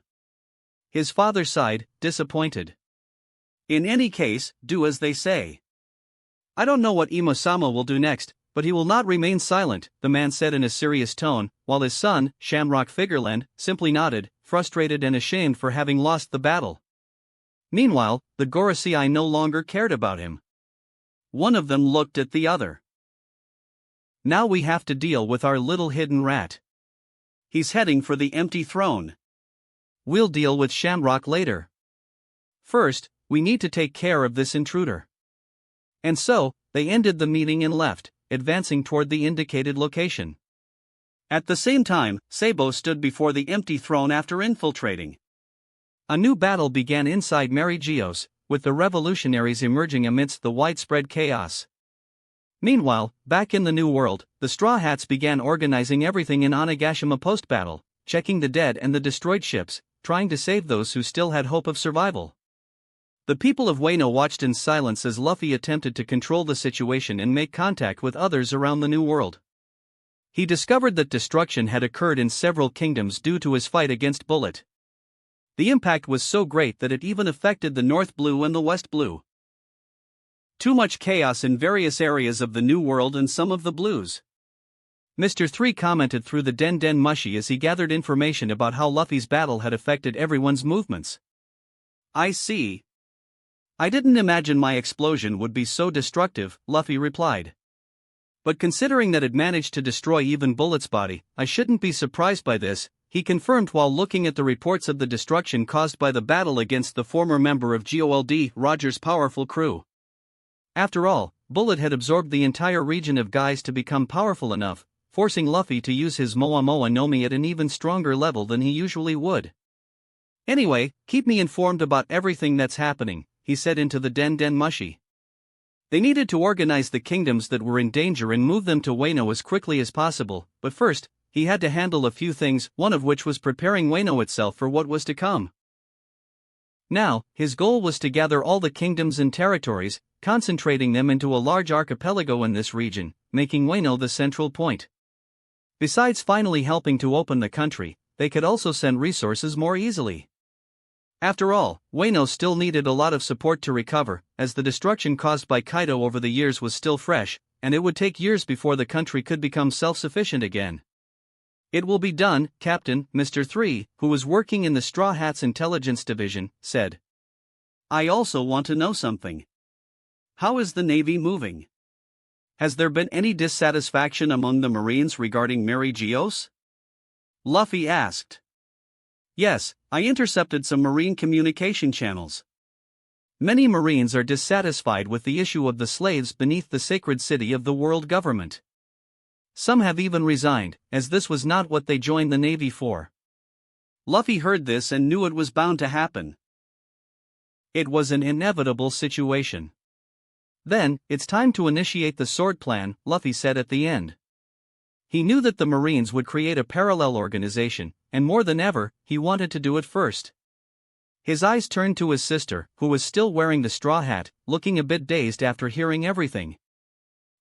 His father sighed, disappointed. "In any case, do as they say." "I don't know what Imo-sama will do next, but he will not remain silent," the man said in a serious tone, while his son, Shamrock Figureland, simply nodded, frustrated and ashamed for having lost the battle. Meanwhile, the Gorosei no longer cared about him. One of them looked at the other. "Now we have to deal with our little hidden rat. He's heading for the empty throne. We'll deal with Shamrock later. First, we need to take care of this intruder." And so, they ended the meeting and left, advancing toward the indicated location. At the same time, Sabo stood before the empty throne after infiltrating. A new battle began inside Mary Geos, with the revolutionaries emerging amidst the widespread chaos. Meanwhile, back in the New World, the Straw Hats began organizing everything in Onigashima post-battle, checking the dead and the destroyed ships, trying to save those who still had hope of survival. The people of Wano watched in silence as Luffy attempted to control the situation and make contact with others around the New World. He discovered that destruction had occurred in several kingdoms due to his fight against Bullet. The impact was so great that it even affected the North Blue and the West Blue. Too much chaos in various areas of the New World and some of the Blues. Mr. 3 commented through the Den Den Mushi as he gathered information about how Luffy's battle had affected everyone's movements. "I see. I didn't imagine my explosion would be so destructive," Luffy replied. "But considering that it managed to destroy even Bullet's body, I shouldn't be surprised by this," he confirmed while looking at the reports of the destruction caused by the battle against the former member of GOLD, Roger's powerful crew. After all, Bullet had absorbed the entire region of guys to become powerful enough, forcing Luffy to use his Moa Moa no Mi at an even stronger level than he usually would. "Anyway, keep me informed about everything that's happening," he said into the Den Den Mushi. They needed to organize the kingdoms that were in danger and move them to Wano as quickly as possible, but first, he had to handle a few things, one of which was preparing Wano itself for what was to come. Now, his goal was to gather all the kingdoms and territories, concentrating them into a large archipelago in this region, making Wano the central point. Besides finally helping to open the country, they could also send resources more easily. After all, Wano still needed a lot of support to recover, as the destruction caused by Kaido over the years was still fresh, and it would take years before the country could become self-sufficient again. "It will be done, Captain," Mr. 3, who was working in the Straw Hats Intelligence Division, said. "I also want to know something. How is the Navy moving? Has there been any dissatisfaction among the Marines regarding Mary Geos?" Luffy asked. "Yes, I intercepted some Marine communication channels. Many Marines are dissatisfied with the issue of the slaves beneath the sacred city of the world government. Some have even resigned, as this was not what they joined the Navy for." Luffy heard this and knew it was bound to happen. It was an inevitable situation. "Then, it's time to initiate the sword plan," Luffy said at the end. He knew that the Marines would create a parallel organization, and more than ever, he wanted to do it first. His eyes turned to his sister, who was still wearing the straw hat, looking a bit dazed after hearing everything.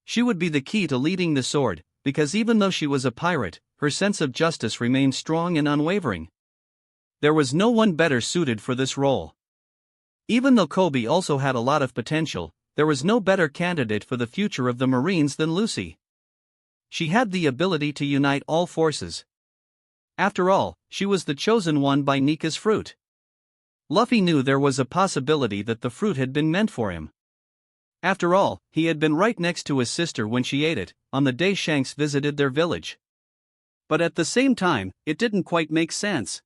She would be the key to leading the sword, because even though she was a pirate, her sense of justice remained strong and unwavering. There was no one better suited for this role. Even though Kobe also had a lot of potential, there was no better candidate for the future of the Marines than Lucy. She had the ability to unite all forces. After all, she was the chosen one by Nika's fruit. Luffy knew there was a possibility that the fruit had been meant for him. After all, he had been right next to his sister when she ate it, on the day Shanks visited their village. But at the same time, it didn't quite make sense.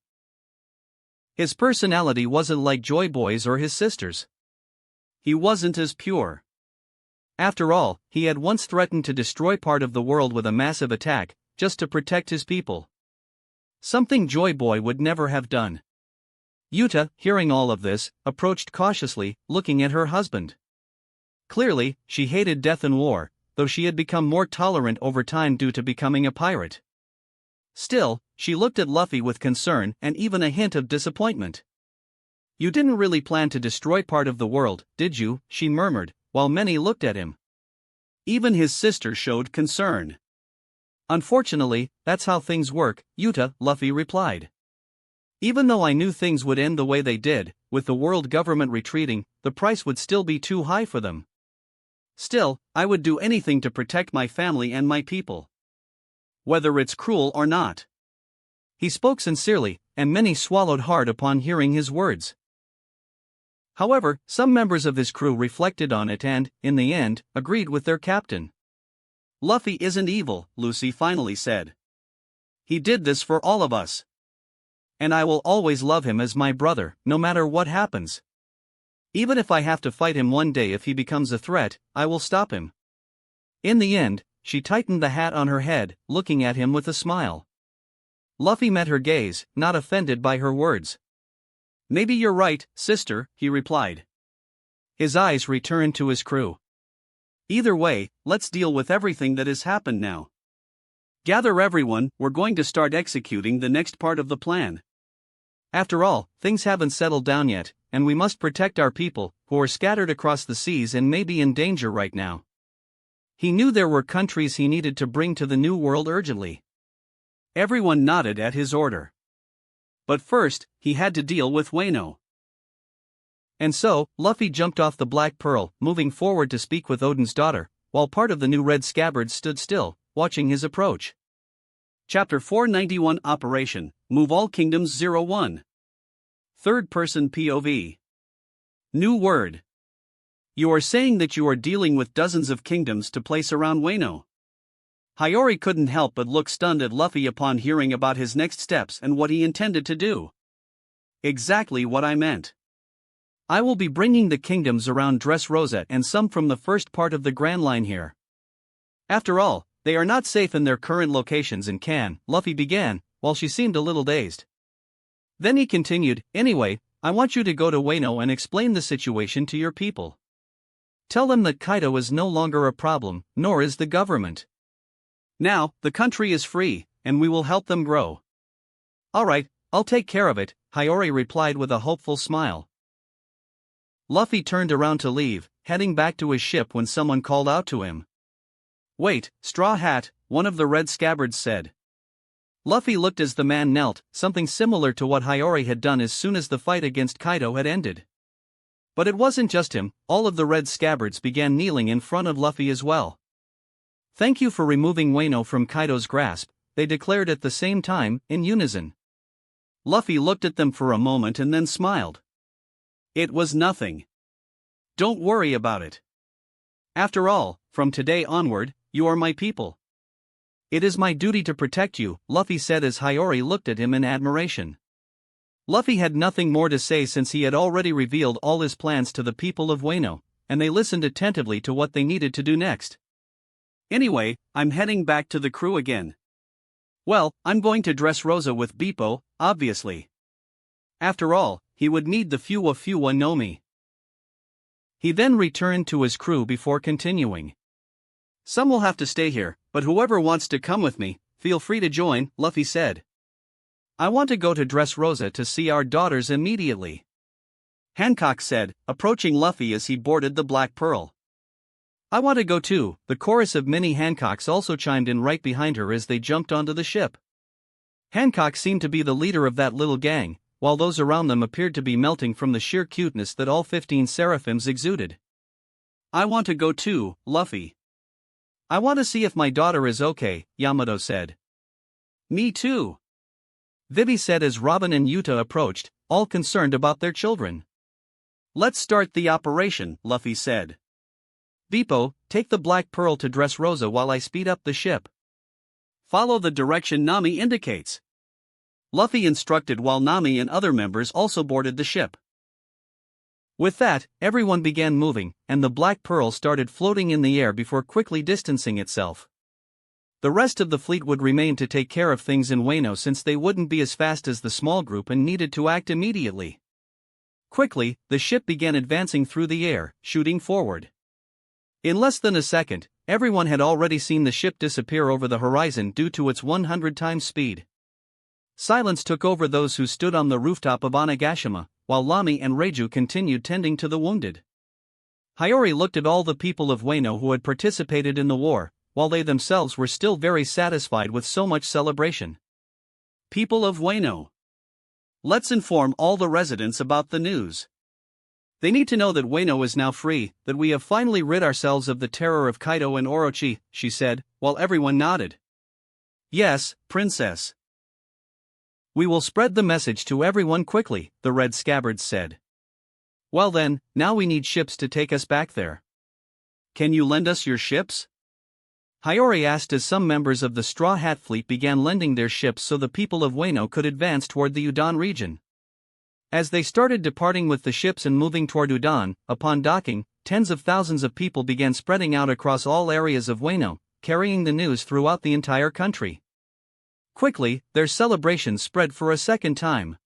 His personality wasn't like Joy Boy's or his sister's. He wasn't as pure. After all, he had once threatened to destroy part of the world with a massive attack, just to protect his people. Something Joy Boy would never have done. Yuta, hearing all of this, approached cautiously, looking at her husband. Clearly, she hated death and war, though she had become more tolerant over time due to becoming a pirate. Still, she looked at Luffy with concern and even a hint of disappointment. "You didn't really plan to destroy part of the world, did you?" she murmured, while many looked at him. Even his sister showed concern. "Unfortunately, that's how things work, Yuta," Luffy replied. "Even though I knew things would end the way they did, with the world government retreating, the price would still be too high for them. Still, I would do anything to protect my family and my people. Whether it's cruel or not." He spoke sincerely, and many swallowed hard upon hearing his words. However, some members of his crew reflected on it and, in the end, agreed with their captain. "Luffy isn't evil," Lucy finally said. "He did this for all of us. And I will always love him as my brother, no matter what happens. Even if I have to fight him one day if he becomes a threat, I will stop him." In the end, she tightened the hat on her head, looking at him with a smile. Luffy met her gaze, not offended by her words. "Maybe you're right, sister," he replied. His eyes returned to his crew. "Either way, let's deal with everything that has happened now. Gather everyone, we're going to start executing the next part of the plan. After all, things haven't settled down yet, and we must protect our people, who are scattered across the seas and may be in danger right now." He knew there were countries he needed to bring to the New World urgently. Everyone nodded at his order. But first, he had to deal with Wano. And so, Luffy jumped off the Black Pearl, moving forward to speak with Odin's daughter, while part of the new Red Scabbards stood still, watching his approach. Chapter 491 Operation, Move All Kingdoms 01. Third-person POV. New word. You are saying that you are dealing with dozens of kingdoms to place around Wano. Hiyori couldn't help but look stunned at Luffy upon hearing about his next steps and what he intended to do. Exactly what I meant. I will be bringing the kingdoms around Dressrosa and some from the first part of the Grand Line here. After all, they are not safe in their current locations and can, Luffy began, while she seemed a little dazed. Then he continued, "Anyway, I want you to go to Wano and explain the situation to your people. Tell them that Kaido is no longer a problem, nor is the government. Now, the country is free, and we will help them grow." "Alright, I'll take care of it," Hiyori replied with a hopeful smile. Luffy turned around to leave, heading back to his ship when someone called out to him. "Wait, Straw Hat," one of the Red Scabbards said. Luffy looked as the man knelt, something similar to what Hiyori had done as soon as the fight against Kaido had ended. But it wasn't just him, all of the Red Scabbards began kneeling in front of Luffy as well. "Thank you for removing Wano from Kaido's grasp," they declared at the same time, in unison. Luffy looked at them for a moment and then smiled. "It was nothing. Don't worry about it. After all, from today onward, you are my people. It is my duty to protect you," Luffy said as Hiyori looked at him in admiration. Luffy had nothing more to say since he had already revealed all his plans to the people of Wano, and they listened attentively to what they needed to do next. "Anyway, I'm heading back to the crew again. Well, I'm going to Dressrosa with Bippo, obviously. After all, he would need the Fuwa no Mi." He then returned to his crew before continuing. "Some will have to stay here, but whoever wants to come with me, feel free to join," Luffy said. "I want to go to Dressrosa to see our daughters immediately," Hancock said, approaching Luffy as he boarded the Black Pearl. "I want to go too," the chorus of many Hancocks also chimed in right behind her as they jumped onto the ship. Hancock seemed to be the leader of that little gang, while those around them appeared to be melting from the sheer cuteness that all 15 seraphims exuded. "I want to go too, Luffy. I want to see if my daughter is okay," Yamato said. "Me too," Vivi said as Robin and Yuta approached, all concerned about their children. "Let's start the operation," Luffy said. "Bippo, take the Black Pearl to Dressrosa while I speed up the ship. Follow the direction Nami indicates," Luffy instructed while Nami and other members also boarded the ship. With that, everyone began moving, and the Black Pearl started floating in the air before quickly distancing itself. The rest of the fleet would remain to take care of things in Wano since they wouldn't be as fast as the small group and needed to act immediately. Quickly, the ship began advancing through the air, shooting forward. In less than a second, everyone had already seen the ship disappear over the horizon due to its 100 times speed. Silence took over those who stood on the rooftop of Onigashima, while Lami and Reiju continued tending to the wounded. Hiyori looked at all the people of Wano who had participated in the war, while they themselves were still very satisfied with so much celebration. People of Wano. Let's inform all the residents about the news. They need to know that Wano is now free, that we have finally rid ourselves of the terror of Kaido and Orochi, she said, while everyone nodded. Yes, Princess. We will spread the message to everyone quickly, the Red Scabbards said. Well then, now we need ships to take us back there. Can you lend us your ships? Hiyori asked as some members of the Straw Hat Fleet began lending their ships so the people of Wano could advance toward the Udon region. As they started departing with the ships and moving toward Udon, upon docking, tens of thousands of people began spreading out across all areas of Wano, carrying the news throughout the entire country. Quickly, their celebrations spread for a second time.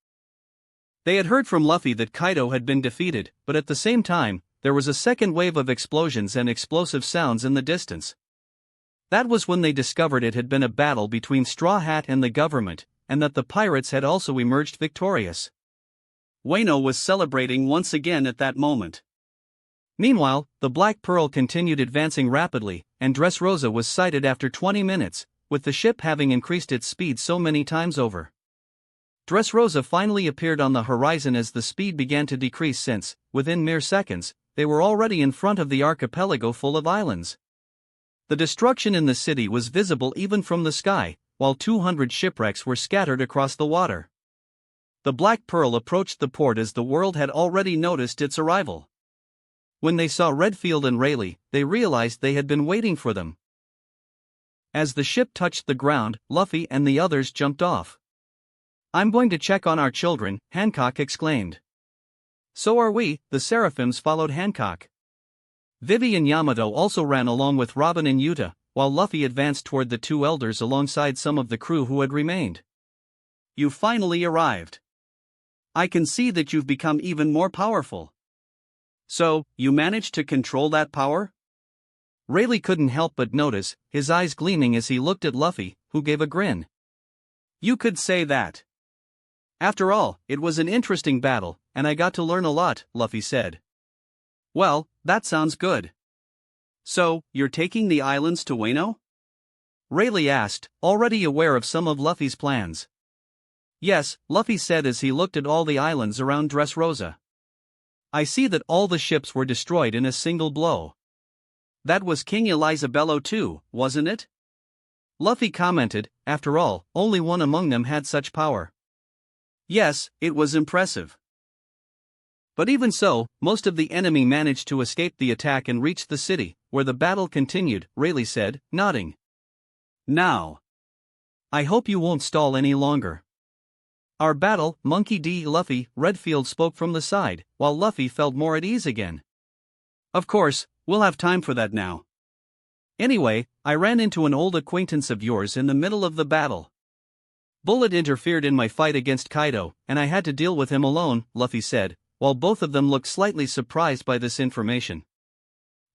They had heard from Luffy that Kaido had been defeated, but at the same time, there was a second wave of explosions and explosive sounds in the distance. That was when they discovered it had been a battle between Straw Hat and the government, and that the pirates had also emerged victorious. Wano was celebrating once again at that moment. Meanwhile, the Black Pearl continued advancing rapidly, and Dressrosa was sighted after 20 minutes, with the ship having increased its speed so many times over. Dressrosa finally appeared on the horizon as the speed began to decrease since, within mere seconds, they were already in front of the archipelago full of islands. The destruction in the city was visible even from the sky, while 200 shipwrecks were scattered across the water. The Black Pearl approached the port as the world had already noticed its arrival. When they saw Redfield and Rayleigh, they realized they had been waiting for them. As the ship touched the ground, Luffy and the others jumped off. I'm going to check on our children, Hancock exclaimed. So are we, the Seraphims followed Hancock. Vivi and Yamato also ran along with Robin and Yuta, while Luffy advanced toward the two elders alongside some of the crew who had remained. You finally arrived. I can see that you've become even more powerful. So, you managed to control that power? Rayleigh couldn't help but notice, his eyes gleaming as he looked at Luffy, who gave a grin. You could say that. After all, it was an interesting battle, and I got to learn a lot, Luffy said. Well, that sounds good. So, you're taking the islands to Wano? Rayleigh asked, already aware of some of Luffy's plans. Yes, Luffy said as he looked at all the islands around Dressrosa. I see that all the ships were destroyed in a single blow. That was King Elizabello too, wasn't it? Luffy commented, after all, only one among them had such power. Yes, it was impressive. But even so, most of the enemy managed to escape the attack and reached the city, where the battle continued, Rayleigh said, nodding. Now. I hope you won't stall any longer. Our battle, Monkey D. Luffy, Redfield spoke from the side, while Luffy felt more at ease again. Of course, we'll have time for that now. Anyway, I ran into an old acquaintance of yours in the middle of the battle. Bullet interfered in my fight against Kaido, and I had to deal with him alone, Luffy said, while both of them looked slightly surprised by this information.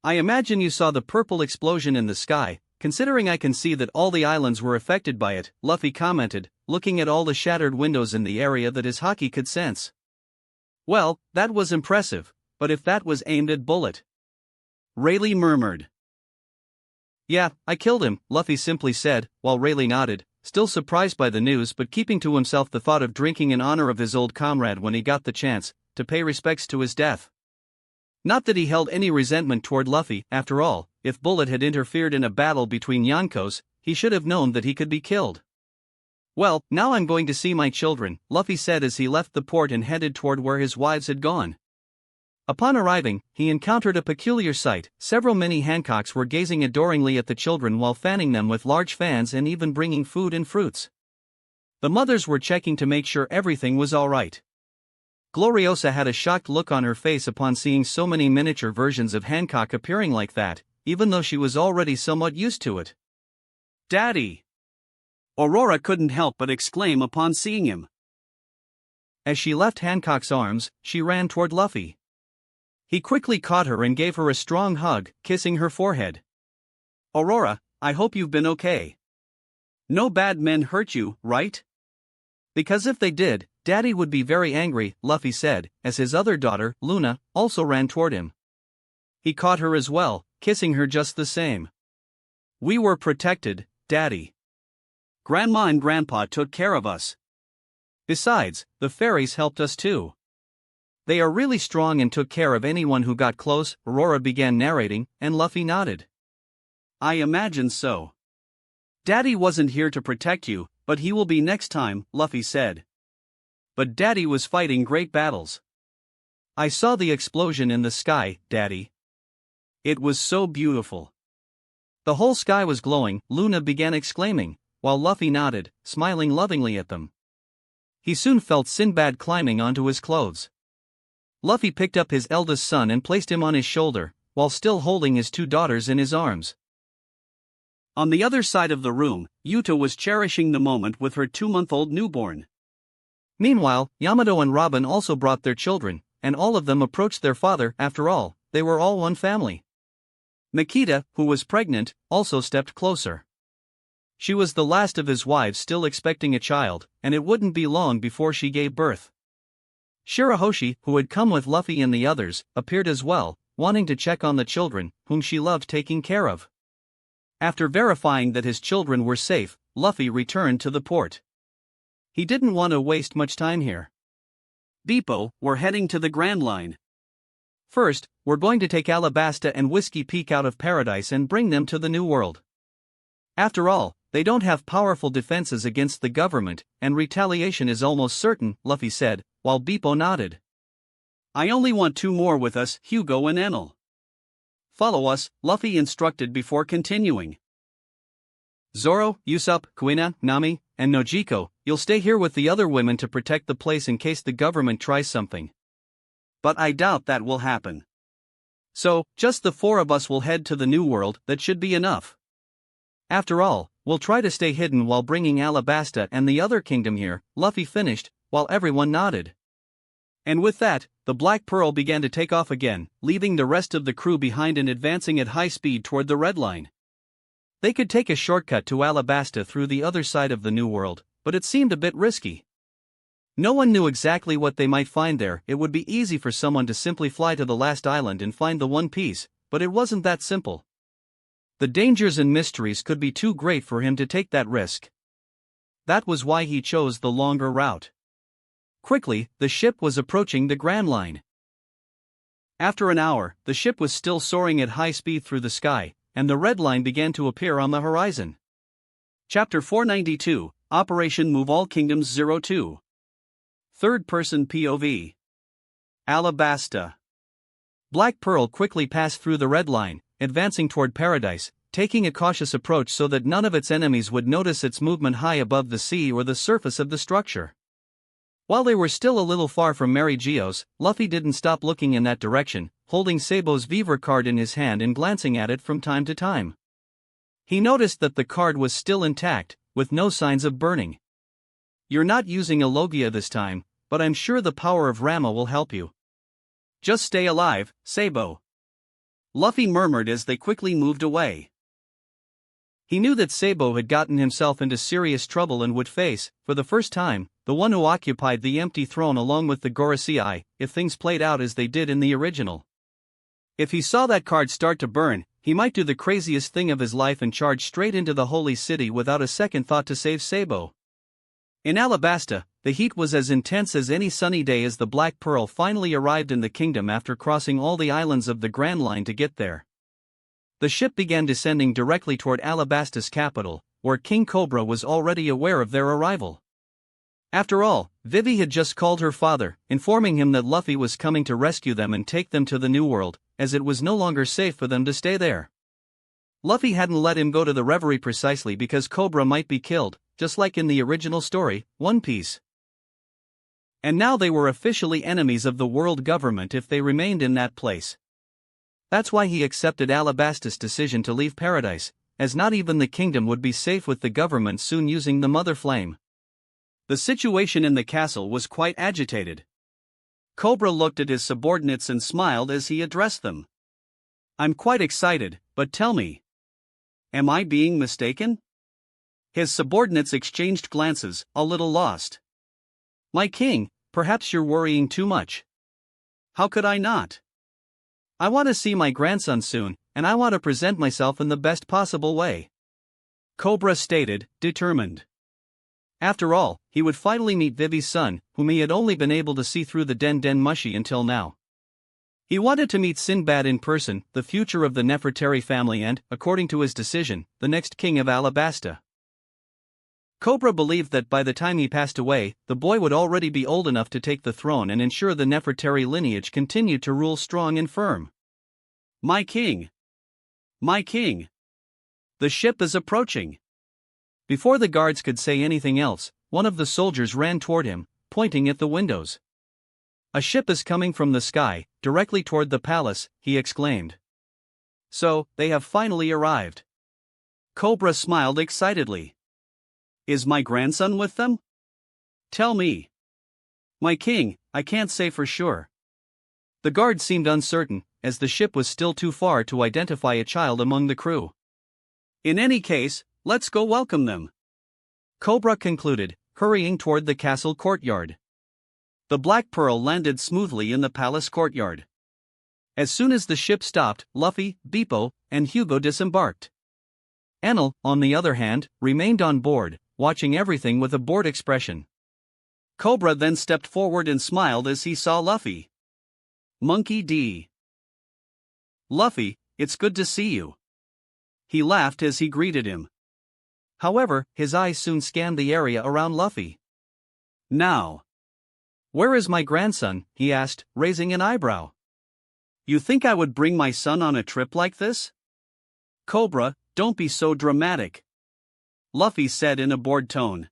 I imagine you saw the purple explosion in the sky, considering I can see that all the islands were affected by it, Luffy commented, looking at all the shattered windows in the area that his haki could sense. Well, that was impressive, but if that was aimed at Bullet. Rayleigh murmured. Yeah, I killed him, Luffy simply said, while Rayleigh nodded, still surprised by the news but keeping to himself the thought of drinking in honor of his old comrade when he got the chance to pay respects to his death. Not that he held any resentment toward Luffy, after all, if Bullet had interfered in a battle between Yonkos, he should have known that he could be killed. Well, now I'm going to see my children, Luffy said as he left the port and headed toward where his wives had gone. Upon arriving, he encountered a peculiar sight. Several mini Hancocks were gazing adoringly at the children while fanning them with large fans and even bringing food and fruits. The mothers were checking to make sure everything was all right. Gloriosa had a shocked look on her face upon seeing so many miniature versions of Hancock appearing like that, even though she was already somewhat used to it. "Daddy!" Aurora couldn't help but exclaim upon seeing him. As she left Hancock's arms, she ran toward Luffy. He quickly caught her and gave her a strong hug, kissing her forehead. "Aurora, I hope you've been okay. No bad men hurt you, right?" "Because if they did, Daddy would be very angry," Luffy said, as his other daughter, Luna, also ran toward him. He caught her as well, kissing her just the same. "We were protected, Daddy. Grandma and Grandpa took care of us. Besides, the fairies helped us too. They are really strong and took care of anyone who got close," Aurora began narrating, and Luffy nodded. "I imagine so. Daddy wasn't here to protect you, but he will be next time," Luffy said. "But Daddy was fighting great battles. I saw the explosion in the sky, Daddy. It was so beautiful. The whole sky was glowing," Luna began exclaiming, while Luffy nodded, smiling lovingly at them. He soon felt Sinbad climbing onto his clothes. Luffy picked up his eldest son and placed him on his shoulder, while still holding his two daughters in his arms. On the other side of the room, Yuta was cherishing the moment with her 2-month-old newborn. Meanwhile, Yamato and Robin also brought their children, and all of them approached their father. After all, they were all one family. Makita, who was pregnant, also stepped closer. She was the last of his wives still expecting a child, and it wouldn't be long before she gave birth. Shirahoshi, who had come with Luffy and the others, appeared as well, wanting to check on the children, whom she loved taking care of. After verifying that his children were safe, Luffy returned to the port. He didn't want to waste much time here. "Beepo, we're heading to the Grand Line. First, we're going to take Alabasta and Whiskey Peak out of paradise and bring them to the New World. After all, they don't have powerful defenses against the government, and retaliation is almost certain," Luffy said, while Beepo nodded. "I only want 2 more with us, Hugo and Enel. Follow us," Luffy instructed before continuing. "Zoro, Usopp, Kuina, Nami, and Nojiko, you'll stay here with the other women to protect the place in case the government tries something. But I doubt that will happen. So, just the 4 of us will head to the New World. That should be enough. After all, we'll try to stay hidden while bringing Alabasta and the other kingdom here," Luffy finished, while everyone nodded. And with that, the Black Pearl began to take off again, leaving the rest of the crew behind and advancing at high speed toward the Red Line. They could take a shortcut to Alabasta through the other side of the New World, but it seemed a bit risky. No one knew exactly what they might find there. It would be easy for someone to simply fly to the last island and find the One Piece, but it wasn't that simple. The dangers and mysteries could be too great for him to take that risk. That was why he chose the longer route. Quickly, the ship was approaching the Grand Line. After an hour, the ship was still soaring at high speed through the sky, and the Red Line began to appear on the horizon. Chapter 492, Operation Move All Kingdoms 02. Third-person POV. Alabasta. Black Pearl quickly passed through the Red Line, advancing toward paradise, taking a cautious approach so that none of its enemies would notice its movement high above the sea or the surface of the structure. While they were still a little far from Mary Geo's, Luffy didn't stop looking in that direction, holding Sabo's Vivre card in his hand and glancing at it from time to time. He noticed that the card was still intact, with no signs of burning. "You're not using a Logia this time, but I'm sure the power of Rama will help you. Just stay alive, Sabo," Luffy murmured as they quickly moved away. He knew that Sabo had gotten himself into serious trouble and would face, for the first time, the one who occupied the empty throne along with the Gorosei, if things played out as they did in the original. If he saw that card start to burn, he might do the craziest thing of his life and charge straight into the Holy City without a second thought to save Sabo. In Alabasta, the heat was as intense as any sunny day as the Black Pearl finally arrived in the kingdom after crossing all the islands of the Grand Line to get there. The ship began descending directly toward Alabasta's capital, where King Cobra was already aware of their arrival. After all, Vivi had just called her father, informing him that Luffy was coming to rescue them and take them to the New World, as it was no longer safe for them to stay there. Luffy hadn't let him go to the Reverie precisely because Cobra might be killed, just like in the original story, One Piece. And now they were officially enemies of the world government if they remained in that place. That's why he accepted Alabasta's decision to leave paradise, as not even the kingdom would be safe with the government soon using the mother flame. The situation in the castle was quite agitated. Cobra looked at his subordinates and smiled as he addressed them. I'm quite excited, but tell me. Am I being mistaken? His subordinates exchanged glances, a little lost. My king, perhaps you're worrying too much. How could I not? I want to see my grandson soon, and I want to present myself in the best possible way. Cobra stated, determined. After all, he would finally meet Vivi's son, whom he had only been able to see through the Den Den Mushi until now. He wanted to meet Sinbad in person, the future of the Nefertari family and, according to his decision, the next king of Alabasta. Cobra believed that by the time he passed away, the boy would already be old enough to take the throne and ensure the Nefertari lineage continued to rule strong and firm. My king! My king! The ship is approaching! Before the guards could say anything else, one of the soldiers ran toward him, pointing at the windows. A ship is coming from the sky, directly toward the palace, he exclaimed. So, they have finally arrived. Cobra smiled excitedly. Is my grandson with them? Tell me. My king, I can't say for sure. The guard seemed uncertain, as the ship was still too far to identify a child among the crew. In any case, let's go welcome them. Cobra concluded, hurrying toward the castle courtyard. The Black Pearl landed smoothly in the palace courtyard. As soon as the ship stopped, Luffy, Beepo, and Hugo disembarked. Enel, on the other hand, remained on board, watching everything with a bored expression. Cobra then stepped forward and smiled as he saw Luffy. Monkey D. Luffy, it's good to see you. He laughed as he greeted him. However, his eyes soon scanned the area around Luffy. Now. Where is my grandson? He asked, raising an eyebrow. You think I would bring my son on a trip like this? Cobra, don't be so dramatic. Luffy said in a bored tone.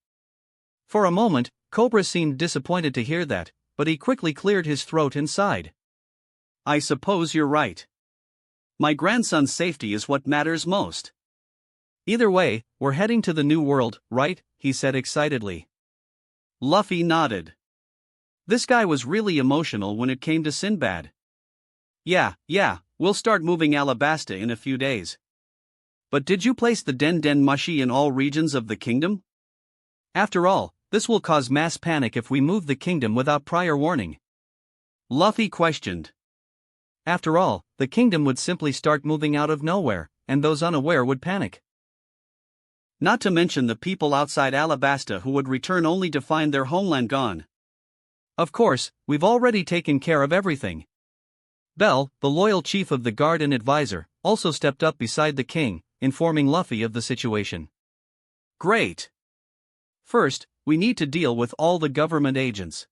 For a moment, Cobra seemed disappointed to hear that, but he quickly cleared his throat and sighed. I suppose you're right. My grandson's safety is what matters most. Either way, we're heading to the New World, right? He said excitedly. Luffy nodded. This guy was really emotional when it came to Sinbad. Yeah, we'll start moving Alabasta in a few days. But did you place the Den Den Mushi in all regions of the kingdom? After all, this will cause mass panic if we move the kingdom without prior warning. Luffy questioned. After all, the kingdom would simply start moving out of nowhere, and those unaware would panic. Not to mention the people outside Alabasta who would return only to find their homeland gone. Of course, we've already taken care of everything. Bell, the loyal chief of the guard and advisor, also stepped up beside the king, informing Luffy of the situation. Great! First, we need to deal with all the government agents.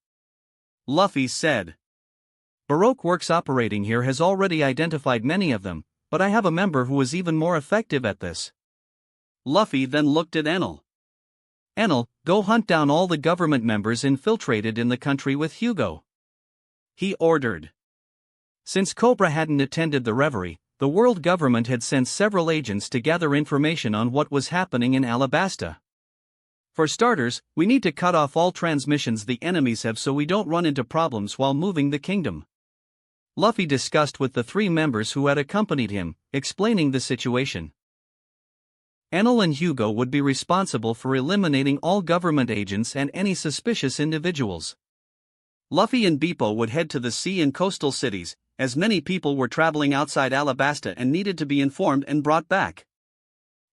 Luffy said. Baroque Works operating here has already identified many of them, but I have a member who is even more effective at this. Luffy then looked at Enel. Enel, go hunt down all the government members infiltrated in the country with Hugo. He ordered. Since Cobra hadn't attended the reverie, the world government had sent several agents to gather information on what was happening in Alabasta. For starters, we need to cut off all transmissions the enemies have so we don't run into problems while moving the kingdom. Luffy discussed with the three members who had accompanied him, explaining the situation. Enel and Hugo would be responsible for eliminating all government agents and any suspicious individuals. Luffy and Beepo would head to the sea and coastal cities, as many people were traveling outside Alabasta and needed to be informed and brought back.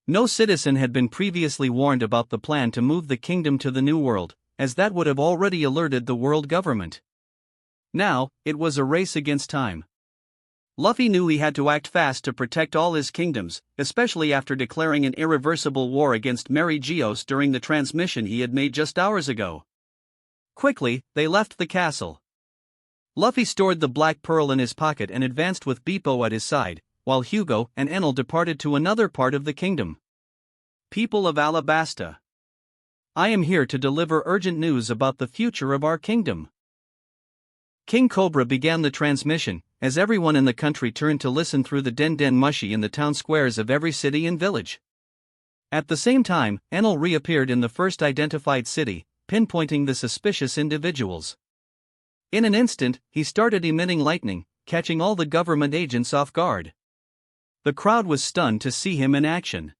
No citizen had been previously warned about the plan to move the kingdom to the New World, as that would have already alerted the world government. Now, it was a race against time. Luffy knew he had to act fast to protect all his kingdoms, especially after declaring an irreversible war against Mary Geos during the transmission he had made just hours ago. Quickly, they left the castle. Luffy stored the Black Pearl in his pocket and advanced with Beepo at his side, while Hugo and Enel departed to another part of the kingdom. People of Alabasta. I am here to deliver urgent news about the future of our kingdom. King Cobra began the transmission, as everyone in the country turned to listen through the den mushi in the town squares of every city and village. At the same time, Enel reappeared in the first identified city, pinpointing the suspicious individuals. In an instant, he started emitting lightning, catching all the government agents off guard. The crowd was stunned to see him in action.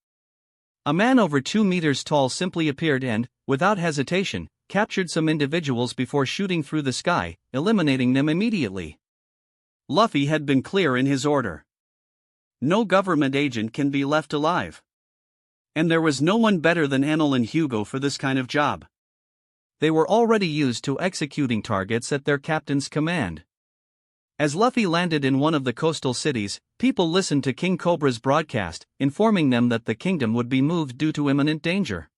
A man over 2 meters tall simply appeared and, without hesitation, captured some individuals before shooting through the sky, eliminating them immediately. Luffy had been clear in his order. No government agent can be left alive. And there was no one better than Enel and Hugo for this kind of job. They were already used to executing targets at their captain's command. As Luffy landed in one of the coastal cities, people listened to King Cobra's broadcast, informing them that the kingdom would be moved due to imminent danger.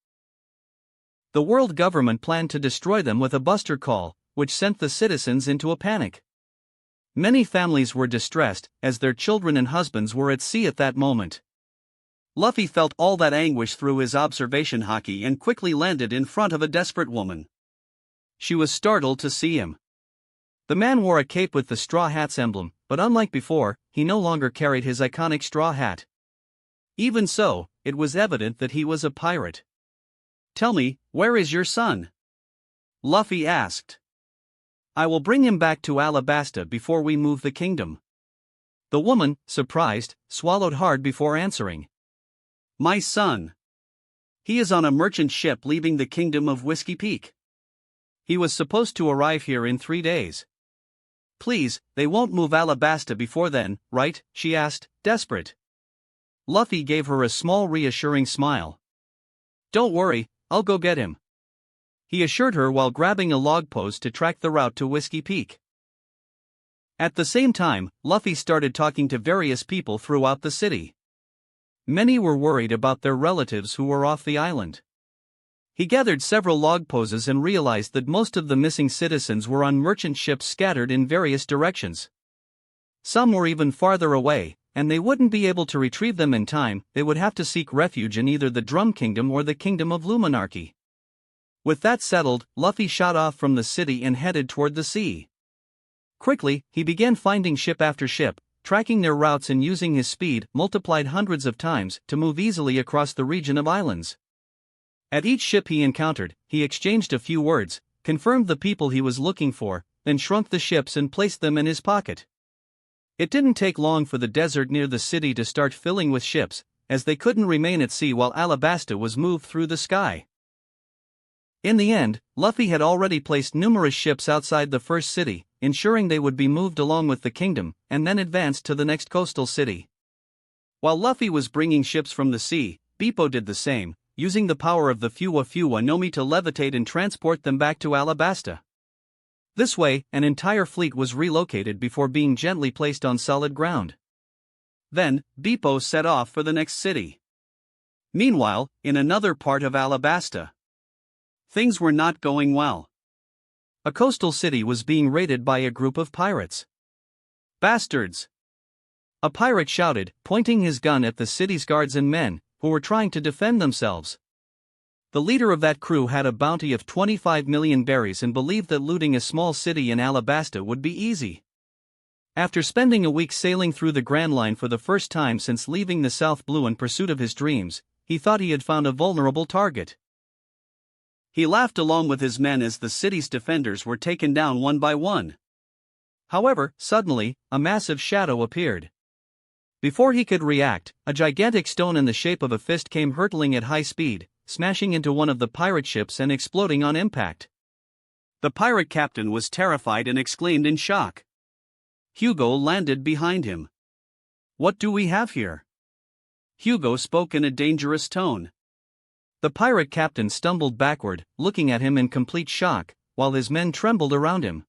The world government planned to destroy them with a buster call, which sent the citizens into a panic. Many families were distressed, as their children and husbands were at sea at that moment. Luffy felt all that anguish through his observation haki and quickly landed in front of a desperate woman. She was startled to see him. The man wore a cape with the straw hat's emblem, but unlike before, he no longer carried his iconic straw hat. Even so, it was evident that he was a pirate. "Tell me, where is your son?" Luffy asked. "I will bring him back to Alabasta before we move the kingdom." The woman, surprised, swallowed hard before answering. "My son. He is on a merchant ship leaving the kingdom of Whiskey Peak. He was supposed to arrive here in 3 days. Please, they won't move Alabasta before then, right?" she asked, desperate. Luffy gave her a small reassuring smile. "Don't worry, I'll go get him," he assured her while grabbing a log post to track the route to Whiskey Peak. At the same time, Luffy started talking to various people throughout the city. Many were worried about their relatives who were off the island. He gathered several log poses and realized that most of the missing citizens were on merchant ships scattered in various directions. Some were even farther away, and they wouldn't be able to retrieve them in time. They would have to seek refuge in either the Drum Kingdom or the Kingdom of Luminarchy. With that settled, Luffy shot off from the city and headed toward the sea. Quickly, he began finding ship after ship, tracking their routes and using his speed, multiplied hundreds of times, to move easily across the region of islands. At each ship he encountered, he exchanged a few words, confirmed the people he was looking for, then shrunk the ships and placed them in his pocket. It didn't take long for the desert near the city to start filling with ships, as they couldn't remain at sea while Alabasta was moved through the sky. In the end, Luffy had already placed numerous ships outside the first city, ensuring they would be moved along with the kingdom, and then advanced to the next coastal city. While Luffy was bringing ships from the sea, Bippo did the same, using the power of the Fuwa Nomi to levitate and transport them back to Alabasta. This way, an entire fleet was relocated before being gently placed on solid ground. Then, Bippo set off for the next city. Meanwhile, in another part of Alabasta, things were not going well. A coastal city was being raided by a group of pirates. "Bastards!" a pirate shouted, pointing his gun at the city's guards and men, who were trying to defend themselves. The leader of that crew had a bounty of 25 million berries and believed that looting a small city in Alabasta would be easy. After spending a week sailing through the Grand Line for the first time since leaving the South Blue in pursuit of his dreams, he thought he had found a vulnerable target. He laughed along with his men as the city's defenders were taken down one by one. However, suddenly, a massive shadow appeared. Before he could react, a gigantic stone in the shape of a fist came hurtling at high speed, smashing into one of the pirate ships and exploding on impact. The pirate captain was terrified and exclaimed in shock. Hugo landed behind him. "What do we have here?" Hugo spoke in a dangerous tone. The pirate captain stumbled backward, looking at him in complete shock, while his men trembled around him.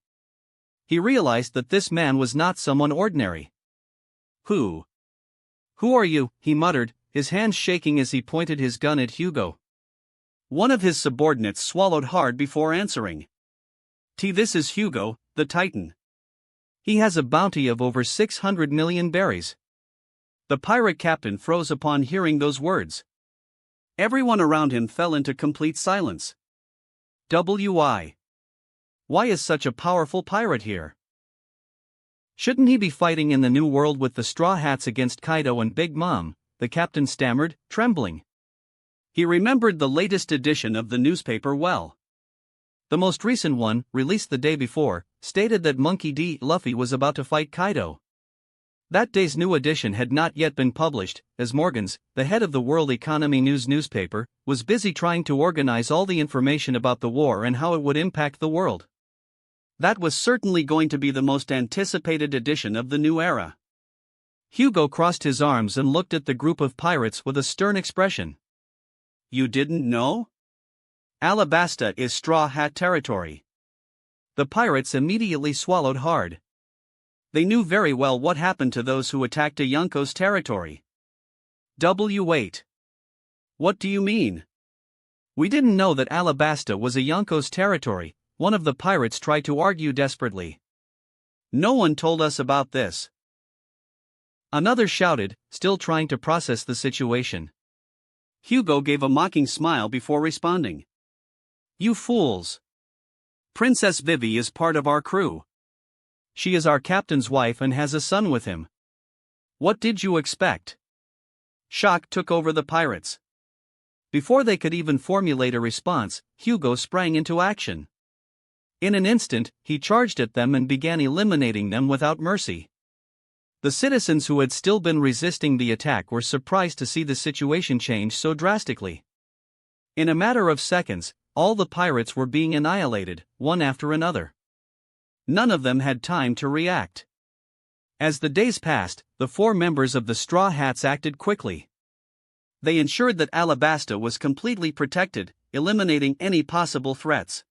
He realized that this man was not someone ordinary. Who are you?" he muttered, his hands shaking as he pointed his gun at Hugo. One of his subordinates swallowed hard before answering. "This is Hugo, the Titan. He has a bounty of over 600 million berries." The pirate captain froze upon hearing those words. Everyone around him fell into complete silence. Why is such a powerful pirate here? Shouldn't he be fighting in the new world with the Straw Hats against Kaido and Big Mom? The captain stammered, trembling. He remembered the latest edition of the newspaper well. The most recent one, released the day before, stated that Monkey D. Luffy was about to fight Kaido. That day's new edition had not yet been published, as Morgans, the head of the World Economy News newspaper, was busy trying to organize all the information about the war and how it would impact the world. That was certainly going to be the most anticipated edition of the new era. Hugo crossed his arms and looked at the group of pirates with a stern expression. You didn't know? Alabasta is Straw Hat territory. The pirates immediately swallowed hard. They knew very well what happened to those who attacked Yonko's territory. Wait. What do you mean? We didn't know that Alabasta was a Yonko's territory, one of the pirates tried to argue desperately. No one told us about this. Another shouted, still trying to process the situation. Hugo gave a mocking smile before responding. You fools! Princess Vivi is part of our crew. She is our captain's wife and has a son with him. What did you expect? Shock took over the pirates. Before they could even formulate a response, Hugo sprang into action. In an instant, he charged at them and began eliminating them without mercy. The citizens who had still been resisting the attack were surprised to see the situation change so drastically. In a matter of seconds, all the pirates were being annihilated, one after another. None of them had time to react. As the days passed, the 4 members of the Straw Hats acted quickly. They ensured that Alabasta was completely protected, eliminating any possible threats.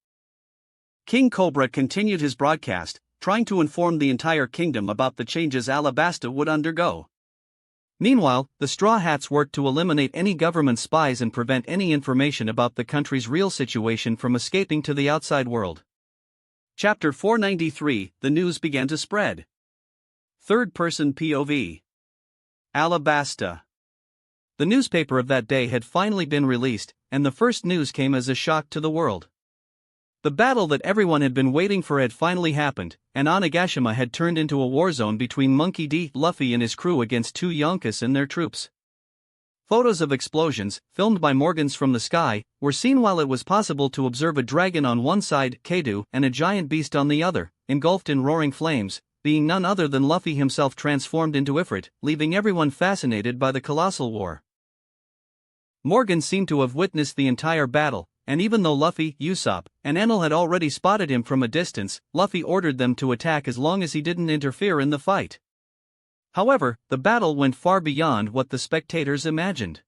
King Cobra continued his broadcast, trying to inform the entire kingdom about the changes Alabasta would undergo. Meanwhile, the Straw Hats worked to eliminate any government spies and prevent any information about the country's real situation from escaping to the outside world. Chapter 493, the news began to spread. Third-person POV. Alabasta. The newspaper of that day had finally been released, and the first news came as a shock to the world. The battle that everyone had been waiting for had finally happened, and Onigashima had turned into a war zone between Monkey D. Luffy and his crew against 2 Yonkas and their troops. Photos of explosions, filmed by Morgans from the sky, were seen while it was possible to observe a dragon on one side, Kaido, and a giant beast on the other, engulfed in roaring flames, being none other than Luffy himself transformed into Ifrit, leaving everyone fascinated by the colossal war. Morgan seemed to have witnessed the entire battle, and even though Luffy, Usopp, and Enel had already spotted him from a distance, Luffy ordered them to attack as long as he didn't interfere in the fight. However, the battle went far beyond what the spectators imagined.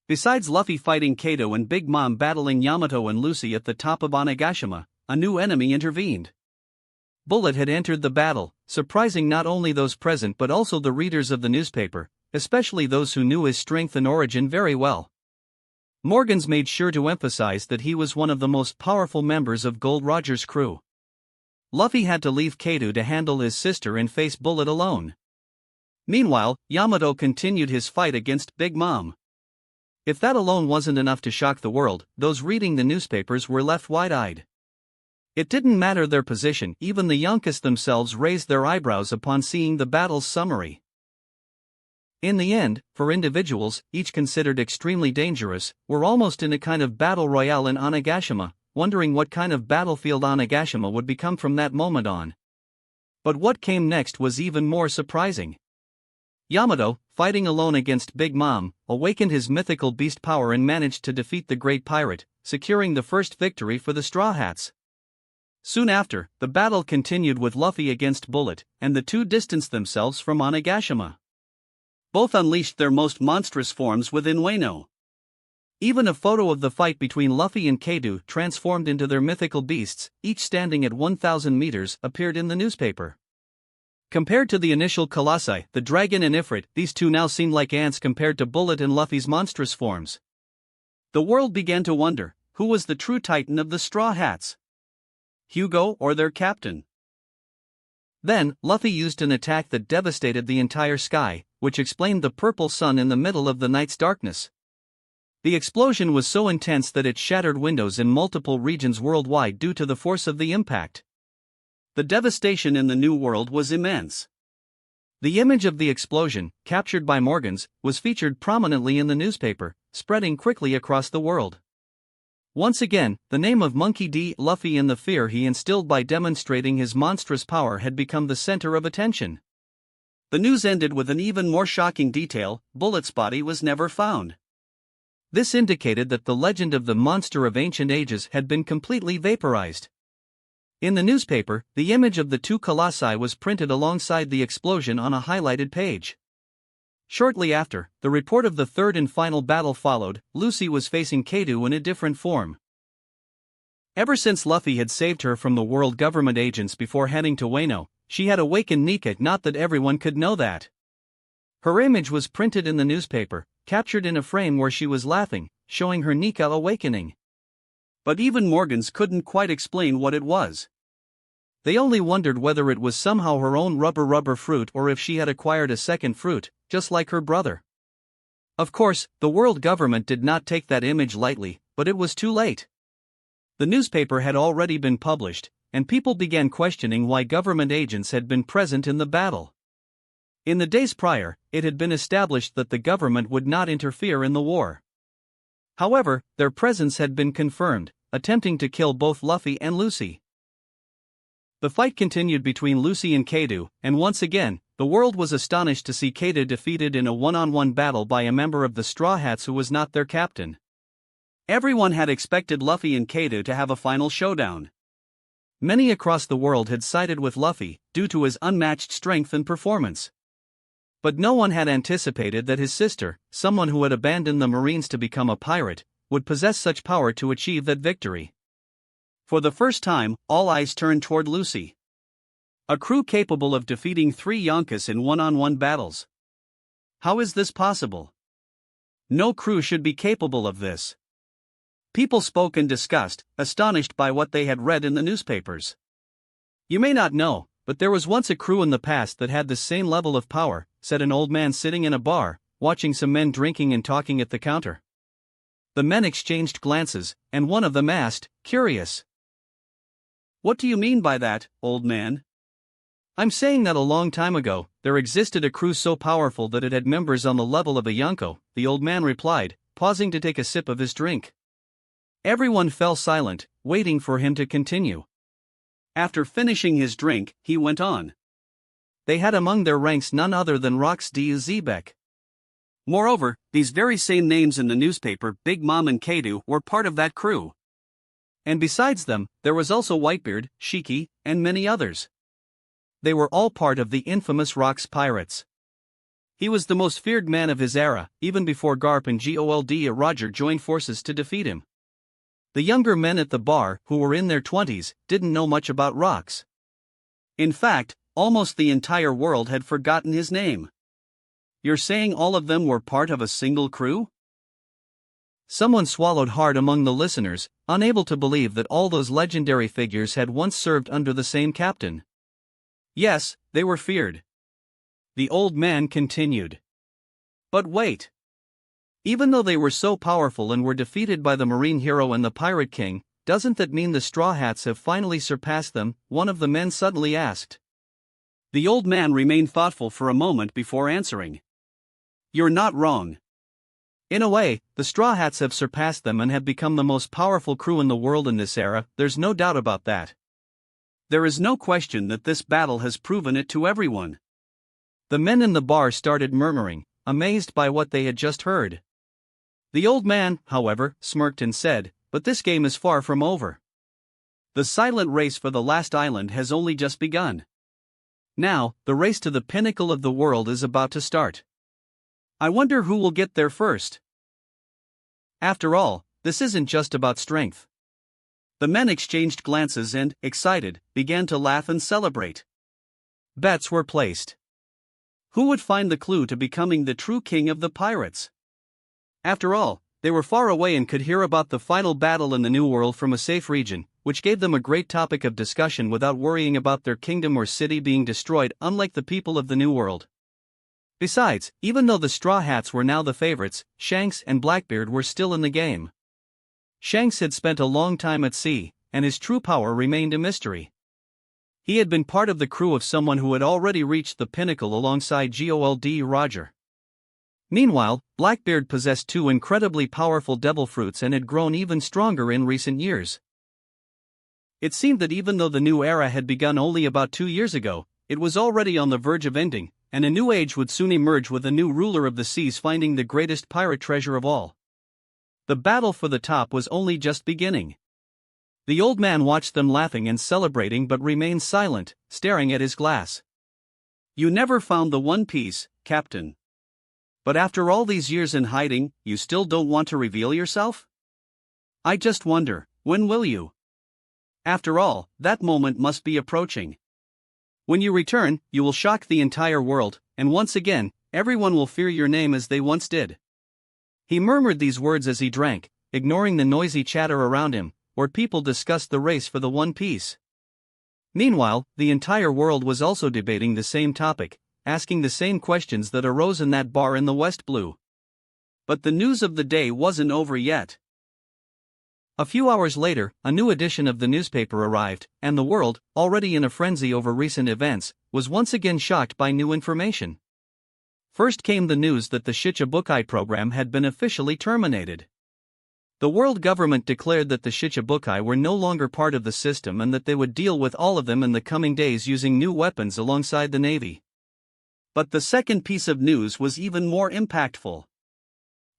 Besides Luffy fighting Kaido and Big Mom battling Yamato and Lucy at the top of Onigashima, a new enemy intervened. Bullet had entered the battle, surprising not only those present but also the readers of the newspaper, especially those who knew his strength and origin very well. Morgans made sure to emphasize that he was one of the most powerful members of Gold Roger's crew. Luffy had to leave Kaido to handle his sister and face Bullet alone. Meanwhile, Yamato continued his fight against Big Mom. If that alone wasn't enough to shock the world, those reading the newspapers were left wide-eyed. It didn't matter their position, even the Yonkas themselves raised their eyebrows upon seeing the battle's summary. In the end, for individuals, each considered extremely dangerous, were almost in a kind of battle royale in Onigashima, wondering what kind of battlefield Onigashima would become from that moment on. But what came next was even more surprising. Yamato, fighting alone against Big Mom, awakened his mythical beast power and managed to defeat the Great Pirate, securing the first victory for the Straw Hats. Soon after, the battle continued with Luffy against Bullet, and the two distanced themselves from Onigashima. Both unleashed their most monstrous forms within Wano. Even a photo of the fight between Luffy and Kaido transformed into their mythical beasts, each standing at 1,000 meters, appeared in the newspaper. Compared to the initial colossi, the dragon and Ifrit, these two now seemed like ants compared to Bullet and Luffy's monstrous forms. The world began to wonder, who was the true titan of the Straw Hats? Hugo or their captain? Then, Luffy used an attack that devastated the entire sky, which explained the purple sun in the middle of the night's darkness. The explosion was so intense that it shattered windows in multiple regions worldwide due to the force of the impact. The devastation in the New World was immense. The image of the explosion, captured by Morgans, was featured prominently in the newspaper, spreading quickly across the world. Once again, the name of Monkey D. Luffy and the fear he instilled by demonstrating his monstrous power had become the center of attention. The news ended with an even more shocking detail: Bullet's body was never found. This indicated that the legend of the monster of ancient ages had been completely vaporized. In the newspaper, the image of the two colossi was printed alongside the explosion on a highlighted page. Shortly after, the report of the third and final battle followed. Lucy was facing Kaido in a different form. Ever since Luffy had saved her from the world government agents before heading to Wano, she had awakened Nika. Not that everyone could know that. Her image was printed in the newspaper, captured in a frame where she was laughing, showing her Nika awakening. But even Morgans couldn't quite explain what it was. They only wondered whether it was somehow her own rubber fruit or if she had acquired a second fruit, just like her brother. Of course, the world government did not take that image lightly, but it was too late. The newspaper had already been published, and people began questioning why government agents had been present in the battle. In the days prior, it had been established that the government would not interfere in the war. However, their presence had been confirmed, attempting to kill both Luffy and Lucy. The fight continued between Lucy and Kaido, and once again, the world was astonished to see Kaido defeated in a one-on-one battle by a member of the Straw Hats who was not their captain. Everyone had expected Luffy and Kaido to have a final showdown. Many across the world had sided with Luffy, due to his unmatched strength and performance. But no one had anticipated that his sister, someone who had abandoned the Marines to become a pirate, would possess such power to achieve that victory. For the first time, all eyes turned toward Lucy. A crew capable of defeating 3 Yonkas in one-on-one battles. How is this possible? No crew should be capable of this. People spoke and discussed, astonished by what they had read in the newspapers. You may not know, but there was once a crew in the past that had the same level of power, said an old man sitting in a bar, watching some men drinking and talking at the counter. The men exchanged glances, and one of them asked, curious, "What do you mean by that, old man?" "I'm saying that a long time ago, there existed a crew so powerful that it had members on the level of a Yonko," the old man replied, pausing to take a sip of his drink. Everyone fell silent, waiting for him to continue. After finishing his drink, he went on. They had among their ranks none other than Rox D. Zebek. Moreover, these very same names in the newspaper, Big Mom and Kaido, were part of that crew. And besides them, there was also Whitebeard, Shiki, and many others. They were all part of the infamous Rox Pirates. He was the most feared man of his era, even before Garp and Gold Roger joined forces to defeat him. The younger men at the bar, who were in their 20s, didn't know much about Rox. In fact, almost the entire world had forgotten his name. You're saying all of them were part of a single crew? Someone swallowed hard among the listeners, unable to believe that all those legendary figures had once served under the same captain. Yes, they were feared. The old man continued. But wait. Even though they were so powerful and were defeated by the Marine hero and the Pirate King, doesn't that mean the Straw Hats have finally surpassed them? One of the men suddenly asked. The old man remained thoughtful for a moment before answering. You're not wrong. In a way, the Straw Hats have surpassed them and have become the most powerful crew in the world in this era, there's no doubt about that. There is no question that this battle has proven it to everyone. The men in the bar started murmuring, amazed by what they had just heard. The old man, however, smirked and said, but this game is far from over. The silent race for the last island has only just begun. Now, the race to the pinnacle of the world is about to start. I wonder who will get there first. After all, this isn't just about strength. The men exchanged glances and, excited, began to laugh and celebrate. Bets were placed. Who would find the clue to becoming the true king of the pirates? After all, they were far away and could hear about the final battle in the New World from a safe region, which gave them a great topic of discussion without worrying about their kingdom or city being destroyed, unlike the people of the New World. Besides, even though the Straw Hats were now the favorites, Shanks and Blackbeard were still in the game. Shanks had spent a long time at sea, and his true power remained a mystery. He had been part of the crew of someone who had already reached the pinnacle alongside Gold Roger. Meanwhile, Blackbeard possessed two incredibly powerful devil fruits and had grown even stronger in recent years. It seemed that even though the new era had begun only about 2 years ago, it was already on the verge of ending, and a new age would soon emerge with a new ruler of the seas finding the greatest pirate treasure of all. The battle for the top was only just beginning. The old man watched them laughing and celebrating but remained silent, staring at his glass. "You never found the One Piece, Captain. But after all these years in hiding, you still don't want to reveal yourself? I just wonder, when will you? After all, that moment must be approaching. When you return, you will shock the entire world, and once again, everyone will fear your name as they once did." He murmured these words as he drank, ignoring the noisy chatter around him, where people discussed the race for the One Piece. Meanwhile, the entire world was also debating the same topic, asking the same questions that arose in that bar in the West Blue. But the news of the day wasn't over yet. A few hours later, a new edition of the newspaper arrived, and the world, already in a frenzy over recent events, was once again shocked by new information. First came the news that the Shichibukai program had been officially terminated. The world government declared that the Shichibukai were no longer part of the system and that they would deal with all of them in the coming days using new weapons alongside the Navy. But the second piece of news was even more impactful.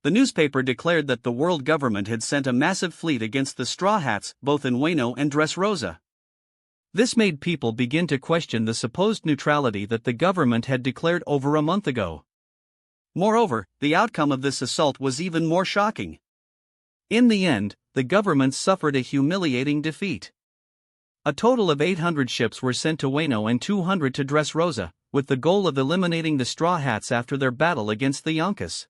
The newspaper declared that the world government had sent a massive fleet against the Straw Hats, both in Wano and Dressrosa. This made people begin to question the supposed neutrality that the government had declared over a month ago. Moreover, the outcome of this assault was even more shocking. In the end, the government suffered a humiliating defeat. A total of 800 ships were sent to Wano and 200 to Dressrosa, with the goal of eliminating the Straw Hats after their battle against the Yonkas.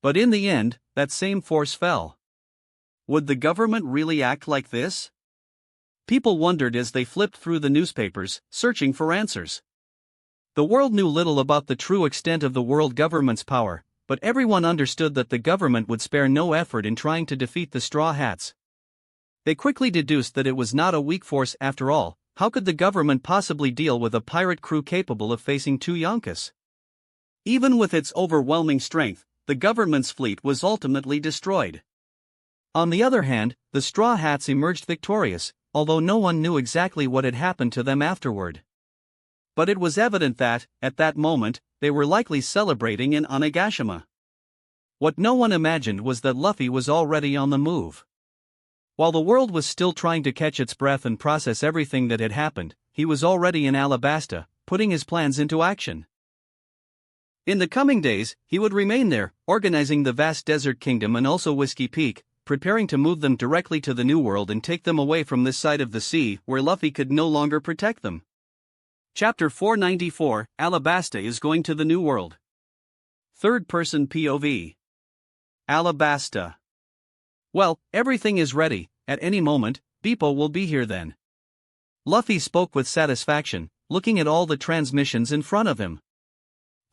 But in the end, that same force fell. Would the government really act like this? People wondered as they flipped through the newspapers, searching for answers. The world knew little about the true extent of the world government's power, but everyone understood that the government would spare no effort in trying to defeat the Straw Hats. They quickly deduced that it was not a weak force after all. How could the government possibly deal with a pirate crew capable of facing two Yonkas? Even with its overwhelming strength, the government's fleet was ultimately destroyed. On the other hand, the Straw Hats emerged victorious, although no one knew exactly what had happened to them afterward. But it was evident that, at that moment, they were likely celebrating in Onigashima. What no one imagined was that Luffy was already on the move. While the world was still trying to catch its breath and process everything that had happened, he was already in Alabasta, putting his plans into action. In the coming days, he would remain there, organizing the vast desert kingdom and also Whiskey Peak, preparing to move them directly to the New World and take them away from this side of the sea where Luffy could no longer protect them. Chapter 494, Alabasta is going to the New World. Third-person POV. Alabasta. Well, everything is ready. At any moment, Beepo will be here then. Luffy spoke with satisfaction, looking at all the transmissions in front of him.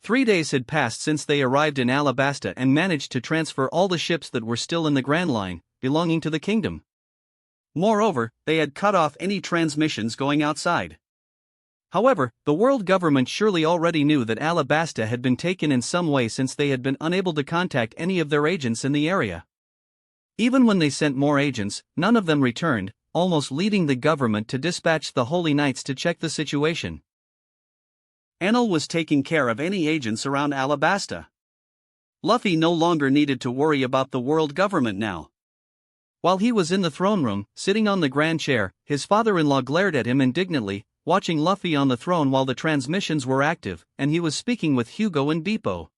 3 days had passed since they arrived in Alabasta and managed to transfer all the ships that were still in the Grand Line, belonging to the kingdom. Moreover, they had cut off any transmissions going outside. However, the world government surely already knew that Alabasta had been taken in some way since they had been unable to contact any of their agents in the area. Even when they sent more agents, none of them returned, almost leading the government to dispatch the Holy Knights to check the situation. Enel was taking care of any agents around Alabasta. Luffy no longer needed to worry about the world government now. While he was in the throne room, sitting on the grand chair, his father-in-law glared at him indignantly, watching Luffy on the throne while the transmissions were active, and he was speaking with Hugo and Beepo.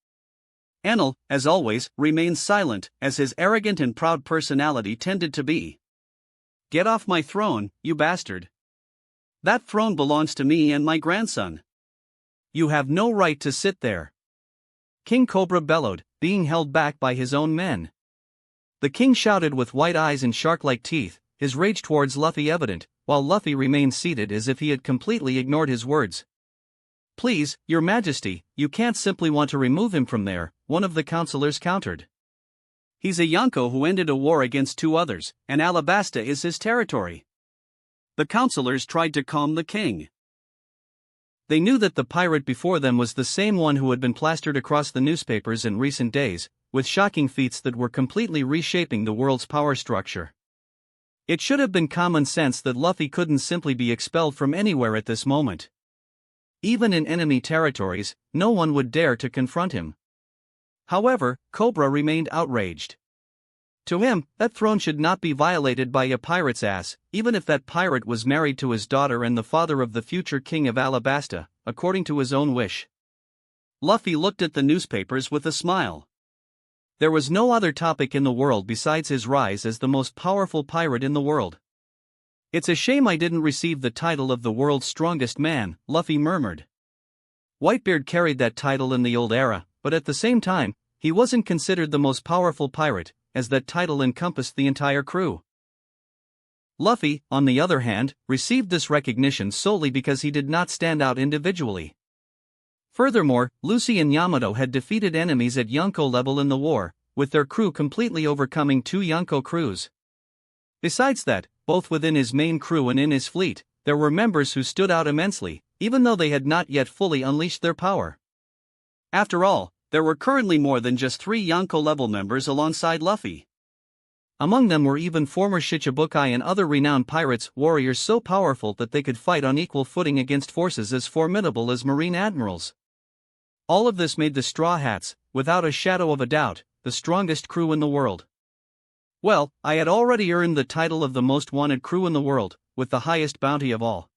Enel, as always, remained silent, as his arrogant and proud personality tended to be. "Get off my throne, you bastard. That throne belongs to me and my grandson. You have no right to sit there." King Cobra bellowed, being held back by his own men. The king shouted with white eyes and shark-like teeth, his rage towards Luffy evident, while Luffy remained seated as if he had completely ignored his words. "Please, your majesty, you can't simply want to remove him from there," one of the counselors countered. "He's a Yonko who ended a war against 2 others, and Alabasta is his territory. The counselors tried to calm the king. They knew that the pirate before them was the same one who had been plastered across the newspapers in recent days, with shocking feats that were completely reshaping the world's power structure. It should have been common sense that Luffy couldn't simply be expelled from anywhere at this moment. Even in enemy territories, no one would dare to confront him. However, Cobra remained outraged. To him, that throne should not be violated by a pirate's ass, even if that pirate was married to his daughter and the father of the future king of Alabasta, according to his own wish. Luffy looked at the newspapers with a smile. There was no other topic in the world besides his rise as the most powerful pirate in the world. "It's a shame I didn't receive the title of the world's strongest man," Luffy murmured. Whitebeard carried that title in the old era, but at the same time, he wasn't considered the most powerful pirate, as that title encompassed the entire crew. Luffy, on the other hand, received this recognition solely because he did not stand out individually. Furthermore, Lucy and Yamato had defeated enemies at Yonko level in the war, with their crew completely overcoming 2 Yonko crews. Besides that, both within his main crew and in his fleet, there were members who stood out immensely, even though they had not yet fully unleashed their power. After all, there were currently more than just 3 Yonko-level members alongside Luffy. Among them were even former Shichibukai and other renowned pirates, warriors so powerful that they could fight on equal footing against forces as formidable as marine admirals. All of this made the Straw Hats, without a shadow of a doubt, the strongest crew in the world. Well, I had already earned the title of the most wanted crew in the world, with the highest bounty of all.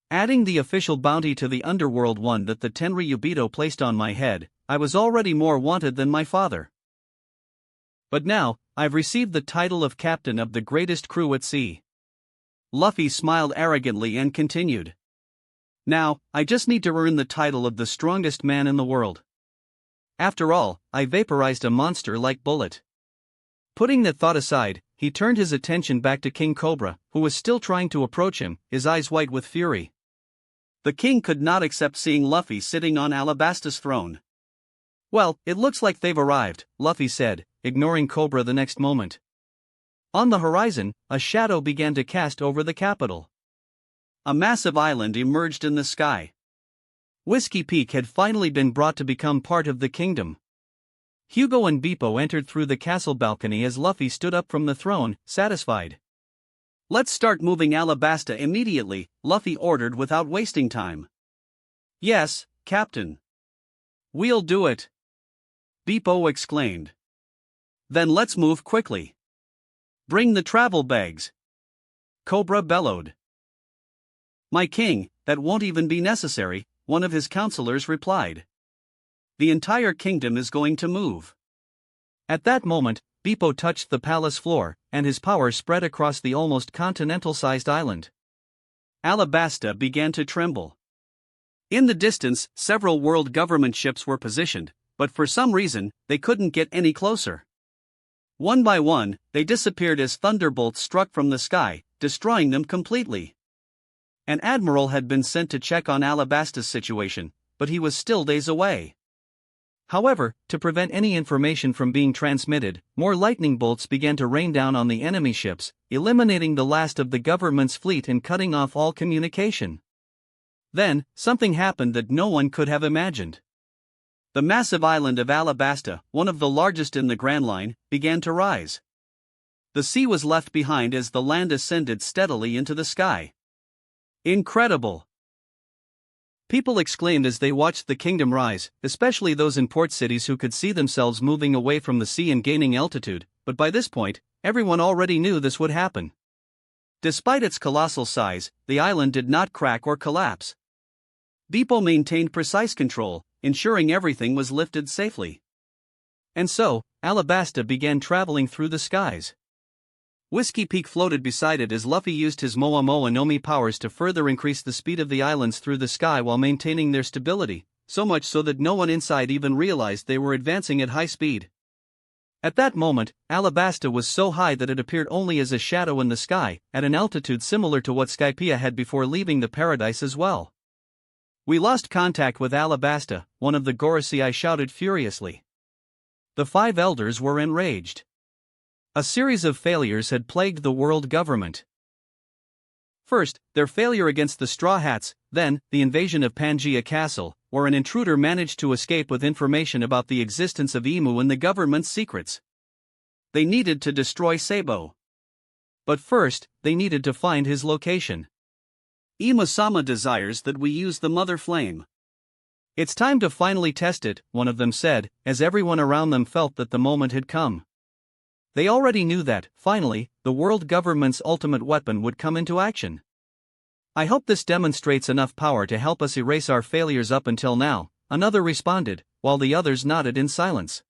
Adding the official bounty to the underworld one that the Tenryubito placed on my head, I was already more wanted than my father. But now, I've received the title of captain of the greatest crew at sea. Luffy smiled arrogantly and continued. Now, I just need to earn the title of the strongest man in the world. After all, I vaporized a monster like Bullet. Putting that thought aside, he turned his attention back to King Cobra, who was still trying to approach him, his eyes white with fury. The king could not accept seeing Luffy sitting on Alabasta's throne. "Well, it looks like they've arrived," Luffy said, ignoring Cobra the next moment. On the horizon, a shadow began to cast over the capital. A massive island emerged in the sky. Whiskey Peak had finally been brought to become part of the kingdom. Hugo and Beppo entered through the castle balcony as Luffy stood up from the throne, satisfied. "Let's start moving Alabasta immediately," Luffy ordered without wasting time. "Yes, Captain." "We'll do it," Beppo exclaimed. "Then let's move quickly. Bring the travel bags," Cobra bellowed. "My king, that won't even be necessary," one of his counselors replied. "The entire kingdom is going to move." At that moment, Beppo touched the palace floor, and his power spread across the almost continental-sized island. Alabasta began to tremble. In the distance, several world government ships were positioned, but for some reason, they couldn't get any closer. One by one, they disappeared as thunderbolts struck from the sky, destroying them completely. An admiral had been sent to check on Alabasta's situation, but he was still days away. However, to prevent any information from being transmitted, more lightning bolts began to rain down on the enemy ships, eliminating the last of the government's fleet and cutting off all communication. Then, something happened that no one could have imagined. The massive island of Alabasta, one of the largest in the Grand Line, began to rise. The sea was left behind as the land ascended steadily into the sky. Incredible! People exclaimed as they watched the kingdom rise, especially those in port cities who could see themselves moving away from the sea and gaining altitude, but by this point, everyone already knew this would happen. Despite its colossal size, the island did not crack or collapse. Beppo maintained precise control, ensuring everything was lifted safely. And so, Alabasta began traveling through the skies. Whiskey Peak floated beside it as Luffy used his Moa Moa no Mi powers to further increase the speed of the islands through the sky while maintaining their stability, so much so that no one inside even realized they were advancing at high speed. At that moment, Alabasta was so high that it appeared only as a shadow in the sky, at an altitude similar to what Skypiea had before leaving the paradise as well. "We lost contact with Alabasta," one of the Gorosei shouted furiously. The 5 elders were enraged. A series of failures had plagued the world government. First, their failure against the Straw Hats, then, the invasion of Pangaea Castle, where an intruder managed to escape with information about the existence of Emu and the government's secrets. They needed to destroy Sabo. But first, they needed to find his location. Ima-sama desires that we use the Mother Flame. It's time to finally test it, one of them said, as everyone around them felt that the moment had come. They already knew that, finally, the world government's ultimate weapon would come into action. I hope this demonstrates enough power to help us erase our failures up until now, another responded, while the others nodded in silence.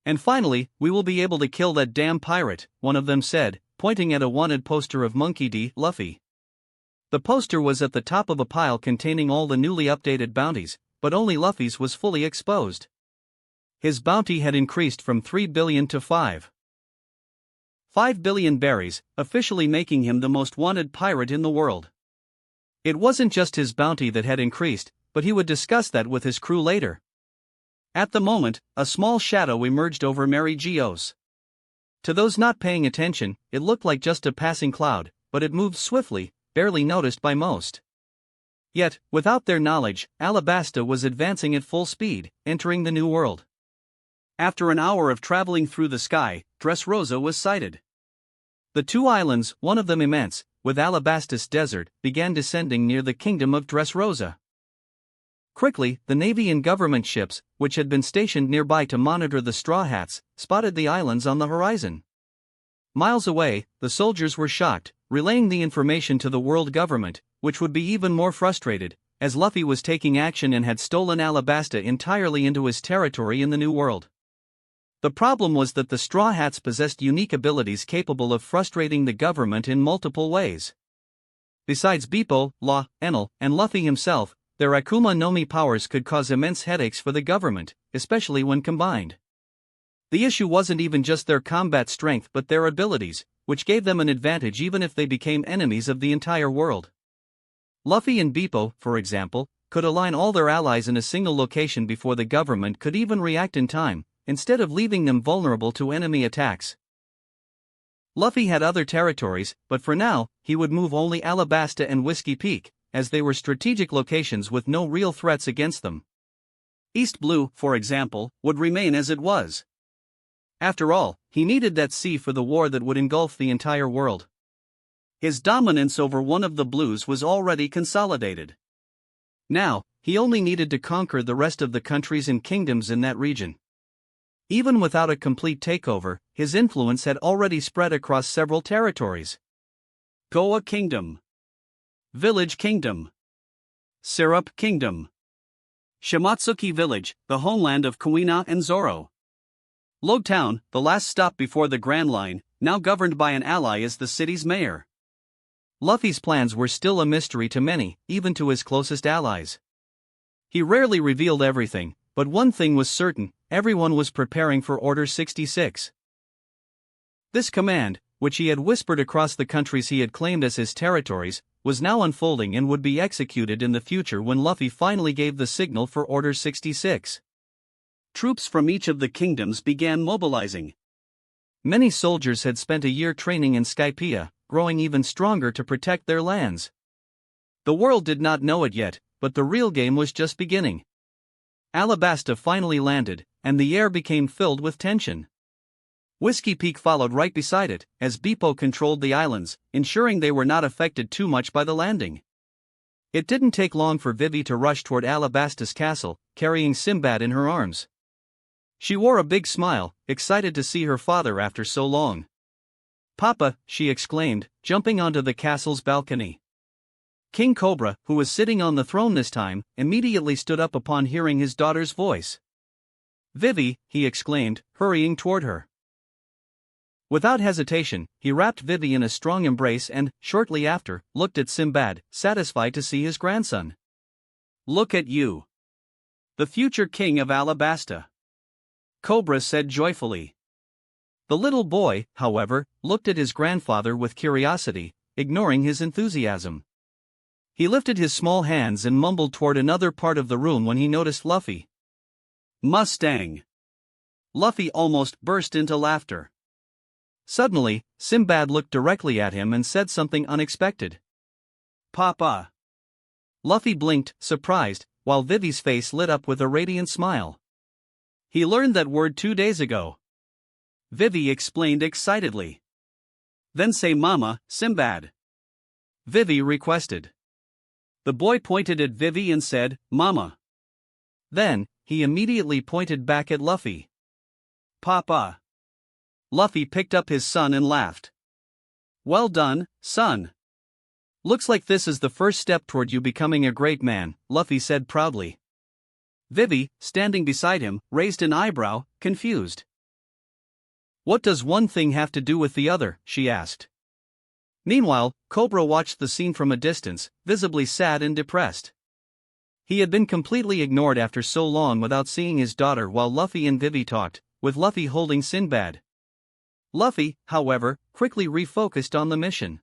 And finally, we will be able to kill that damn pirate, one of them said, pointing at a wanted poster of Monkey D. Luffy. The poster was at the top of a pile containing all the newly updated bounties, but only Luffy's was fully exposed. His bounty had increased from 3 billion to 5 billion berries, officially making him the most wanted pirate in the world. It wasn't just his bounty that had increased, but he would discuss that with his crew later. At the moment, a small shadow emerged over Mary Geos. To those not paying attention, it looked like just a passing cloud, but it moved swiftly, barely noticed by most. Yet, without their knowledge, Alabasta was advancing at full speed, entering the New World. After an hour of traveling through the sky, Dressrosa was sighted. The two islands, one of them immense, with Alabastus Desert, began descending near the kingdom of Dressrosa. Quickly, the navy and government ships, which had been stationed nearby to monitor the Straw Hats, spotted the islands on the horizon. Miles away, the soldiers were shocked, relaying the information to the world government, which would be even more frustrated, as Luffy was taking action and had stolen Alabasta entirely into his territory in the New World. The problem was that the Straw Hats possessed unique abilities capable of frustrating the government in multiple ways. Besides Bippo, Law, Enel, and Luffy himself, their Akuma no Mi powers could cause immense headaches for the government, especially when combined. The issue wasn't even just their combat strength but their abilities, which gave them an advantage even if they became enemies of the entire world. Luffy and Bippo, for example, could align all their allies in a single location before the government could even react in time, instead of leaving them vulnerable to enemy attacks. Luffy had other territories, but for now, he would move only Alabasta and Whiskey Peak, as they were strategic locations with no real threats against them. East Blue, for example, would remain as it was. After all, he needed that sea for the war that would engulf the entire world. His dominance over one of the blues was already consolidated. Now, he only needed to conquer the rest of the countries and kingdoms in that region. Even without a complete takeover, his influence had already spread across several territories. Goa Kingdom, Village Kingdom, Syrup Kingdom, Shimatsuki Village, the homeland of Kuina and Zoro. Lode Town, the last stop before the Grand Line, now governed by an ally as the city's mayor. Luffy's plans were still a mystery to many, even to his closest allies. He rarely revealed everything, but one thing was certain: everyone was preparing for Order 66. This command, which he had whispered across the countries he had claimed as his territories, was now unfolding and would be executed in the future when Luffy finally gave the signal for Order 66. Troops from each of the kingdoms began mobilizing. Many soldiers had spent a year training in Skypiea, growing even stronger to protect their lands. The world did not know it yet, but the real game was just beginning. Alabasta finally landed, and the air became filled with tension. Whiskey Peak followed right beside it, as Bippo controlled the islands, ensuring they were not affected too much by the landing. It didn't take long for Vivi to rush toward Alabasta's castle, carrying Sinbad in her arms. She wore a big smile, excited to see her father after so long. "Papa," she exclaimed, jumping onto the castle's balcony. King Cobra, who was sitting on the throne this time, immediately stood up upon hearing his daughter's voice. "Vivi," he exclaimed, hurrying toward her. Without hesitation, he wrapped Vivi in a strong embrace and, shortly after, looked at Sinbad, satisfied to see his grandson. "Look at you. The future king of Alabasta," Cobra said joyfully. The little boy, however, looked at his grandfather with curiosity, ignoring his enthusiasm. He lifted his small hands and mumbled toward another part of the room when he noticed Luffy. "Mustang!" Luffy almost burst into laughter. Suddenly, Sinbad looked directly at him and said something unexpected. Papa. Luffy blinked, surprised, while Vivi's face lit up with a radiant smile. He learned that word 2 days ago. Vivi explained excitedly. Then say Mama, Sinbad. Vivi requested. The boy pointed at Vivi and said, Mama. Then, he immediately pointed back at Luffy. Papa. Luffy picked up his son and laughed. Well done, son. Looks like this is the first step toward you becoming a great man, Luffy said proudly. Vivi, standing beside him, raised an eyebrow, confused. What does one thing have to do with the other, she asked. Meanwhile, Cobra watched the scene from a distance, visibly sad and depressed. He had been completely ignored after so long without seeing his daughter while Luffy and Vivi talked, with Luffy holding Sinbad. Luffy, however, quickly refocused on the mission.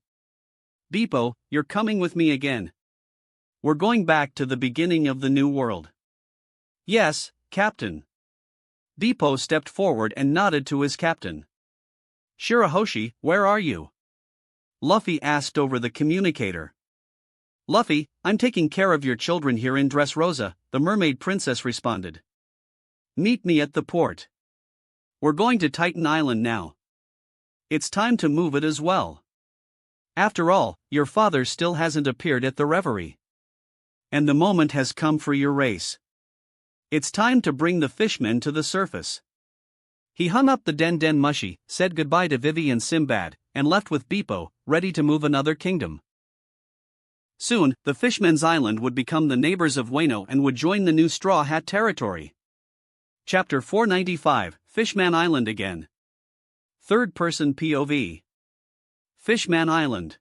Beepo, you're coming with me again. We're going back to the beginning of the new world. Yes, Captain. Beepo stepped forward and nodded to his captain. Shirahoshi, where are you? Luffy asked over the communicator. Luffy, I'm taking care of your children here in Dressrosa, the mermaid princess responded. Meet me at the port. We're going to Titan Island now. It's time to move it as well. After all, your father still hasn't appeared at the reverie. And the moment has come for your race. It's time to bring the fishmen to the surface. He hung up the Den Mushi, said goodbye to Vivi and Sinbad, and left with Beepo, ready to move another kingdom. Soon, the Fishmen's Island would become the neighbors of Wano and would join the new Straw Hat territory. Chapter 495, Fishman Island again. Third-person POV. Fishman Island.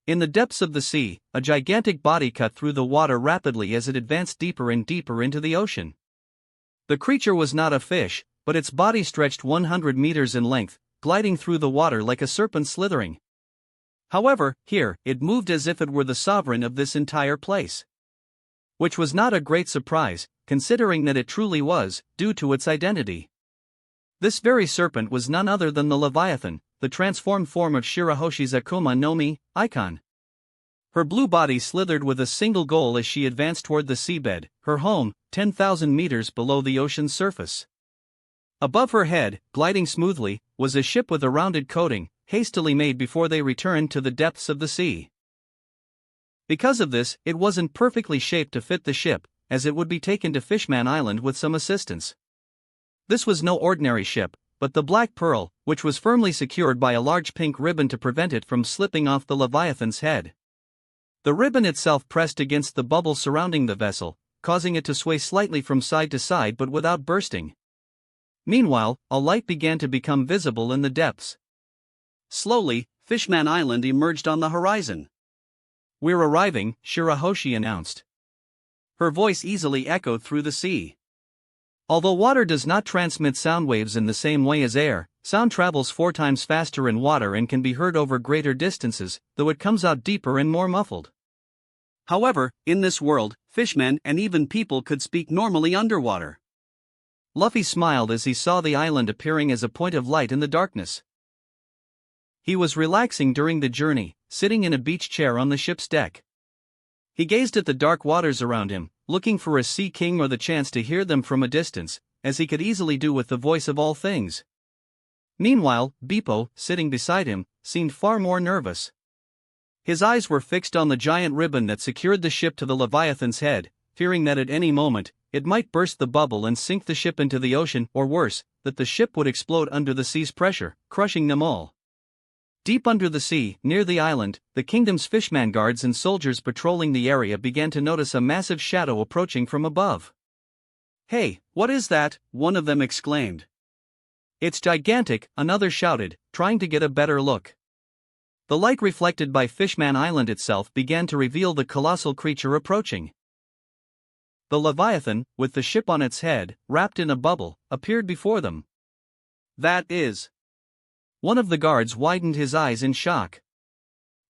In the depths of the sea, a gigantic body cut through the water rapidly as it advanced deeper and deeper into the ocean. The creature was not a fish, but its body stretched 100 meters in length, gliding through the water like a serpent slithering. However, here, it moved as if it were the sovereign of this entire place. Which was not a great surprise, considering that it truly was, due to its identity. This very serpent was none other than the Leviathan, the transformed form of Shirahoshi's Akuma no Mi, icon. Her blue body slithered with a single goal as she advanced toward the seabed, her home, 10,000 meters below the ocean's surface. Above her head, gliding smoothly, was a ship with a rounded coating, hastily made before they returned to the depths of the sea. Because of this, it wasn't perfectly shaped to fit the ship, as it would be taken to Fishman Island with some assistance. This was no ordinary ship, but the Black Pearl, which was firmly secured by a large pink ribbon to prevent it from slipping off the Leviathan's head. The ribbon itself pressed against the bubble surrounding the vessel, causing it to sway slightly from side to side but without bursting. Meanwhile, a light began to become visible in the depths. Slowly, Fishman Island emerged on the horizon. We're arriving, Shirahoshi announced. Her voice easily echoed through the sea. Although water does not transmit sound waves in the same way as air, sound travels 4 times faster in water and can be heard over greater distances, though it comes out deeper and more muffled. However, in this world, fishmen and even people could speak normally underwater. Luffy smiled as he saw the island appearing as a point of light in the darkness. He was relaxing during the journey, sitting in a beach chair on the ship's deck. He gazed at the dark waters around him, looking for a sea king or the chance to hear them from a distance, as he could easily do with the voice of all things. Meanwhile, Beepo, sitting beside him, seemed far more nervous. His eyes were fixed on the giant ribbon that secured the ship to the Leviathan's head, fearing that at any moment, it might burst the bubble and sink the ship into the ocean, or worse, that the ship would explode under the sea's pressure, crushing them all. Deep under the sea, near the island, the kingdom's fishman guards and soldiers patrolling the area began to notice a massive shadow approaching from above. Hey, what is that? One of them exclaimed. It's gigantic, another shouted, trying to get a better look. The light reflected by Fishman Island itself began to reveal the colossal creature approaching. The Leviathan, with the ship on its head, wrapped in a bubble, appeared before them. That is. One of the guards widened his eyes in shock.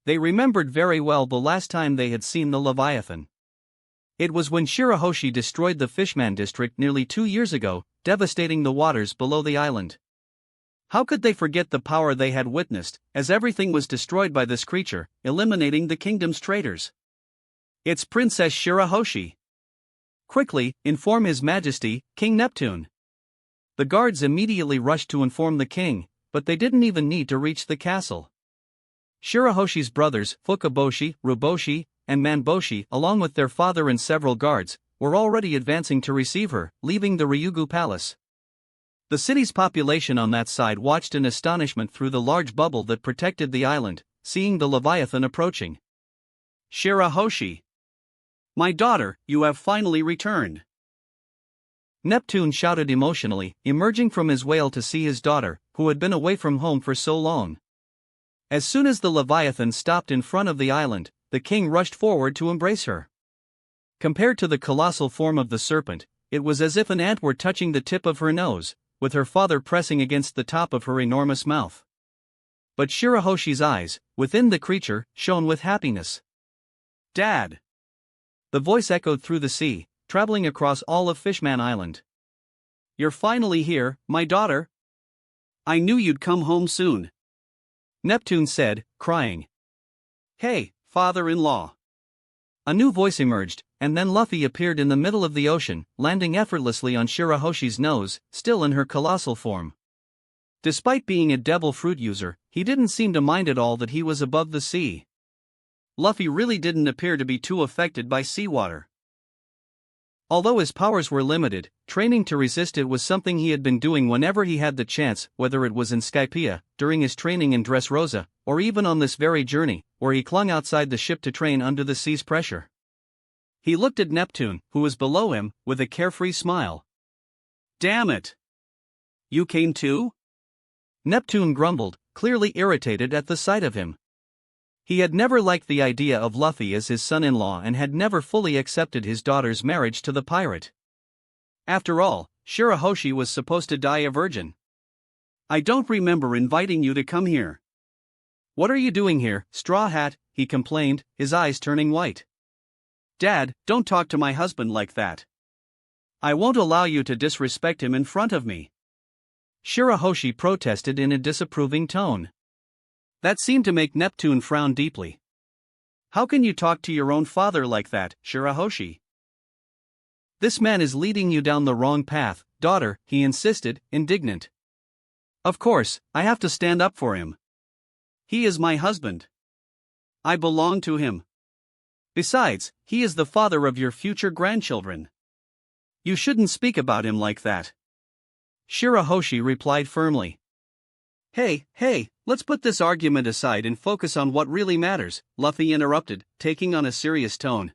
They remembered very well the last time they had seen the Leviathan. It was when Shirahoshi destroyed the Fishman district nearly 2 years ago, devastating the waters below the island. How could they forget the power they had witnessed, as everything was destroyed by this creature, eliminating the kingdom's traitors? It's Princess Shirahoshi. Quickly, inform His Majesty, King Neptune. The guards immediately rushed to inform the king, but they didn't even need to reach the castle. Shirahoshi's brothers, Fukaboshi, Ruboshi, and Manboshi, along with their father and several guards, were already advancing to receive her, leaving the Ryugu Palace. The city's population on that side watched in astonishment through the large bubble that protected the island, seeing the Leviathan approaching. Shirahoshi! My daughter, you have finally returned! Neptune shouted emotionally, emerging from his whale to see his daughter, who had been away from home for so long. As soon as the Leviathan stopped in front of the island, the king rushed forward to embrace her. Compared to the colossal form of the serpent, it was as if an ant were touching the tip of her nose, with her father pressing against the top of her enormous mouth. But Shirahoshi's eyes, within the creature, shone with happiness. Dad! The voice echoed through the sea, traveling across all of Fishman Island. You're finally here, my daughter. I knew you'd come home soon. Neptune said, crying. Hey, father-in-law. A new voice emerged, and then Luffy appeared in the middle of the ocean, landing effortlessly on Shirahoshi's nose, still in her colossal form. Despite being a devil fruit user, he didn't seem to mind at all that he was above the sea. Luffy really didn't appear to be too affected by seawater. Although his powers were limited, training to resist it was something he had been doing whenever he had the chance, whether it was in Skypiea, during his training in Dressrosa, or even on this very journey, where he clung outside the ship to train under the sea's pressure. He looked at Neptune, who was below him, with a carefree smile. Damn it! You came too? Neptune grumbled, clearly irritated at the sight of him. He had never liked the idea of Luffy as his son-in-law and had never fully accepted his daughter's marriage to the pirate. After all, Shirahoshi was supposed to die a virgin. I don't remember inviting you to come here. What are you doing here, Straw Hat? He complained, his eyes turning white. Dad, don't talk to my husband like that. I won't allow you to disrespect him in front of me. Shirahoshi protested in a disapproving tone. That seemed to make Neptune frown deeply. How can you talk to your own father like that, Shirahoshi? This man is leading you down the wrong path, daughter, he insisted, indignant. Of course, I have to stand up for him. He is my husband. I belong to him. Besides, he is the father of your future grandchildren. You shouldn't speak about him like that. Shirahoshi replied firmly. Hey, let's put this argument aside and focus on what really matters, Luffy interrupted, taking on a serious tone.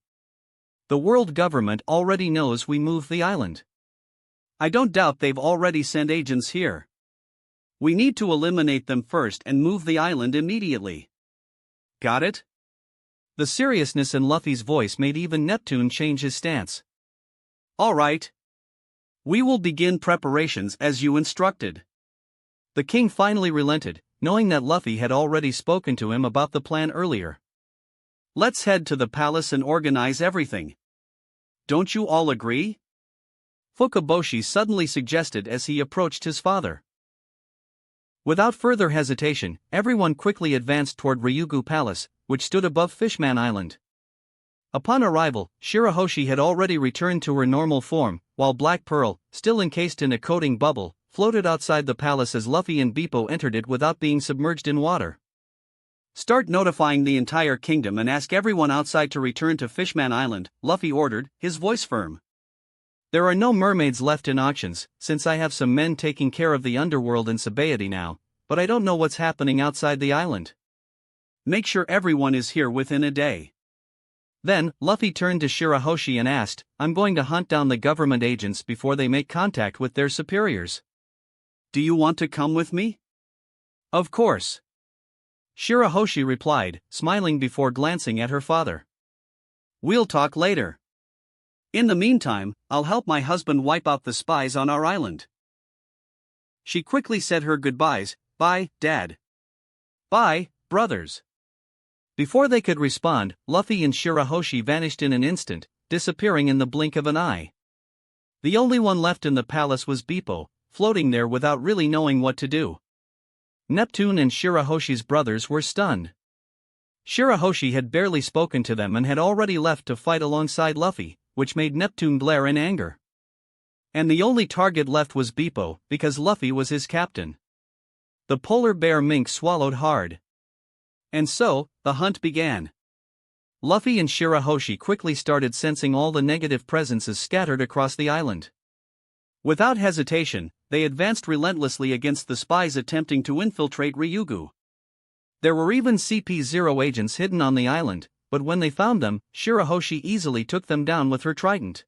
The world government already knows we moved the island. I don't doubt they've already sent agents here. We need to eliminate them first and move the island immediately. Got it? The seriousness in Luffy's voice made even Neptune change his stance. All right. We will begin preparations as you instructed. The king finally relented, knowing that Luffy had already spoken to him about the plan earlier. Let's head to the palace and organize everything. Don't you all agree? Fukaboshi suddenly suggested as he approached his father. Without further hesitation, everyone quickly advanced toward Ryugu Palace, which stood above Fishman Island. Upon arrival, Shirahoshi had already returned to her normal form, while Black Pearl, still encased in a coating bubble, floated outside the palace as Luffy and Beepo entered it without being submerged in water. Start notifying the entire kingdom and ask everyone outside to return to Fishman Island, Luffy ordered, his voice firm. There are no mermaids left in auctions, since I have some men taking care of the underworld in Sabaody now, but I don't know what's happening outside the island. Make sure everyone is here within a day. Then, Luffy turned to Shirahoshi and asked, I'm going to hunt down the government agents before they make contact with their superiors. Do you want to come with me? Of course. Shirahoshi replied, smiling before glancing at her father. We'll talk later. In the meantime, I'll help my husband wipe out the spies on our island. She quickly said her goodbyes. Bye, Dad. Bye, brothers. Before they could respond, Luffy and Shirahoshi vanished in an instant, disappearing in the blink of an eye. The only one left in the palace was Beepo, floating there without really knowing what to do. Neptune and Shirahoshi's brothers were stunned. Shirahoshi had barely spoken to them and had already left to fight alongside Luffy, which made Neptune glare in anger. And the only target left was Beepo, because Luffy was his captain. The polar bear mink swallowed hard. And so, the hunt began. Luffy and Shirahoshi quickly started sensing all the negative presences scattered across the island. Without hesitation, they advanced relentlessly against the spies attempting to infiltrate Ryugu. There were even CP0 agents hidden on the island, but when they found them, Shirahoshi easily took them down with her trident.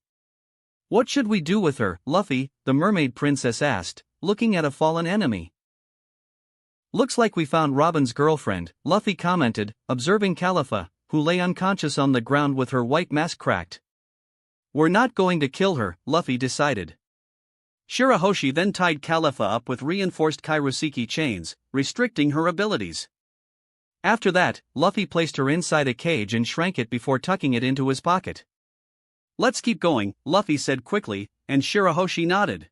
"What should we do with her, Luffy?" the mermaid princess asked, looking at a fallen enemy. "Looks like we found Robin's girlfriend," Luffy commented, observing Califa, who lay unconscious on the ground with her white mask cracked. "We're not going to kill her," Luffy decided. Shirahoshi then tied Califa up with reinforced Kairoseki chains, restricting her abilities. After that, Luffy placed her inside a cage and shrank it before tucking it into his pocket. "Let's keep going," Luffy said quickly, and Shirahoshi nodded.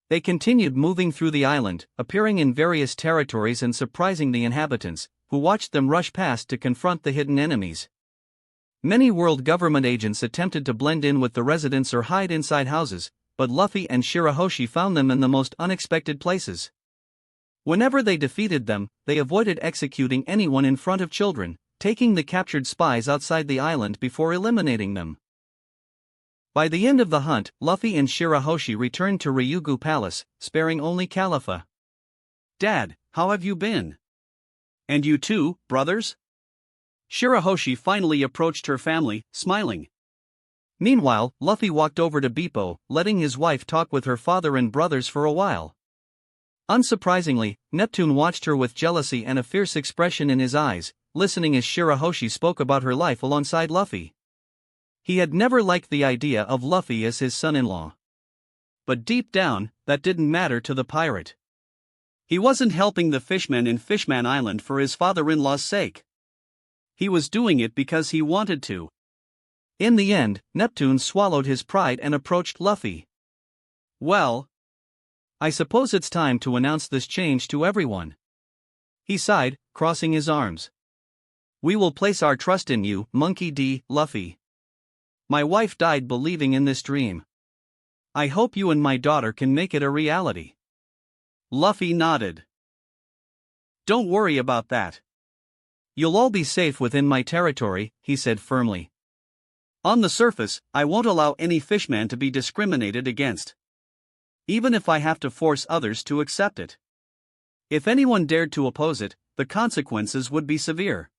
They continued moving through the island, appearing in various territories and surprising the inhabitants, who watched them rush past to confront the hidden enemies. Many world government agents attempted to blend in with the residents or hide inside houses, but Luffy and Shirahoshi found them in the most unexpected places. Whenever they defeated them, they avoided executing anyone in front of children, taking the captured spies outside the island before eliminating them. By the end of the hunt, Luffy and Shirahoshi returned to Ryugu Palace, sparing only Califa. "Dad, how have you been? And you too, brothers?" Shirahoshi finally approached her family, smiling. Meanwhile, Luffy walked over to Beepo, letting his wife talk with her father and brothers for a while. Unsurprisingly, Neptune watched her with jealousy and a fierce expression in his eyes, listening as Shirahoshi spoke about her life alongside Luffy. He had never liked the idea of Luffy as his son-in-law. But deep down, that didn't matter to the pirate. He wasn't helping the fishmen in Fishman Island for his father-in-law's sake. He was doing it because he wanted to. In the end, Neptune swallowed his pride and approached Luffy. "Well, I suppose it's time to announce this change to everyone," he sighed, crossing his arms. "We will place our trust in you, Monkey D. Luffy. My wife died believing in this dream. I hope you and my daughter can make it a reality." Luffy nodded. "Don't worry about that. You'll all be safe within my territory," he said firmly. "On the surface, I won't allow any fishman to be discriminated against. Even if I have to force others to accept it. If anyone dared to oppose it, the consequences would be severe."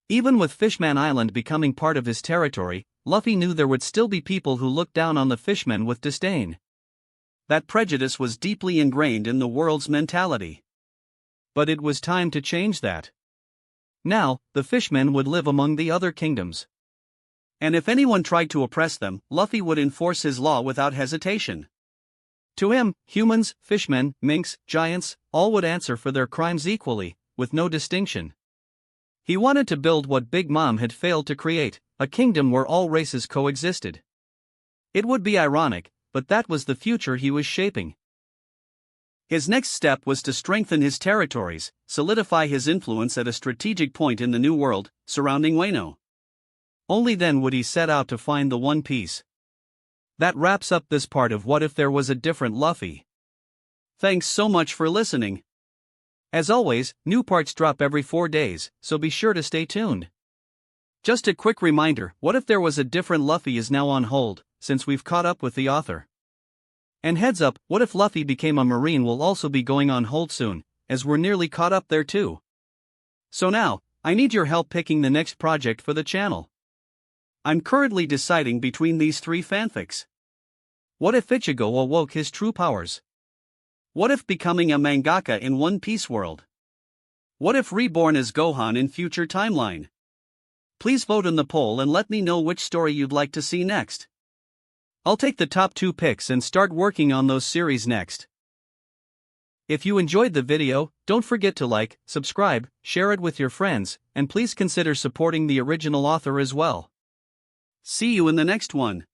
Even with Fishman Island becoming part of his territory, Luffy knew there would still be people who looked down on the fishmen with disdain. That prejudice was deeply ingrained in the world's mentality. But it was time to change that. Now, the fishmen would live among the other kingdoms. And if anyone tried to oppress them, Luffy would enforce his law without hesitation. To him, humans, fishmen, minks, giants, all would answer for their crimes equally, with no distinction. He wanted to build what Big Mom had failed to create, a kingdom where all races coexisted. It would be ironic, but that was the future he was shaping. His next step was to strengthen his territories, solidify his influence at a strategic point in the New World, surrounding Wano. Only then would he set out to find the One Piece. That wraps up this part of What If There Was a Different Luffy. Thanks so much for listening. As always, new parts drop every 4 days, so be sure to stay tuned. Just a quick reminder, What If There Was a Different Luffy is now on hold, since we've caught up with the author. And heads up, What If Luffy Became a Marine will also be going on hold soon, as we're nearly caught up there too. So now, I need your help picking the next project for the channel. I'm currently deciding between these 3 fanfics. What if Ichigo awoke his true powers? What if becoming a mangaka in One Piece world? What if reborn as Gohan in future timeline? Please vote in the poll and let me know which story you'd like to see next. I'll take the top 2 picks and start working on those series next. If you enjoyed the video, don't forget to like, subscribe, share it with your friends, and please consider supporting the original author as well. See you in the next one.